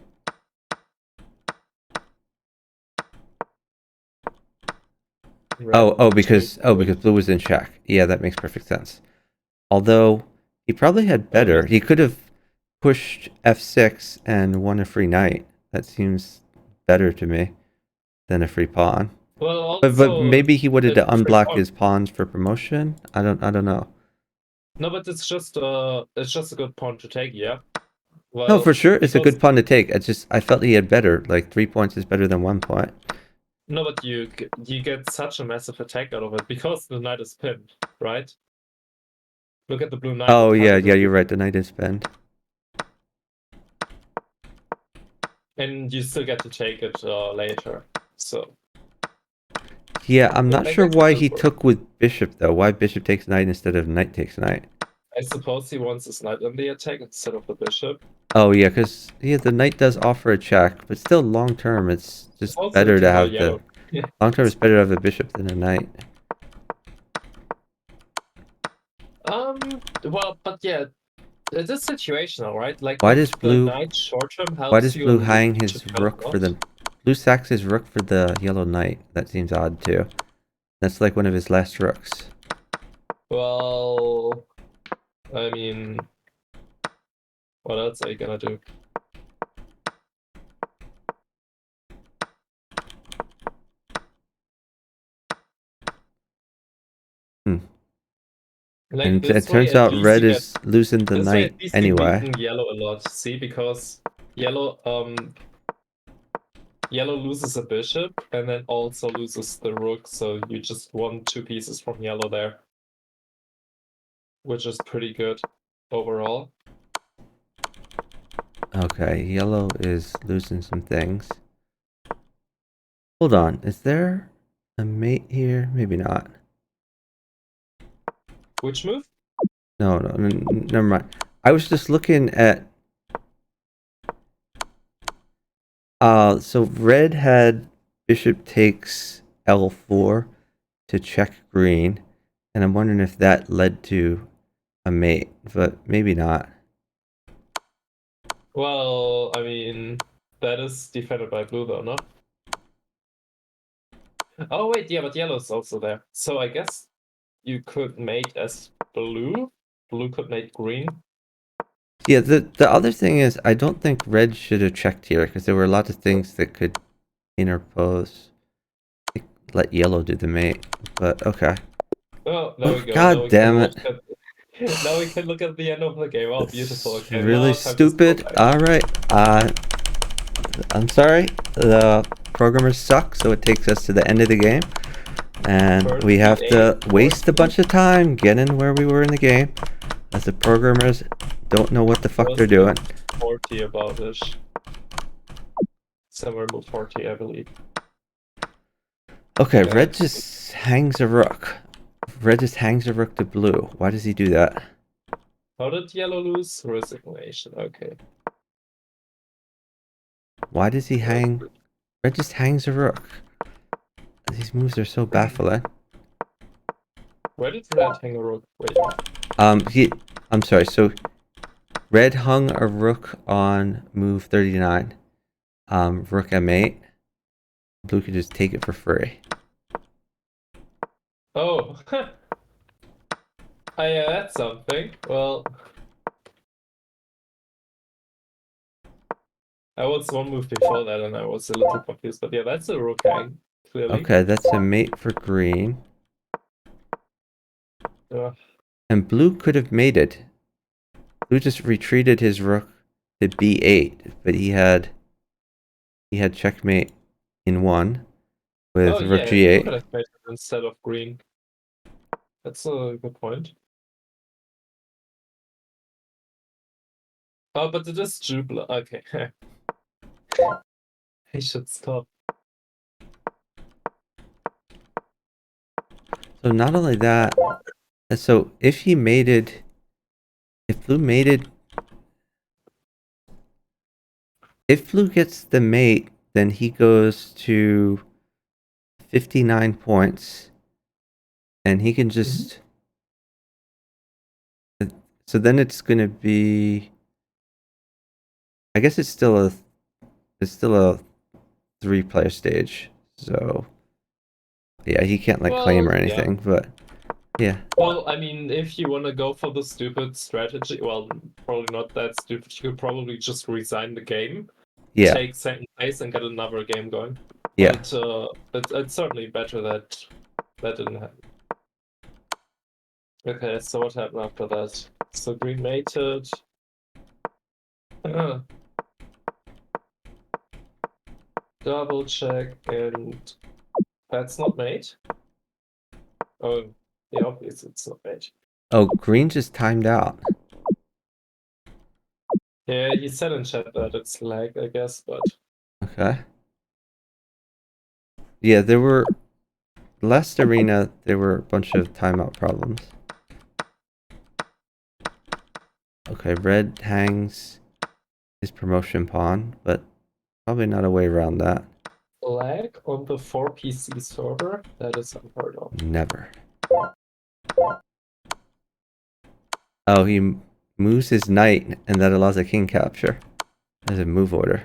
Because blue was in check. Yeah, that makes perfect sense. Although he probably had better. He could have pushed f6 and won a free knight. That seems better to me than a free pawn.
Well,
But
also
maybe he wanted to
a free
unblock
pawn.
his pawns for promotion. I don't know.
No, but it's just a good pawn to take, yeah.
No,
Well,
for sure, it's a
because
good pawn to take. I felt he had better. Like 3 points is better than 1 point.
no, but you get such a massive attack out of it because the knight is pinned, right? Look at the blue knight.
Oh yeah, you're right. The knight is pinned.
And you still get to take it later. So
Yeah, I'm not
I
sure
guess it
why
does
he
work.
took with bishop though. Why bishop takes knight instead of knight takes knight?
I suppose he wants his knight in the attack instead of the bishop.
Oh yeah, because the knight does offer a check, but still long term it's just
Also
better
to
to
while
have the
yellow. Yeah.
long term it's better to have a bishop than a knight.
Well, but yeah, it is situational, right? Like
Why
if
does
the
blue
knight short term
why
helps
does
you
blue
and the
hang
bishop
his
does
rook for
not.
the blue sacks his rook for the yellow knight? That seems odd too. That's like one of his last rooks.
Well, I mean, what else are you gonna do?
Hmm.
Like
And it
this way,
turns
at
out
least
red
you get
is losing the
this way. At
knight
least you
anyway.
weaken yellow a lot. See, because yellow yellow loses a bishop and then also loses the rook, so you just won 2 pieces from yellow there, which is pretty good overall.
Okay, yellow is losing some things. Hold on, is there a mate here? Maybe not.
Which move?
No, never mind. I was just looking at. So red had bishop takes L4 to check green, and I'm wondering if that led to a mate, but maybe not.
Well, I mean, that is defended by blue though, no? Oh wait, yeah, but yellow's also there. So I guess you could mate as blue. Blue could mate green.
Yeah, the other thing is I don't think red should have checked here because there were a lot of things that could interpose. Like, let yellow do the mate, but okay.
Oh, there we go.
God damn it.
Now we can look at the end of the game. Oh, beautiful.
That's
Okay,
really
now time to scroll
stupid.
back.
Alright, I'm sorry. The programmers suck, so it takes us to the end of the game. And we have to
38,
waste a bunch of time getting where we were in the game. As the programmers don't know what the fuck they're doing.
40 about this. Somewhere move 40, I believe.
Okay,
Yeah,
red just hangs a rook. Red just hangs a rook to blue. Why does he do that?
How did yellow lose? Resignation. Okay.
Why does he hang Red just hangs a rook. These moves are so baffling.
Where did red hang a rook? Wait.
I'm sorry. So red hung a rook on move 39. Rook m8. Blue could just take it for free.
Oh. Oh yeah, that's something. Well, I was one move before that and I was a little confused, but yeah, that's a rook hang, clearly.
Okay, that's a mate for green.
Ugh.
And blue could have mated. Blue just retreated his rook to b8, but he had checkmate in one with
Oh
rook
yeah, you
g8.
could have made it instead of green. That's a good point. Oh, but it is Jubler. Okay. I should stop.
So not only that, so if blue mated, if blue gets the mate, then he goes to 59 points, and he can just. So then it's gonna be. I guess it's still a 3-player stage. So yeah, he can't like claim or
Yeah.
anything, but yeah.
Well, I mean, if you want to go for the stupid strategy, well, probably not that stupid. You could probably just resign the game,
Yeah.
take second place, and get another game going.
Yeah.
But it's certainly better that that didn't happen. Okay, so what happened after that? So green mated. Double check, and that's not mate. Oh, yeah, obviously it's not mate.
Oh, green just timed out.
Yeah, he said in chat that it's lag, I guess, but
Okay. Yeah, there were last arena. There were a bunch of timeout problems. Okay, red hangs his promotion pawn, but probably not a way around that.
lag on the 4PC server? That is unheard of.
Never. Oh, he moves his knight, and that allows a king capture as a move order.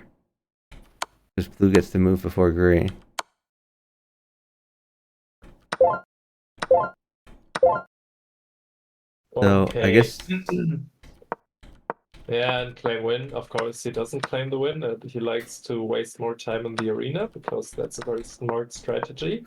Because blue gets to move before green. So
Okay.
I guess.
Yeah, and claim win. Of course, he doesn't claim the win. And he likes to waste more time in the arena because that's a very smart strategy.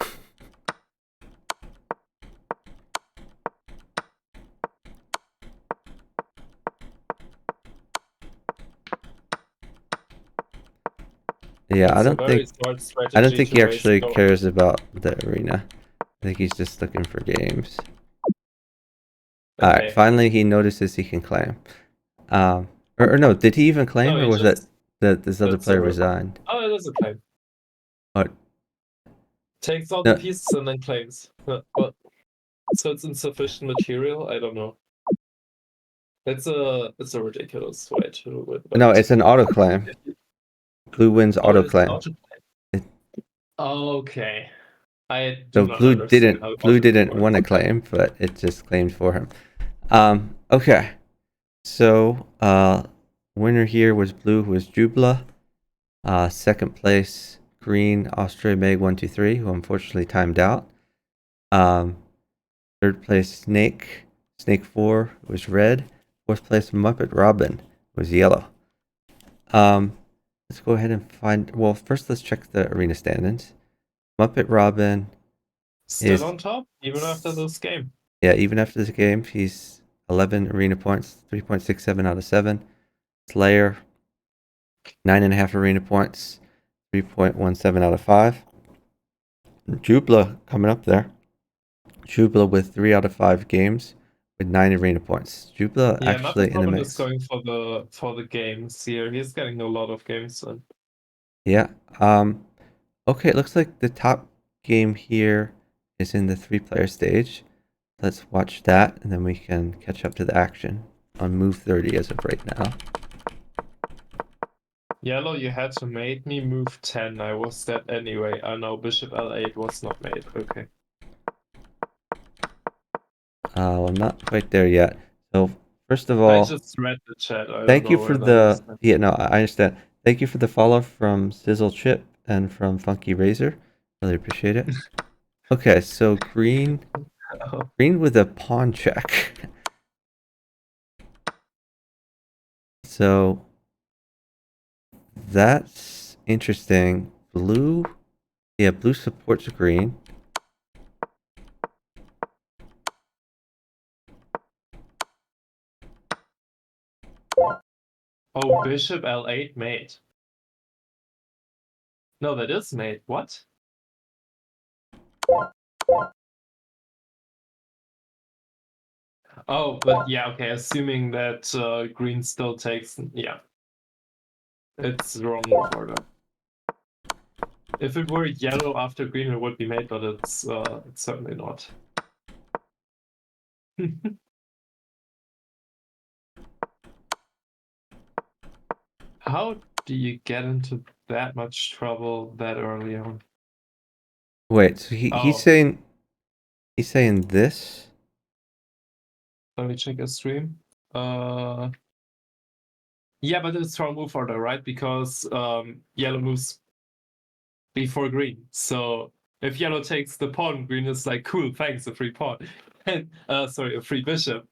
Yeah, I
It's a
don't
very
think.
smart
I don't
strategy
think
to
he
waste.
actually cares about the arena. I think he's just looking for games.
Okay.
Alright, finally he notices he can claim. Or no, did he even claim,
No,
or
he
was
just
that this other
that's a
player
rook.
resigned?
Oh, it is a claim.
What?
Takes all
No,
the pieces and then claims. But so it's insufficient material? I don't know. It's a ridiculous way to win.
no,
But
it's an auto claim. Blue wins
oh,
auto
it is an
claim.
auto claim. Okay. I do
So
not understand how
blue
auto
didn't
works.
want to claim, but it just claimed for him. Okay. So winner here was blue, who was Jubla. Second place, green, Austria Meg 123, who unfortunately timed out. Third place, Snake 4 was red. Fourth place, Muppet Robin was yellow. Let's go ahead and find. Well, first let's check the arena standings. Muppet Robin
Still
is
on top, even after this game.
Yeah, even after this game, he's 11 arena points, 3.67 out of 7. Slayer, 9.5 arena points, 3.17 out of 5. Jubla coming up there. Jubla with 3 out of 5 games with 9 arena points. Jubla
Yeah,
actually
Muppet
in the
Robin is
mix.
going for the games here. He's getting a lot of games in.
Yeah. Okay, it looks like the top game here is in the 3-player stage. Let's watch that, and then we can catch up to the action on move 30 as of right now.
Yellow, you had to mate me move 10. I was dead anyway. I know bishop L8 was not made. Okay.
I'm not quite there yet. So first of
I
all,
just read the chat. I don't
thank you
know
for
whether you
the
said.
yeah, no, I understand. Thank you for the follow from Sizzle Chip and from Funky Razor. Really appreciate it. Okay, so green with a pawn check. So that's interesting. Blue, yeah, blue supports green.
Oh, bishop L8 mate. No, that is mate. What? Oh, but yeah, okay. Assuming that green still takes, yeah, it's wrong move order. If it were yellow after green, it would be mate, but it's certainly not. How do you get into that much trouble that early on?
Wait, so
Oh,
he's saying this?
let me check a stream. Yeah, but it's wrong move order, right? Because yellow moves before green. So if yellow takes the pawn, green is like, cool, thanks, a free pawn. And sorry, a free bishop.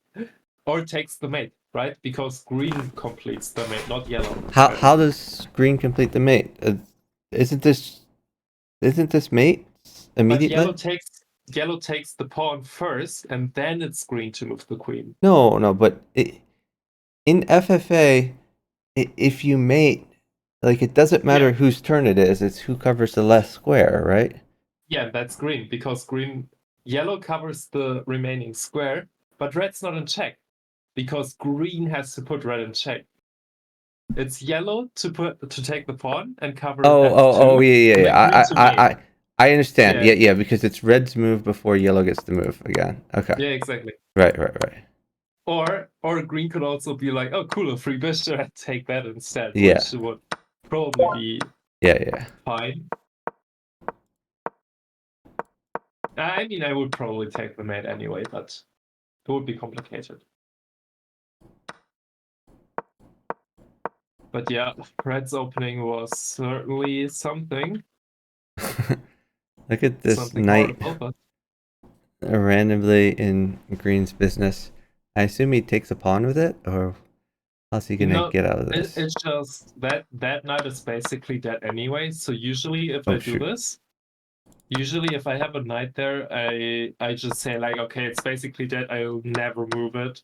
Or takes the mate, right? Because green completes the mate, not yellow. Right?
How does green complete the mate? Isn't this mate
But
immediately?
yellow takes the pawn first, and then it's green to move the queen.
No, but in FFA, if you mate, like it doesn't matter
Yeah,
whose turn it is, it's who covers the less square, right?
yeah, that's green because yellow covers the remaining square, but red's not in check because green has to put red in check. It's yellow to take the pawn and cover F2, and then green to mate.
I understand.
Yeah,
Yeah, because it's red's move before yellow gets to move again. Okay.
yeah, exactly.
Right.
Or green could also be like, oh, cool, a free bishop, and take that instead,
Yeah.
which would probably be
Yeah.
fine. I mean, I would probably take the mate anyway, but it would be complicated. But yeah, red's opening was certainly something.
Look at this
Something
knight
horrible, but
randomly in green's business. I assume he takes a pawn with it, or how's he gonna get out of this?
it's just that knight is basically dead anyway. So usually if
Oh
I do
shoot.
this, usually if I have a knight there, I just say like, okay, it's basically dead. I'll never move it.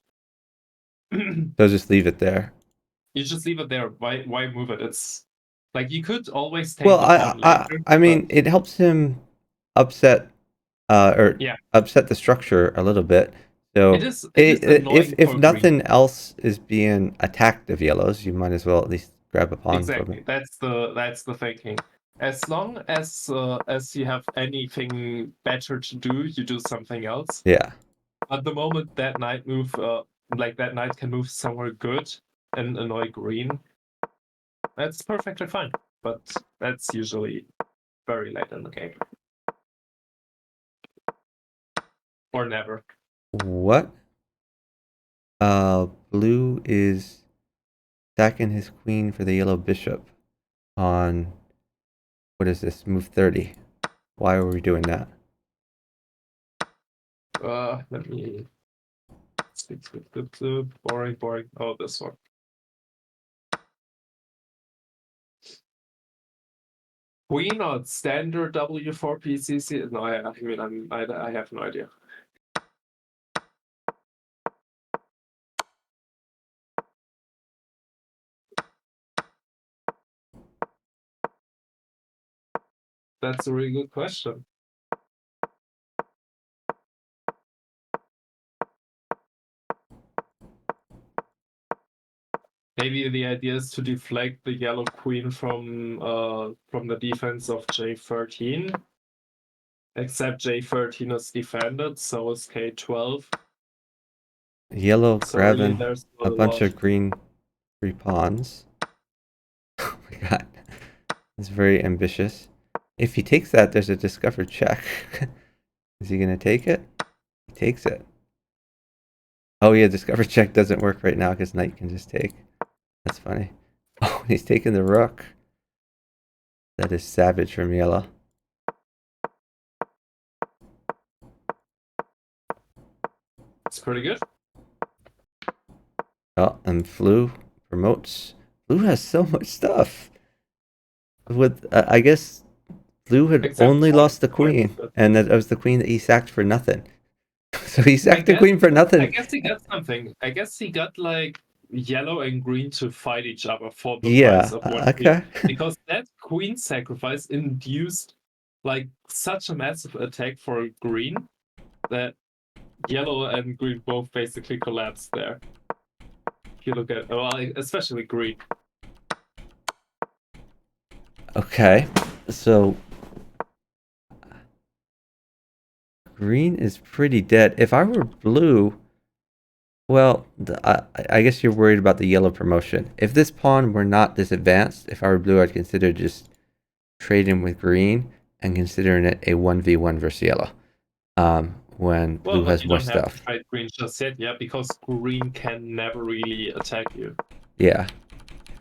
So just leave it there.
You just leave it there. Why move it? It's like you could always take
Well,
the pawn later,
I
but
mean, it helps him upset or
yeah,
upset the structure a little bit. So
it is annoying
if
for green.
nothing else is being attacked of yellows, you might as well at least grab a pawn from it.
Exactly. That's the thinking. As long as you have anything better to do, you do something else.
Yeah.
At the moment, that knight move, like that knight can move somewhere good and annoy green. That's perfectly fine, but that's usually very late in the game, or never.
What? Blue is stacking his queen for the yellow bishop on what is this? Move 30. Why are we doing that?
Let me speak. Boring. Oh, this one. Queen or standard W4 PCC? No, I mean, I have no idea. That's a really good question. Maybe the idea is to deflect the yellow queen from the defense of J13. Except J13 is defended, so is K12.
Yellow
So really
grabbing
there's
a
not a
bunch
lot.
of green free pawns. Oh my my god. It's very ambitious. If he takes that, there's a discovered check. Is he gonna take it? He takes it. Oh yeah, discovered check doesn't work right now because knight can just take. That's funny. Oh, he's taking the rook. That is savage from yellow.
It's pretty good.
Oh, and Flu promotes. Flu has so much stuff. With I guess Flu had
Except
only
for
lost the
points,
queen,
but
and that was the queen that he sacked for nothing. So he
I
sacked the
guess
queen for
I
nothing.
guess he got something. I guess he got like yellow and green to fight each other for the price
Yeah.
of one queen.
Okay.
Because that queen sacrifice induced like such a massive attack for green that yellow and green both basically collapsed there. If you look at well, especially green.
Okay. So green is pretty dead. If I were blue, well, I guess you're worried about the yellow promotion. If this pawn were not this advanced, if I were blue, I'd consider just trading with green and considering it a 1v1 versus yellow. When
Well,
blue
but
has
you
more
don't have to
stuff.
fight green just yet, yeah, because green can never really attack you.
Yeah.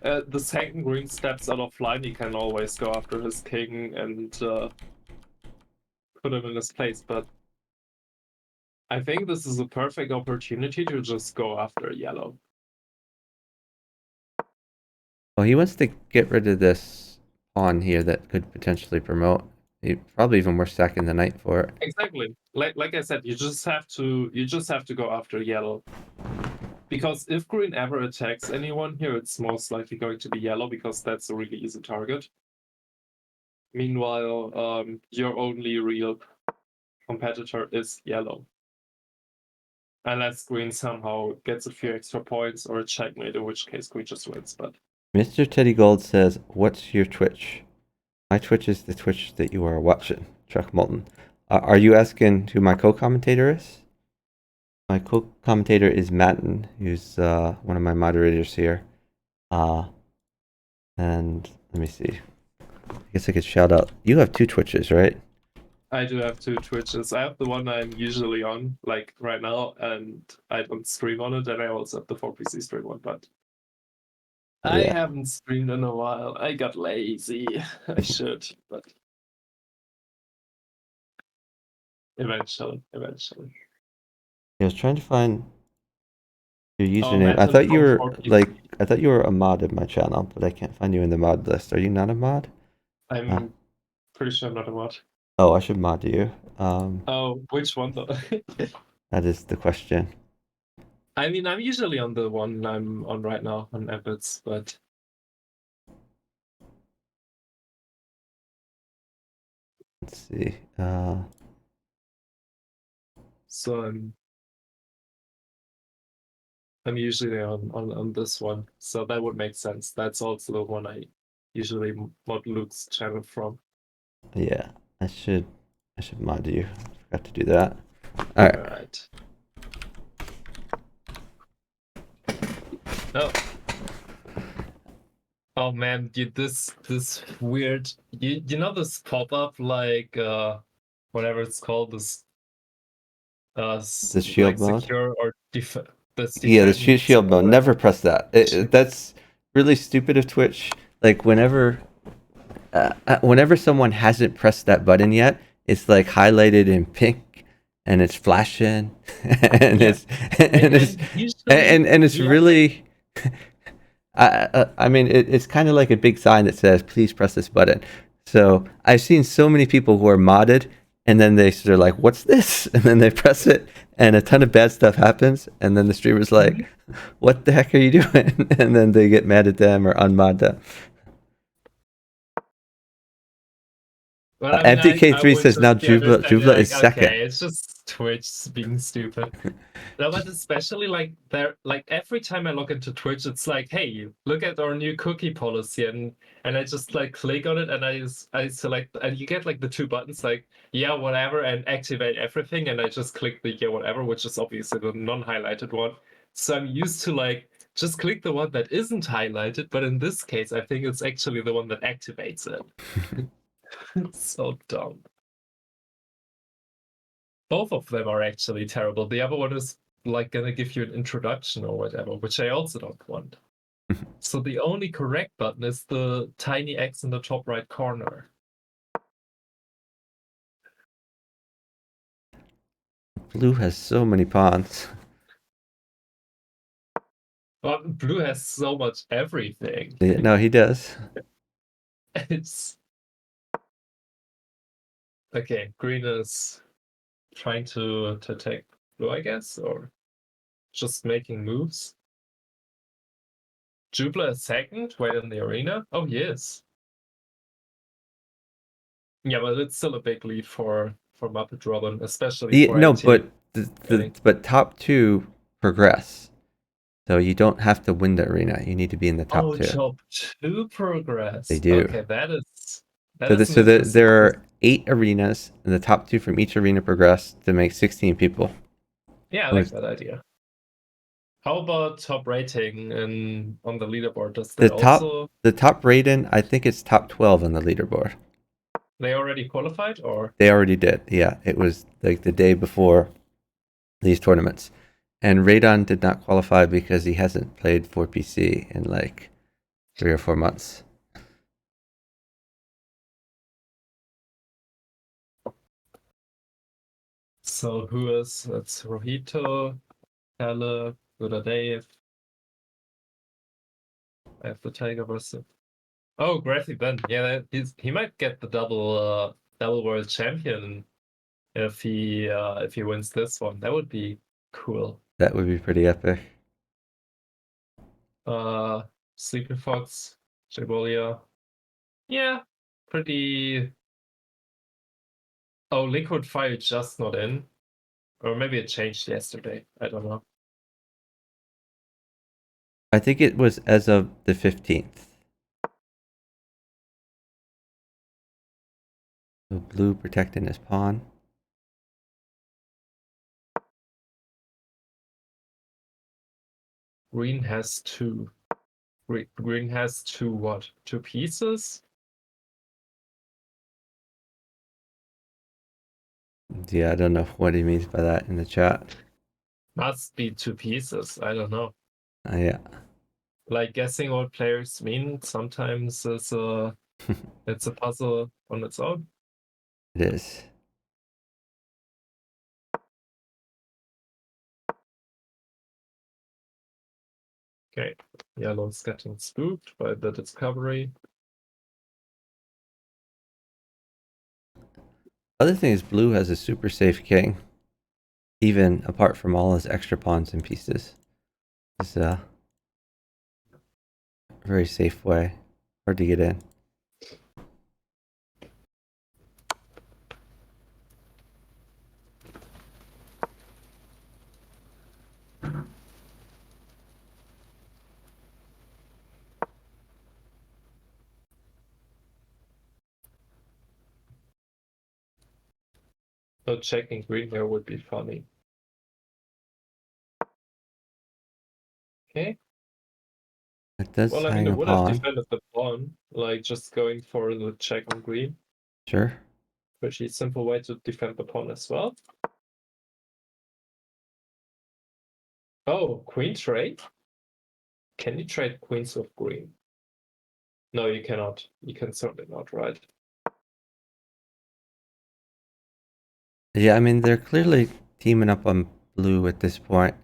The second green steps out of line, you can always go after his king and put him in his place. But I think this is a perfect opportunity to just go after yellow.
Well, he wants to get rid of this pawn here that could potentially promote. He probably even worth sacking the knight for it.
Exactly. Like I said, you just have to go after yellow. Because if green ever attacks anyone here, it's most likely going to be yellow because that's a really easy target. Meanwhile, your only real competitor is yellow. Unless green somehow gets a few extra points or a checkmate, in which case green just wins. But
Mr. Teddy Gold says, "What's your Twitch?" My Twitch is the Twitch that you are watching, Chuck Moulton. Are you asking who my co-commentator is? My co-commentator is Matten, who's one of my moderators here. And let me see. I guess I could shout out. You have two Twitches, right?
I do have two Twitches. I have the one I'm usually on, like right now, and I don't stream on it, and I also have the 4PC stream one, but I
Yeah.
haven't streamed in a while. I got lazy. I should, but eventually.
I was trying to find your
Oh,
username. I
Matt
thought you
from
were
4PC.
I thought you were a mod in my channel, but I can't find you in the mod list. Are you not a mod? Uh,
I'm pretty sure I'm not a mod.
oh, I should mod you.
Oh, which one though?
That is the question.
I mean, I'm usually on the one I'm on right now on Epics, but
Let's see.
so I'm usually on this one, so that would make sense. That's also the one I usually mod Luke's channel from.
Yeah, I should mod you. Forgot to do that. All right.
Alright. Oh. Oh man, this weird you know this pop-up like whatever it's called, this
The shield
like
mode.
secure or this
Yeah, the
defend
shield mode.
support.
Never press that. That's really stupid of Twitch. Like whenever someone hasn't pressed that button yet, it's like highlighted in pink, and it's flashing, and
Yeah.
it's
Usually
and it's
you have like
really. I mean, it's kind of like a big sign that says, "Please press this button." So I've seen so many people who are modded, and then they're like, "What's this?" And then they press it, and a ton of bad stuff happens, and then the streamer's like, "What the heck are you doing?" And then they get mad at them or unmod them.
well, I mean, I
MTK3
would
says now
just be understanding
Jubla is
like,
second.
okay, it's just Twitch being stupid. No, but especially like there, like every time I log into Twitch, it's like, hey, look at our new cookie policy, and I just like click on it, and I select, and you get like the two buttons, like yeah, whatever, and activate everything, and I just click the yeah, whatever, which is obviously the non-highlighted one. So I'm used to like just click the one that isn't highlighted, but in this case, I think it's actually the one that activates it. It's so dumb. Both of them are actually terrible. The other one is like gonna give you an introduction or whatever, which I also don't want. So the only correct button is the tiny X in the top right corner.
Blue has so many pawns.
But blue has so much everything.
Yeah, no, he does.
It's okay. Green is trying to take blue, I guess, or just making moves. Jubler is second, right in the arena. Oh, he is. Yeah, but it's still a big lead for Muppet Robin, especially
Yeah,
for
no,
18.
but but top two progress. So you don't have to win the arena. You need to be in the top
Oh,
two.
top two
They
progress.
do.
Okay, that
So
is an interesting
there
twist.
are 8 arenas, and the top two from each arena progress to make 16 people.
Yeah, I
Or
like that idea. How about top rating and on the leaderboard? Does
the
that also
top rating, I think it's top 12 on the leaderboard.
they already qualified or?
They already did. Yeah, it was like the day before these tournaments. And Radon did not qualify because he hasn't played 4PC in like 3 or 4 months.
So who is? It's Rohito, Kalle, Buddha Dave. I have the Tiger versus. Oh, Grassy Ben. Yeah, he might get the double world champion if he wins this one. That would be cool.
That would be pretty epic.
Sleepy Fox, Jabolia. Yeah, pretty. Oh, Liquid Fire just not in. Or maybe it changed yesterday. I don't know.
I think it was as of the 15th. So blue protecting his pawn.
Green has two. Green has two what? Two pieces?
Yeah, I don't know what he means by that in the chat.
Must be two pieces. I don't know.
Yeah.
Like guessing what players mean sometimes it's a puzzle on its own.
It is.
Okay. Yellow's getting spooked by the discovery.
Other thing is blue has a super safe king. Even apart from all his extra pawns and pieces. It's a very safe way. Hard to get in.
So checking green here would be funny. Okay.
It does
Well, I mean,
hang
it
a
would have
pawn.
defended the pawn, like just going for the check on green.
Sure.
Pretty simple way to defend the pawn as well. Oh, queen trade? Can you trade queens with green? No, you cannot. You can certainly not, right?
Yeah, I mean, they're clearly teaming up on blue at this point.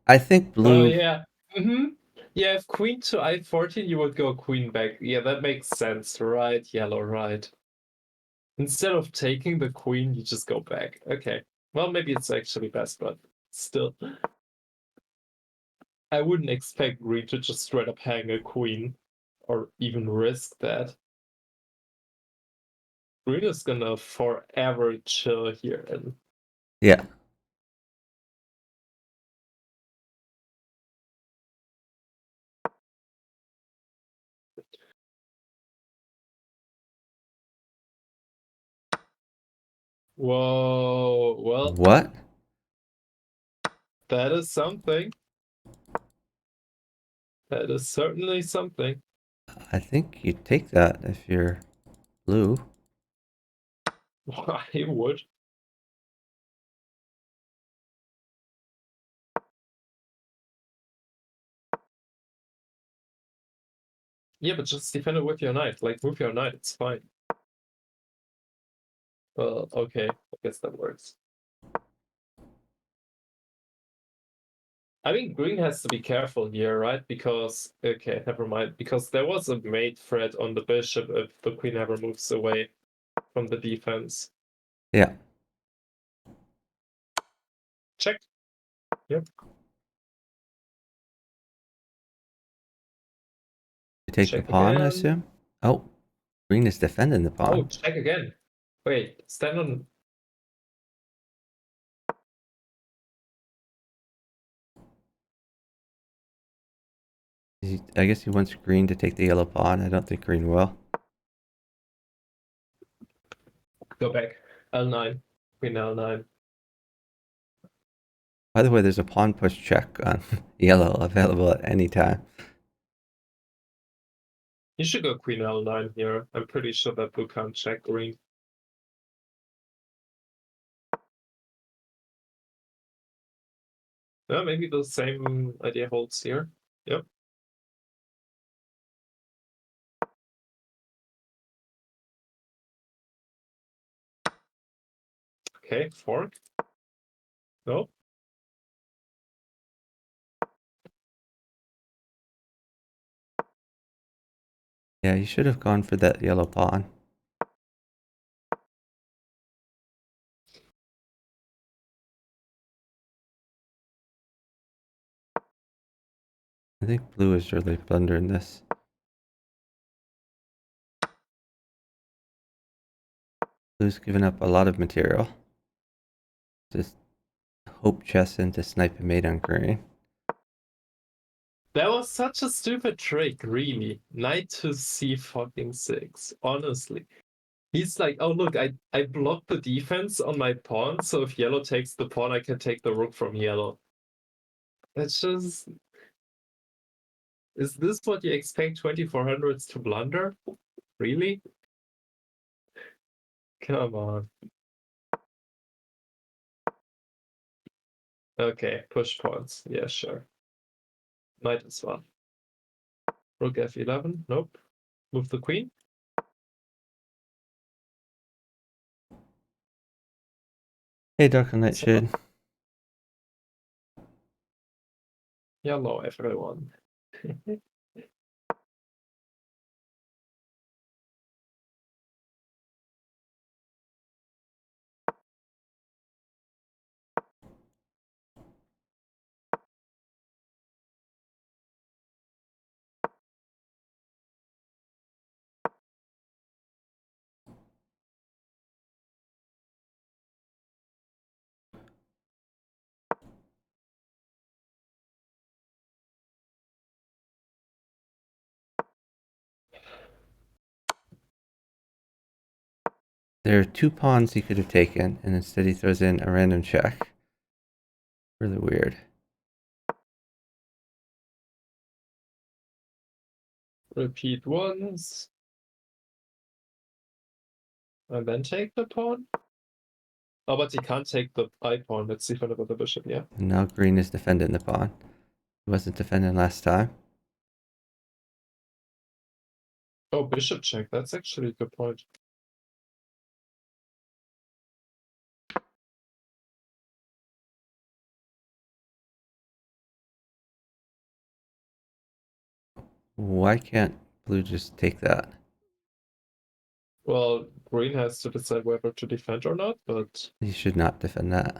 I think
Oh,
blue.
yeah. Mm-hmm. Yeah, if queen to I14, you would go queen back. Yeah, that makes sense, right? Yellow, right. Instead of taking the queen, you just go back. Okay. Well, maybe it's actually best, but still. I wouldn't expect green to just straight up hang a queen or even risk that. Green is gonna forever chill here and
Yeah.
whoa, well,
What?
that is something. That is certainly something.
I think you take that if you're blue.
I would. Yeah, but just defend it with your knight. Like, move your knight, it's fine. Well, okay, I guess that works. I mean, green has to be careful here, right? Because, okay, never mind. Because there was a mate threat on the bishop if the queen ever moves away from the defense.
Yeah.
Check. Yep.
You take the
Check
pawn, I
again.
assume? Oh, green is defending the
Oh,
pawn.
check again. Wait, stand on.
I guess he wants green to take the yellow pawn. I don't think green will.
Go back. L9. Queen L9.
By the way, there's a pawn push check on yellow available at any time.
You should go Queen L9 here. I'm pretty sure that blue can't check green. Yeah, maybe the same idea holds here. Yep. Okay, fork. No.
Yeah, you should have gone for that yellow pawn. I think blue is really blundering this. Blue's given up a lot of material. Just hope chess in to snipe a mate on green.
That was such a stupid trick, really. Knight to c6, honestly. He's like, oh look, I blocked the defense on my pawn, so if yellow takes the pawn, I can take the rook from yellow. That's just... Is this what you expect 2400s to blunder? Really? Come on. Okay, push pawns. Yeah, sure. Knight as well. Rook f11. Nope. Move the queen.
Hey, Dark and Nightshade.
Yellow everyone.
There are two pawns he could have taken, and instead he throws in a random check. Really weird.
Repeat once. And then take the pawn? Oh, but he can't take the I pawn. That's defended by the bishop, yeah.
And now green is defending the pawn. He wasn't defending last time.
Oh, bishop check. That's actually a good point.
Why can't blue just take that?
Well, green has to decide whether to defend or not, but
He should not defend that.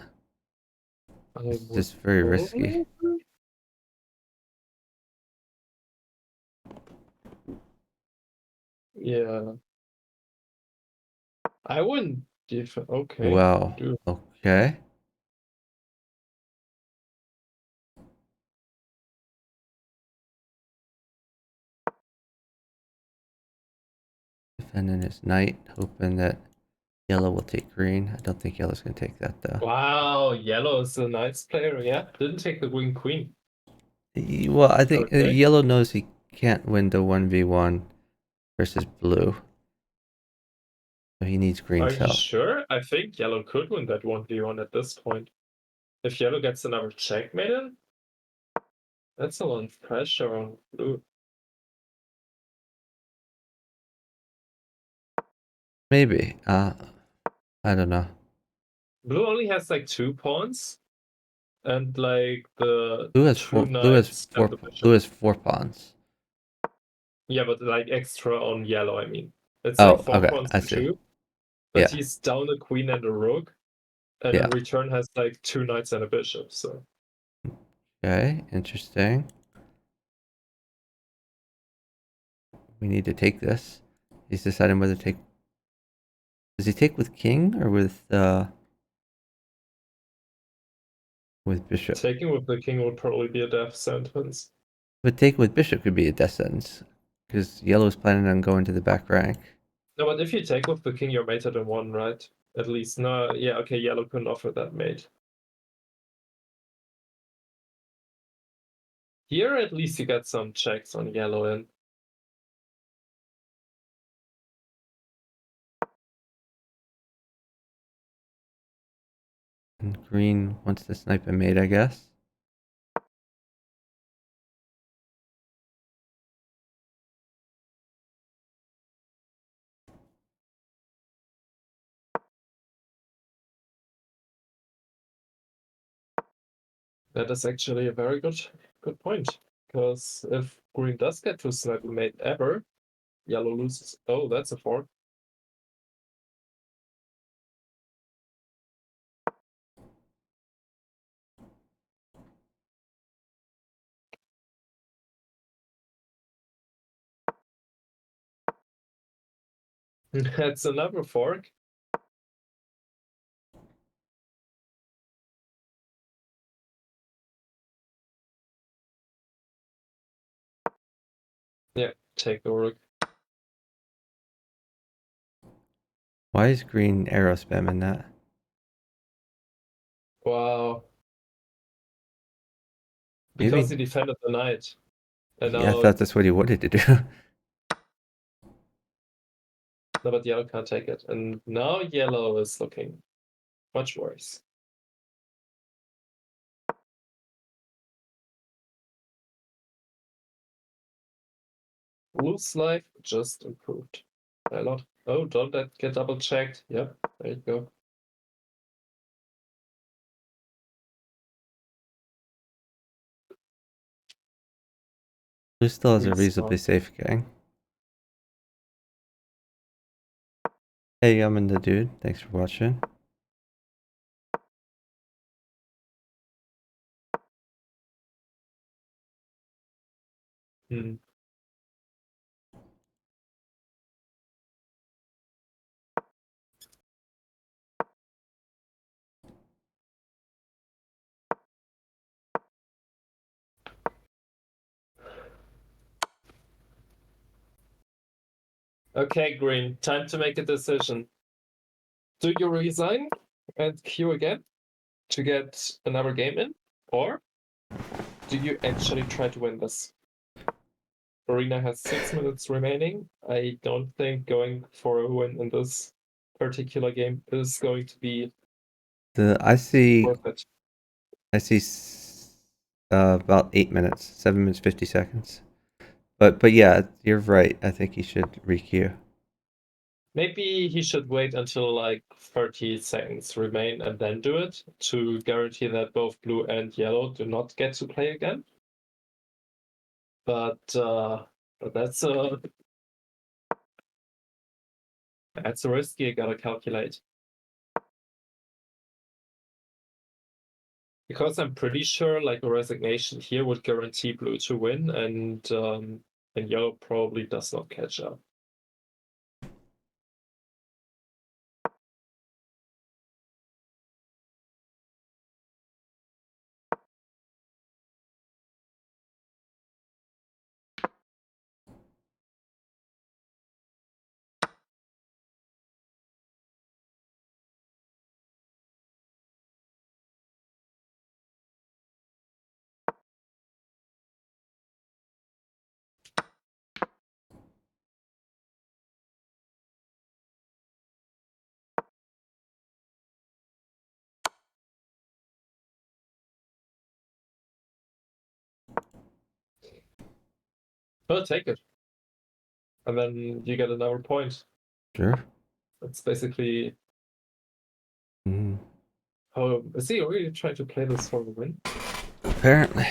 I
It's
would
just very risky.
probably... Yeah. I wouldn't defend. Okay.
Wow.
Dude.
Okay. Defending his knight, hoping that yellow will take green. I don't think yellow's going to take that, though.
Wow, yellow is a nice player, yeah. Didn't take the queen.
Well, I think
Okay.
yellow knows he can't win the 1v1 versus blue. So he needs
Are
green's
you
help.
sure? I think yellow could win that 1v1 at this point. If yellow gets another checkmate in, that's a lot of pressure on blue.
Maybe. I don't know.
Blue only has like 2 pawns and like the
Blue has
two
four. Blue has
knights and
four.
the
Blue
bishop.
has 4 pawns.
Yeah, but like extra on yellow, I mean. It's like
Oh,
four
okay.
pawns
I
to
see.
two, but
Yeah.
he's down a queen and a rook, and in
Yeah.
return has like 2 knights and a bishop, so.
Okay. Interesting. We need to take this. He's deciding whether to take. Does he take with king or with bishop?
Taking with the king would probably be a death sentence.
But taking with bishop could be a death sentence because yellow is planning on going to the back rank.
No, but if you take with the king, you're mated in one, right? At least. No, yeah, okay, yellow couldn't offer that mate. Here, at least you get some checks on yellow in.
And green wants to snipe a mate, I guess.
That is actually a very good point. Because if green does get to snipe a mate ever, yellow loses. Oh, that's a fork. That's another fork. Yeah, take the rook.
Why is green arrow spamming that?
Wow. Because
Maybe.
he defended the knight. And
Yeah, I
now,
thought that's what he wanted to do.
no, but yellow can't take it. And now yellow is looking much worse. Blue's life just improved a lot. Oh, don't that get double checked? Yep, there you go.
Blue still has a reasonably
Respawn.
safe gang. Hey, I'm in the dude. Thanks for watching.
Hmm. Okay, Green, time to make a decision. Do you resign and queue again to get another game in? Or do you actually try to win this? Arena has 6 minutes remaining. I don't think going for a win in this particular game is going to be
I see.
worth it.
I see. About 8 minutes, 7 minutes 50 seconds. But yeah, you're right. I think he should requeue.
Maybe he should wait until like 30 seconds remain and then do it to guarantee that both blue and yellow do not get to play again. But that's a risk you gotta calculate. Because I'm pretty sure like a resignation here would guarantee blue to win and yellow probably does not catch up. Oh, take it. And then you get another point.
Sure.
That's basically.
Mm,
Oh, is he really trying to play this for a win?
apparently.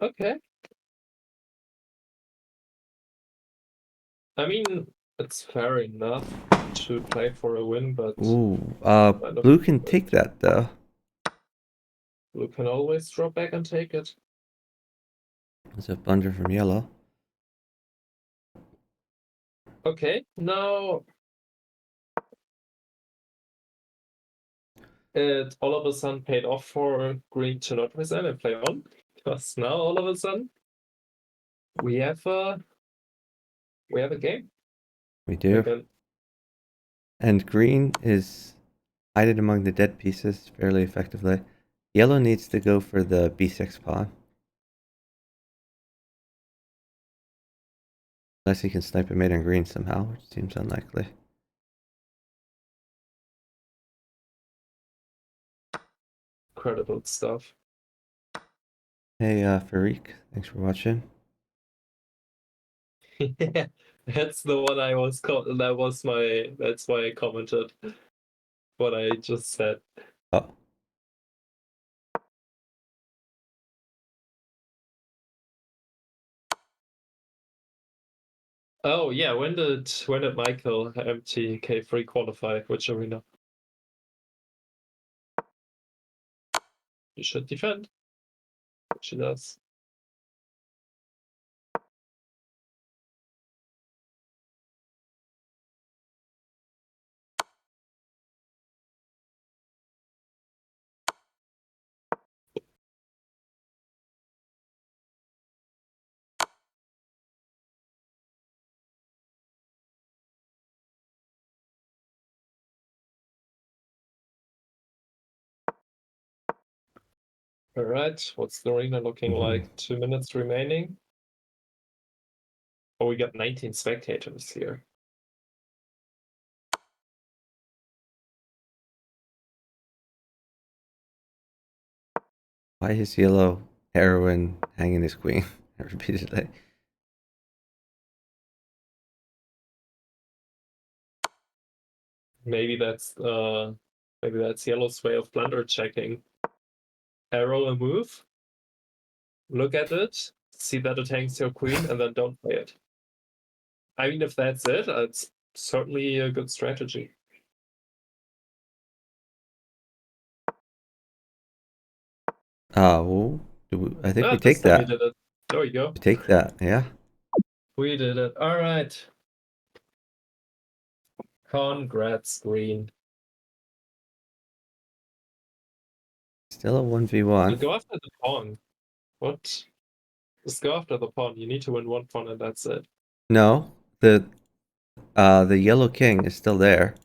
Okay. I mean, it's fair enough to play for a win, but
Ooh,
kind of
blue can take that though.
blue can always drop back and take it.
It's a blunder from yellow.
Okay, now it all of a sudden paid off for green to not resign and play on, because now all of a sudden we have a game
We do.
again.
And green is hidden among the dead pieces fairly effectively. Yellow needs to go for the b6 pawn. Unless he can snipe a mate on green somehow, which seems unlikely.
Incredible stuff.
Hey, Farik, thanks for watching.
Yeah, that's the one I was that's why I commented what I just said.
Oh,
Oh yeah, when did Michael MTK3 qualify? Which arena? You should defend, which he does. All right, what's the arena looking like? 2 minutes remaining. Oh, we got 19 spectators here.
why is yellow heroine hanging his queen repeatedly?
Maybe that's yellow's way of blunder checking. Arrow a move, look at it, see that it hangs your queen, and then don't play it. I mean, if that's it, it's certainly a good strategy.
Well, I think we
This
take
time we
that.
did it. There we go.
We take that, yeah.
We did it. All right. Congrats, green.
Still a
You
1v1.
go after the pawn. What? Just go after the pawn. You need to win one pawn and that's it.
No, the yellow king is still there,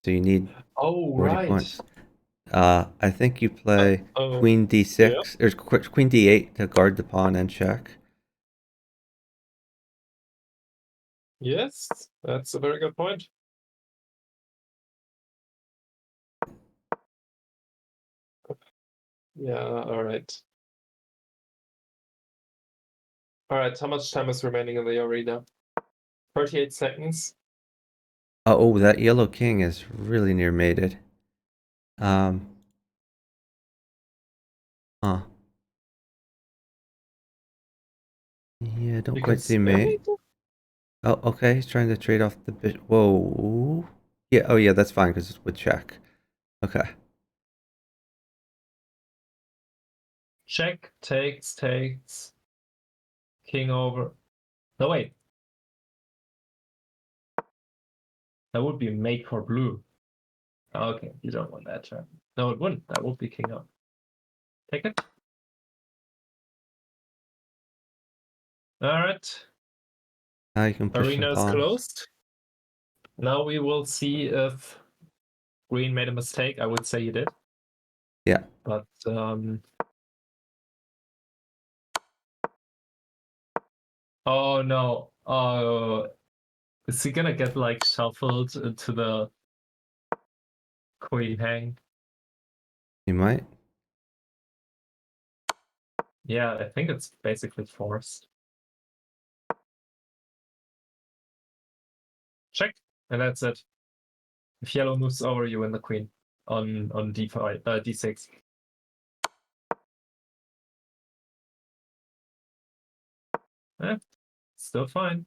so you need
Oh,
40
right.
points. I think you play
Oh,
queen
yeah.
d6 or queen d8 to guard the pawn and check.
Yes, that's a very good point. Yeah, all right. All right, how much time is remaining in the arena? 38 seconds.
Oh, that yellow king is really near mated. Um, huh. Yeah, don't
You can
quite see
still
mate.
make it?
Oh, okay, he's trying to trade off the bishop. Whoa. Yeah, oh yeah, that's fine because it's with check. Okay.
Check, takes. King over. No, wait. That would be mate for blue. Okay, you don't want that turn. No, it wouldn't. That would be king up. Take it. All right.
Now you can push some
Arena is
pawns.
closed. Now we will see if green made a mistake. I would say he did.
Yeah.
But oh no. Oh, is he gonna get like shuffled into the queen hang?
You might.
Yeah, I think it's basically forced. check, and that's it. If yellow moves over, you win the queen on d5, d6. Still fine.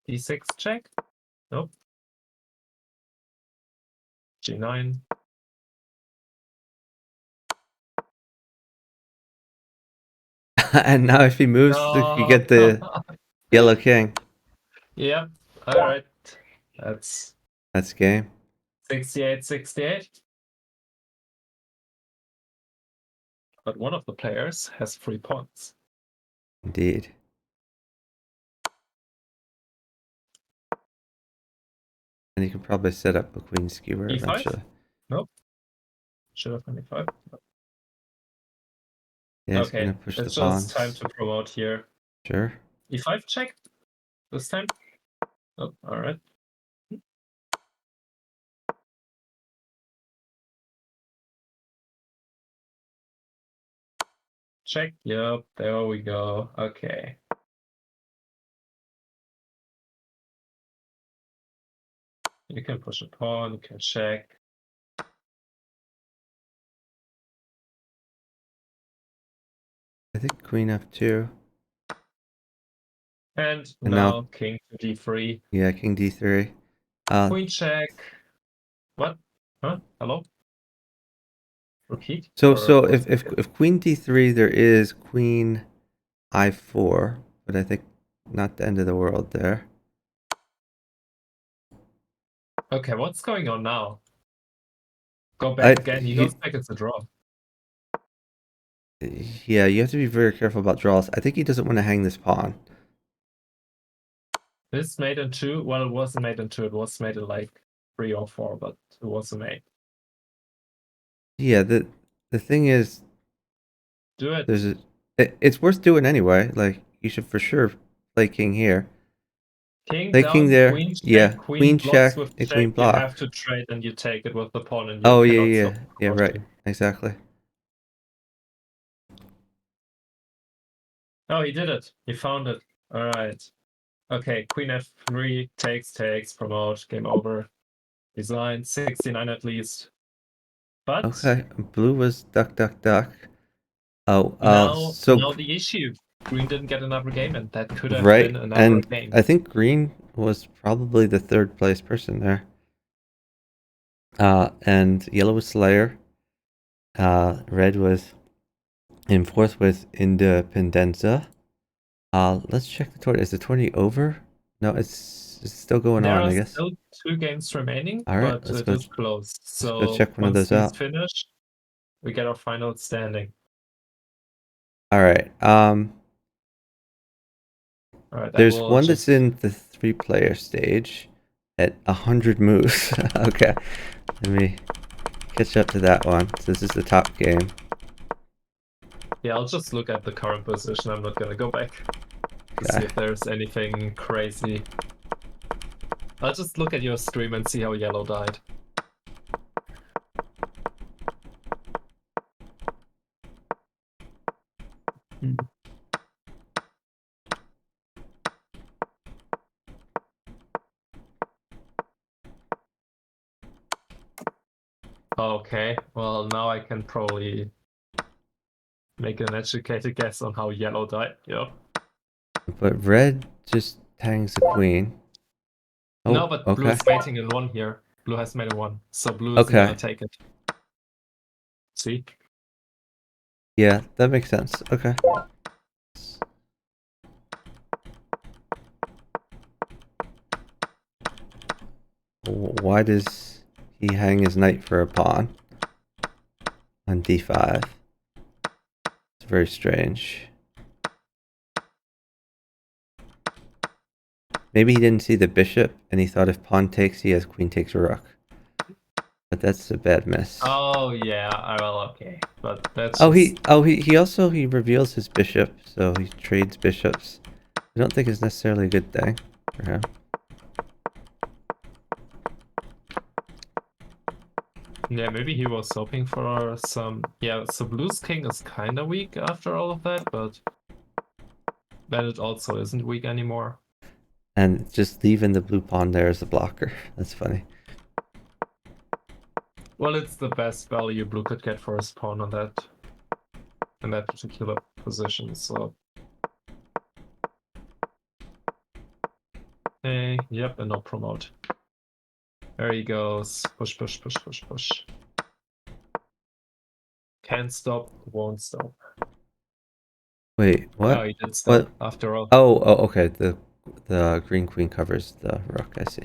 d6 check. Nope. g9.
And now if he moves, you get the yellow king.
Yeah. All right. That's
game.
68-68. But one of the players has 3 points.
Indeed. And you can probably set up a queen skewer
E5?
eventually.
Nope. Should have been e5.
Yeah, he's
Okay,
gonna push the
it's
pawns.
just time to promote here.
Sure.
e5 check this time. Oh, all right. Check. Yep, there we go. Okay. You can push a pawn, you can check.
I think queen f2.
And
And
now
now,
king to d3.
yeah, king d3.
Queen check. What? Huh? Hello? Repeat?
So
Or
if queen d3, there is queen I4, but I think not the end of the world there.
Okay, what's going on now? Go back again. He goes back, it's a draw.
Yeah, you have to be very careful about draws. I think he doesn't want to hang this pawn.
This made in 2. Well, it wasn't made in 2. It was made in like 3 or 4, but it was a mate.
Yeah, the thing is,
Do it.
it's worth doing anyway. Like, you should for sure play king here.
King
Play
down,
king there.
queen check,
Yeah,
queen
queen
blocks
check
with
and
check.
queen
You
block.
have to trade and you take it with the pawn and you
Oh,
cannot
yeah,
stop
yeah, right,
promotion.
exactly.
Oh, he did it. He found it. All right. Okay, queen f3, takes, promote, game over. Design, 69 at least. But
Okay, blue was duck, duck, duck. Oh,
now the issue. Green didn't get another game, and that could have
right,
been another
and
game.
I think green was probably the third place person there. And yellow was Slayer. Red was in fourth with Independenza. Let's check the tourney. Is the tourney over? No, it's still going
There
on,
are
I guess.
still 2 games remaining,
All right,
but it is closed.
let's go
So
check one of
once
those
these
out.
finish, we get our final standing.
All right.
All right.
There's one that's in the 3-player stage at 100 moves. Okay, let me catch up to that one. So this is the top game.
Yeah, I'll just look at the current position. I'm not gonna go back to see if there's anything crazy. I'll just look at your stream and see how yellow died. Okay, well now I can probably make an educated guess on how yellow died. Yep.
But red just hangs the queen. Oh,
No, but blue
okay.
is waiting in 1 here. Blue has made a 1, so blue isn't gonna take it. See?
Yeah, that makes sense. Okay. Why does he hang his knight for a pawn on d5? It's very strange. Maybe he didn't see the bishop and he thought if pawn takes, he has queen takes rook. But that's a bad miss.
Oh yeah, well okay, but that's
he also reveals his bishop, so he trades bishops. I don't think it's necessarily a good thing for him.
Yeah, maybe he was hoping for some. Yeah, so blue's king is kind of weak after all of that, but then it also isn't weak anymore.
And just leaving the blue pawn there as a blocker. That's funny.
Well, it's the best value blue could get for his pawn on that in that particular position. So, hey, yep, and no promote. There he goes. Push, push, push, push, push. Can't stop, won't stop.
Wait, what?
Oh, he did stop
What?
after all.
Oh, okay. The green queen covers the rook. I see.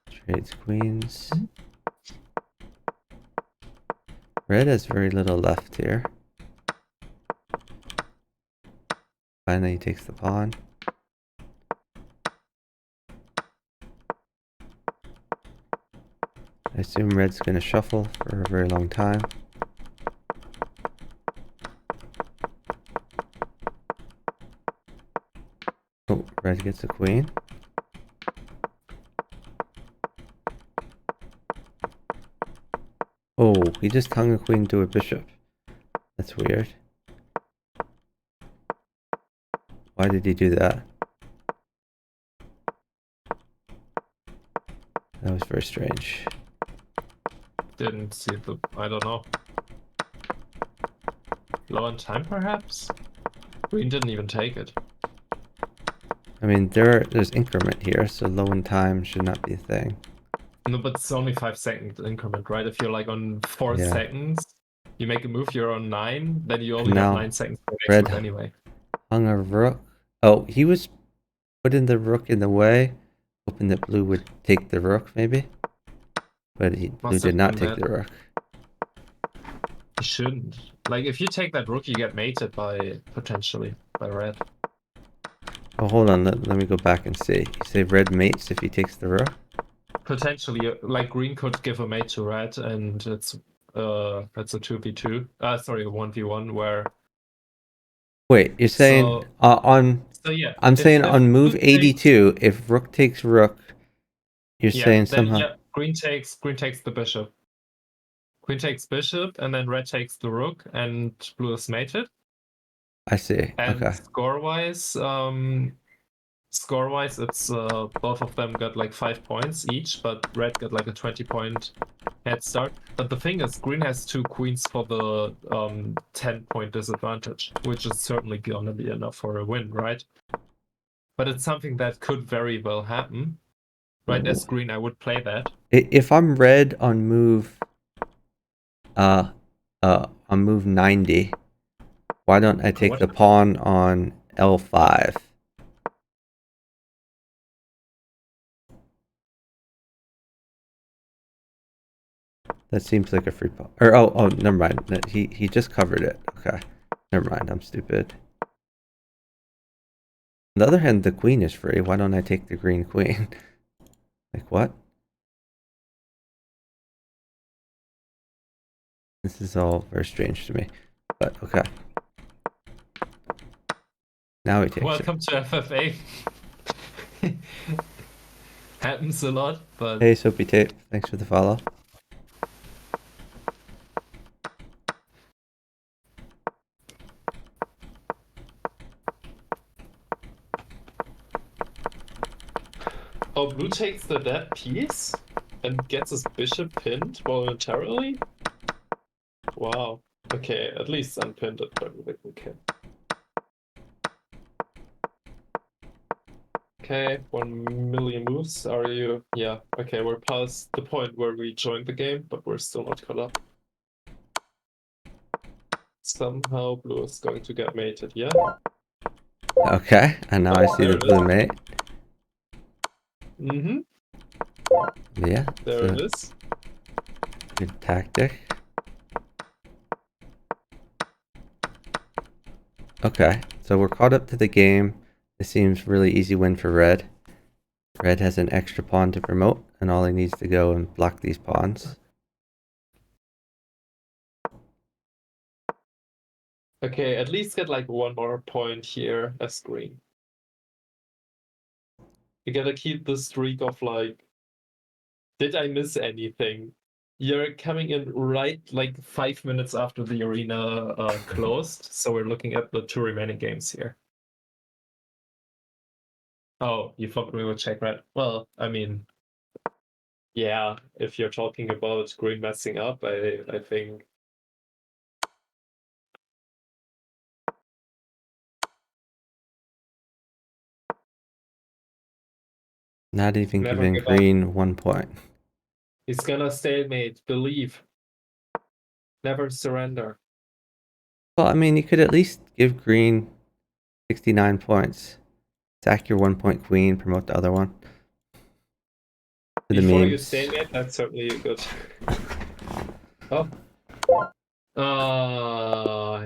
Trades queens. Red has very little left here. Finally, he takes the pawn. I assume red's going to shuffle for a very long time. Oh, red gets a queen. Oh, he just hung a queen to a bishop. That's weird. Why did he do that? That was very strange.
Didn't see the. I don't know. Low on time, perhaps? Green didn't even take it.
I mean, there's increment here, so low in time should not be a thing.
No, but it's only 5-second increment, right? If you're like on 4
Yeah.
seconds, you make a move, you're on 9, then you
And
only have
now
9 seconds for the next
red
move anyway.
hung a rook. Oh, he was putting the rook in the way, hoping that blue would take the rook, maybe. But blue did not take the rook.
You shouldn't. Like, if you take that rook, you get mated potentially by red.
Oh, hold on. Let me go back and see. You say red mates if he takes the rook?
Potentially, like green could give a mate to red, and it's a 2v2. Sorry, a 1v1 where.
Wait, you're saying on?
So yeah,
I'm saying
if
on move
blue
82, if rook takes rook, you're saying
then
somehow.
green takes the bishop. Queen takes bishop, and then red takes the rook, and blue is mated.
I see.
And
Okay.
score-wise, it's both of them got like 5 points each, but red got like a 20-point head start. But the thing is, green has 2 queens for the 10-point disadvantage, which is certainly gonna be enough for a win, right? But it's something that could very well happen. Right, as green, I would play that.
If I'm red on move on move 90, why don't I take the pawn on L5? That seems like a free pawn. Or oh, never mind. He just covered it. Okay. Never mind. I'm stupid. On the other hand, the queen is free. Why don't I take the green queen? Like what? This is all very strange to me. But okay. Now he takes
Welcome to FFA. Happens a lot, but...
Hey, Soapy Tape. Thanks for the follow.
Oh, blue takes the dead piece and gets his bishop pinned voluntarily? Wow. Okay, at least unpinned it, but okay. Okay, 1 million moves. Are you? Yeah, okay, we're past the point where we joined the game, but we're still not caught up. Somehow blue is going to get mated, yeah?
Okay, and now I see the blue mate.
Mm-hmm.
Yeah.
There it is.
Good tactic. Okay, so we're caught up to the game. It seems really easy win for red. Red has an extra pawn to promote, and all he needs to go and block these pawns.
Okay, at least get like 1 more point here as green. You gotta keep the streak of like, did I miss anything? You're coming in right like 5 minutes after the arena closed, so we're looking at the 2 remaining games here. Oh, you thought we would check red. Well, I mean, yeah, if you're talking about green messing up, I think.
Not even
Never
giving
give up.
green 1 point.
He's gonna stalemate. Believe. Never surrender.
Well, I mean, you could at least give green 69 points. Sack your 1 point queen, promote the other one. To the
Before you
memes.
stalemate, that's certainly good. Oh.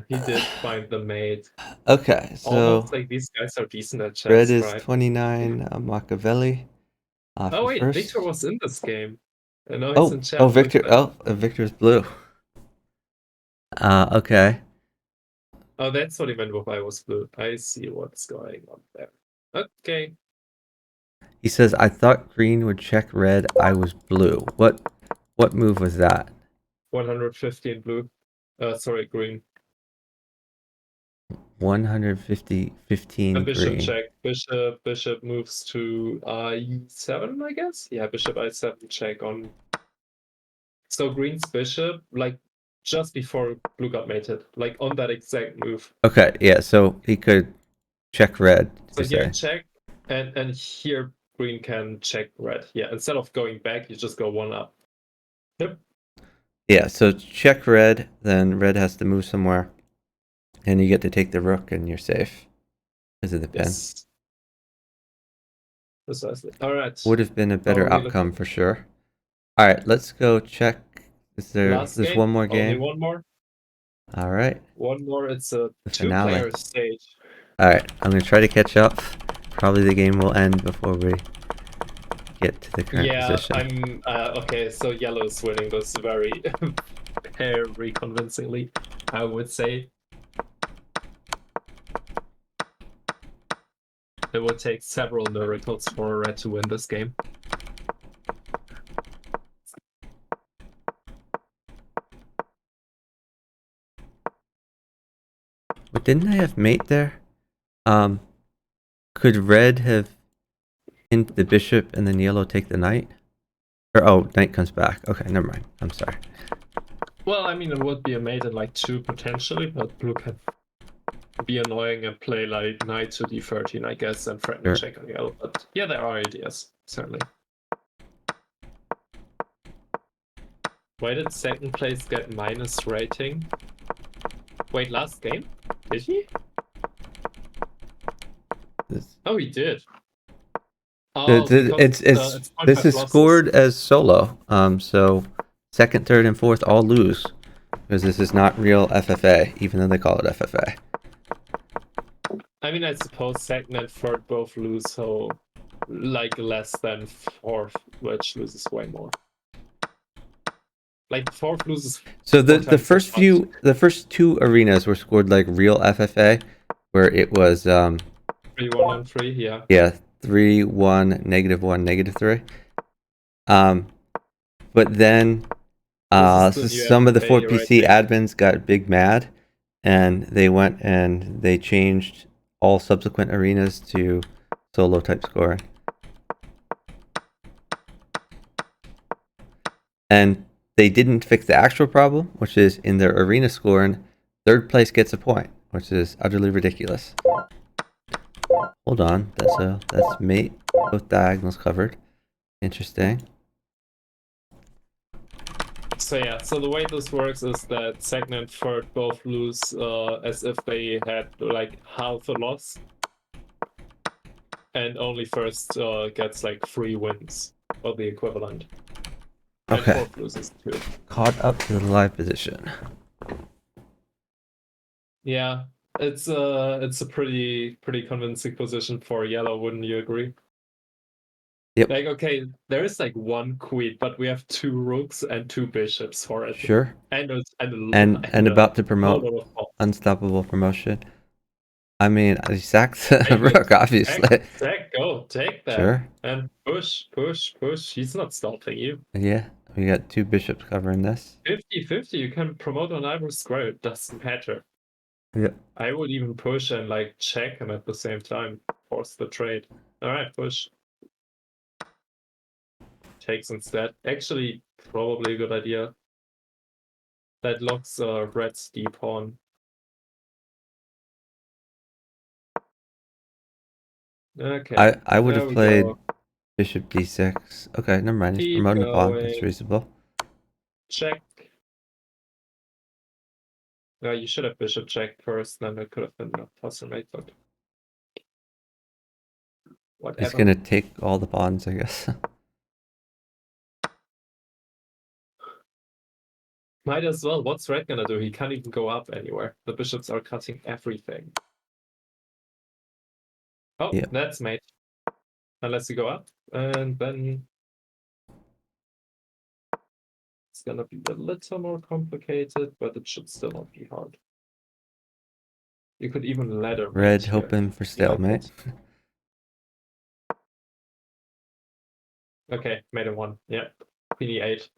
He did find the mate.
Okay,
Almost
so
like these guys are decent at
red
chess,
is
right?
29 Machiavelli
Oh
for
wait, Victor
first.
was in this game. And now he's in chat.
Victor's blue. Okay.
Oh, that's what he meant with I was blue. I see what's going on there. Okay.
He says, I thought green would check red. I was blue. What move was that?
115 blue. Sorry, green.
150, 15
And bishop
green.
check. Bishop moves to e7, I guess? Yeah, bishop i7 check on. So green's bishop, like just before blue got mated, like on that exact move.
Okay, yeah, so he could check red,
So
you
here
say.
check, and here green can check red. Yeah, instead of going back, you just go one up. Yep.
Yeah, so check red, then red has to move somewhere. And you get to take the rook and you're safe. Because of the pin.
Yes. Precisely. All right.
Would have been a
How
better
are we
outcome
looking?
for sure. Alright, let's go check.
Last
There's
game.
one more
Only
game?
one more.
Alright.
One more. It's a
The finale.
two-player stage.
Alright, I'm gonna try to catch up. Probably the game will end before we get to the current
Yeah,
position.
I'm okay. So yellow is winning this very, very convincingly, I would say. It would take several miracles for red to win this game.
But didn't I have mate there? Could red have pinned the bishop and then yellow take the knight? Or oh, knight comes back. Okay, never mind. I'm sorry.
Well, I mean, it would be a mate in like 2 potentially, but blue can be annoying and play like knight to d13, I guess, and threaten a
Sure.
check on yellow. But yeah, there are ideas, certainly. Why did second place get minus rating? Wait, last game? Did he? Oh, he did. Oh, because it's
This
0.5
is
losses.
scored as solo. So second, third, and fourth all lose because this is not real FFA, even though they call it FFA.
I mean, I suppose second and third both lose, so like less than fourth, which loses way more. Like fourth loses.
So the first two arenas were scored like real FFA, where it was
3-1 and 3, yeah.
Yeah, 3-1, -1, -3. But then some of the
FFA,
4PC
right?
admins got big mad, and they went and they changed all subsequent arenas to solo type scoring. And they didn't fix the actual problem, which is in their arena scoring, third place gets a point, which is utterly ridiculous. Hold on, that's mate, both diagonals covered. Interesting.
So yeah, so the way this works is that second and third both lose as if they had like half a loss. And only first gets like 3 wins, or the equivalent.
Okay.
And fourth loses too.
Caught up to the live position.
Yeah, it's a pretty convincing position for yellow, wouldn't you agree?
Yep.
Like, okay, there is like 1 queen, but we have 2 rooks and 2 bishops for it.
Sure.
And
And about to promote unstoppable promotion. I mean, I sacked the rook, obviously.
Zach, go take that.
Sure.
And push. He's not stopping you.
Yeah, we got 2 bishops covering this.
50-50, you can promote on either square. It doesn't matter.
Yep.
I would even push and like check him at the same time, force the trade. Alright, push. Takes instead. Actually, probably a good idea. That locks red's d pawn. Okay.
I would
There
have
we
played
go.
bishop d6. Okay, never mind. He's
Keep
promoting the pawn. That's
going.
reasonable.
Check. You should have bishop check first, then it could have been a puzzle mate, but whatever.
He's gonna take all the pawns, I guess.
Might as well. What's red gonna do? He can't even go up anywhere. The bishops are cutting everything. Oh,
Yep.
that's mate. Unless you go up, and then it's gonna be a little more complicated, but it should still not be hard. You could even ladder mate
Red
here.
hoping for stalemate.
Okay, made a 1. Yeah. Queen e8.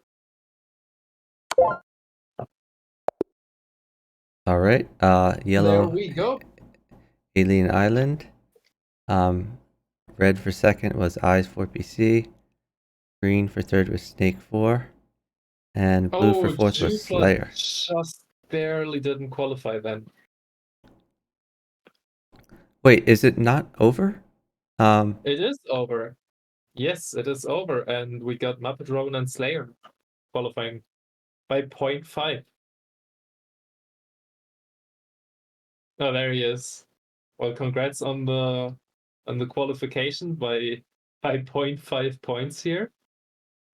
All right. Yellow.
There we go.
Alien Island. Red for second was Eyes 4PC. Green for third was Snake 4. And blue for fourth was Slayer.
Just barely didn't qualify then.
Wait, is it not over?
It is over. Yes, it is over, and we got Muppet Rowan and Slayer qualifying by 0.5. Oh, there he is. Well, congrats on the qualification by 0.5 points here.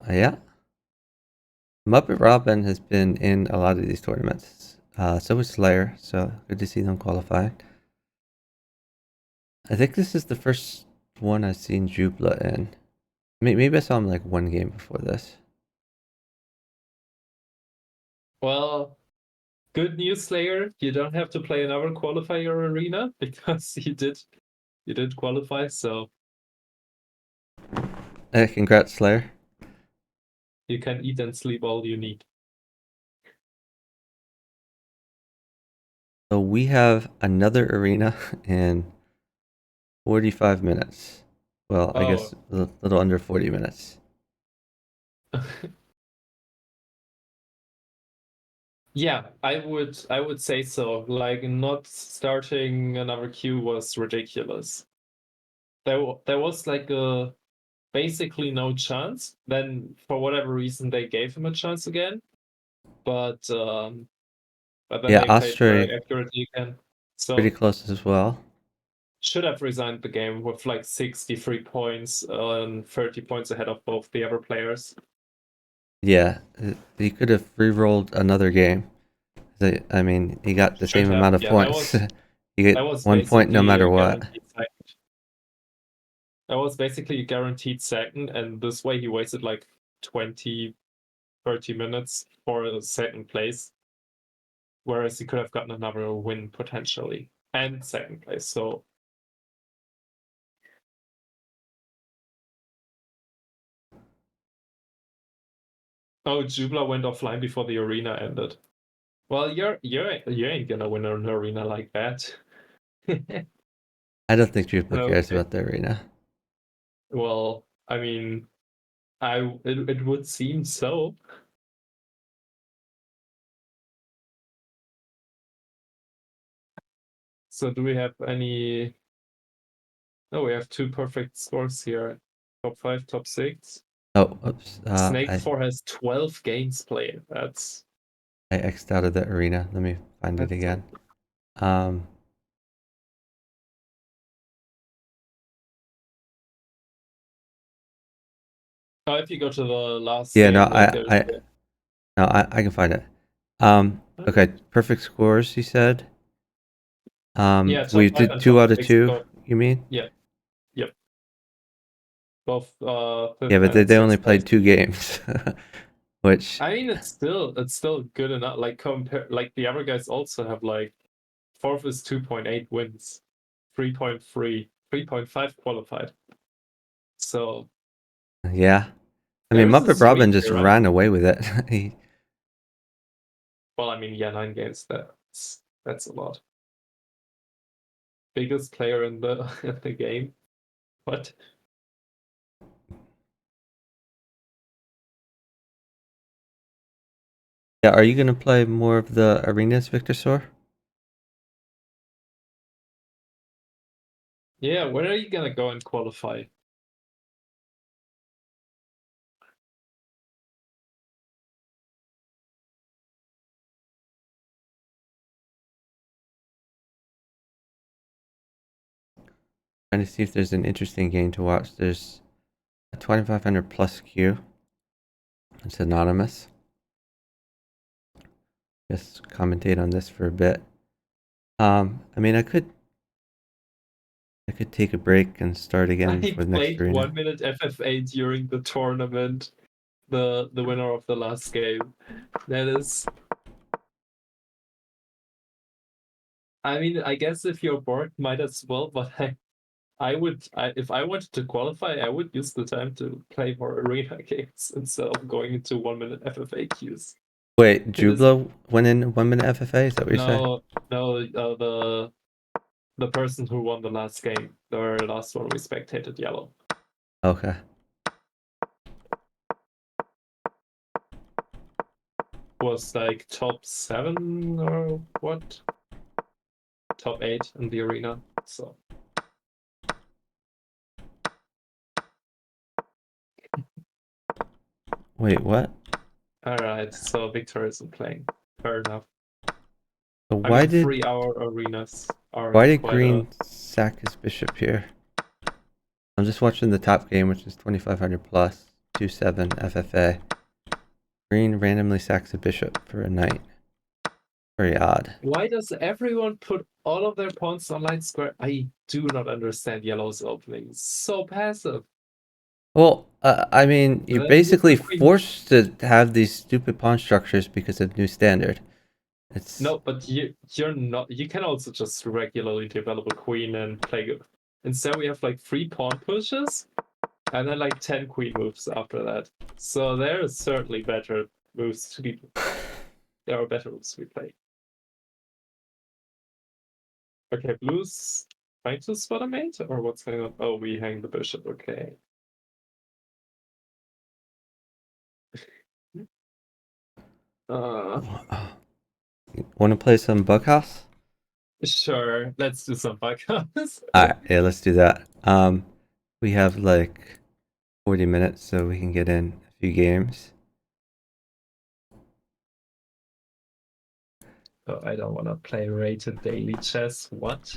Yeah. Muppet Robin has been in a lot of these tournaments. So was Slayer, so good to see them qualify. I think this is the first one I've seen Jubla in. Maybe I saw him like one game before this.
Well, good news, Slayer. You don't have to play another qualifier arena because you did qualify, so
Congrats, Slayer.
you can eat and sleep all you need.
So we have another arena in 45 minutes. Well, I guess a little under 40 minutes.
Yeah, I would say so. Like, not starting another queue was ridiculous. There was like basically no chance. Then for whatever reason they gave him a chance again. But then
Yeah,
they played very
Osprey
accurately again.
pretty
So
close as well.
should have resigned the game with like 63 points and 30 points ahead of both the other players.
Yeah, he could have re-rolled another game. I mean, he got the same amount of points. You
that
get
was
1 point no
basically
matter
a
what.
guaranteed second. That was basically a guaranteed second, and this way he wasted like 20, 30 minutes for a second place. Whereas he could have gotten another win potentially and second place. So Jubla went offline before the arena ended. Well, you ain't gonna win an arena like that.
I don't think Jupiter cares
Okay.
about the arena.
Well, I mean, it would seem so. So do we have any? No, we have 2 perfect scores here. Top 5, top 6.
Oh, oops.
Snake
I
4 has 12 games played.
I X'd out of the arena. Let me find it again.
If you go to the last
Yeah,
game,
no,
like
I can find it. Okay, perfect scores. You said.
Yeah, top
We
5
did
and
2
top
out of
6
2.
both.
You mean?
Yeah, yep. Both
Yeah,
fifth
but
and
they
sixth
only
place.
played 2 games, which
I mean, it's still good enough. Like compare, like the other guys also have like fourth is 2.8 wins, 3.3, 3.5 qualified. So
yeah. I mean,
there's a
Muppet Robin
streak
just
here, right?
ran away with it.
Well, I mean, yeah, 9 games. That's a lot. Biggest player in the in the game. What?
Yeah, are you gonna play more of the arenas, Victor Sor?
Yeah, where are you gonna go and qualify?
Trying to see if there's an interesting game to watch. There's a 2500 plus queue. It's anonymous. Just commentate on this for a bit. I mean, I could take a break and start again
I
for the next
played
arena.
1 minute FFA during the tournament. The winner of the last game. That is. I mean, I guess if you're bored, might as well. But if I wanted to qualify, I would use the time to play more arena games instead of going into 1 minute FFA queues.
Wait,
It is
Jublo went in 1 minute FFA? Is that what you're saying?
no, the person who won the last game, the last one we spectated yellow.
Okay.
Was like top 7 or what? Top 8 in the arena. So
Wait, what?
alright, so Victor isn't playing. Fair enough.
So
I mean 3-hour arenas are
why did
quite a
Green sack his bishop here? I'm just watching the top game, which is 2500 plus 2-7 FFA. Green randomly sacks a bishop for a knight. Very odd.
Why does everyone put all of their pawns on line square? I do not understand yellow's opening. It's so passive.
Well, I mean,
And
you're
then with
basically
the queen.
forced to have these stupid pawn structures because of new standard. It's
No, but you're not. You can also just regularly develop a queen and play good. Instead, we have like 3 pawn pushes, and then like 10 queen moves after that. So there is certainly better moves to be. There are better moves to be played. Okay, blue's trying to spot a mate, or what's going on? Oh, we hang the bishop. Okay.
Want to play some Bughouse?
Sure. Let's do some podcasts.
All right, yeah, let's do that. We have like 40 minutes, so we can get in a few games.
Oh, I don't want to play rated daily chess. What?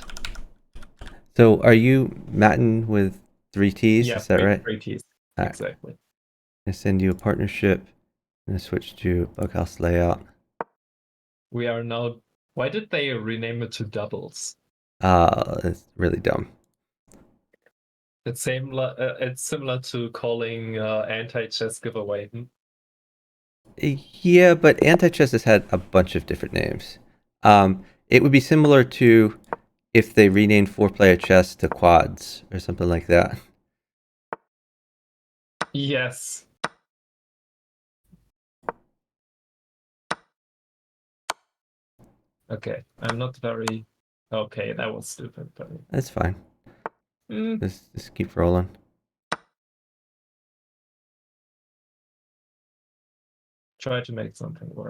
So, are you Matin with 3 Ts?
Yeah,
Is that right?
3 Ts.
All right.
Exactly.
I send you a partnership. I'm gonna switch to Bughouse layout.
We are now. Why did they rename it to doubles?
It's really dumb.
It's similar to calling anti-chess giveaway.
Yeah, but anti-chess has had a bunch of different names. It would be similar to if they renamed 4-player chess to quads or something like that.
Yes. Okay, I'm not very. Okay, that was stupid, but.
That's fine.
Mm.
Just keep rolling.
Try to make something work.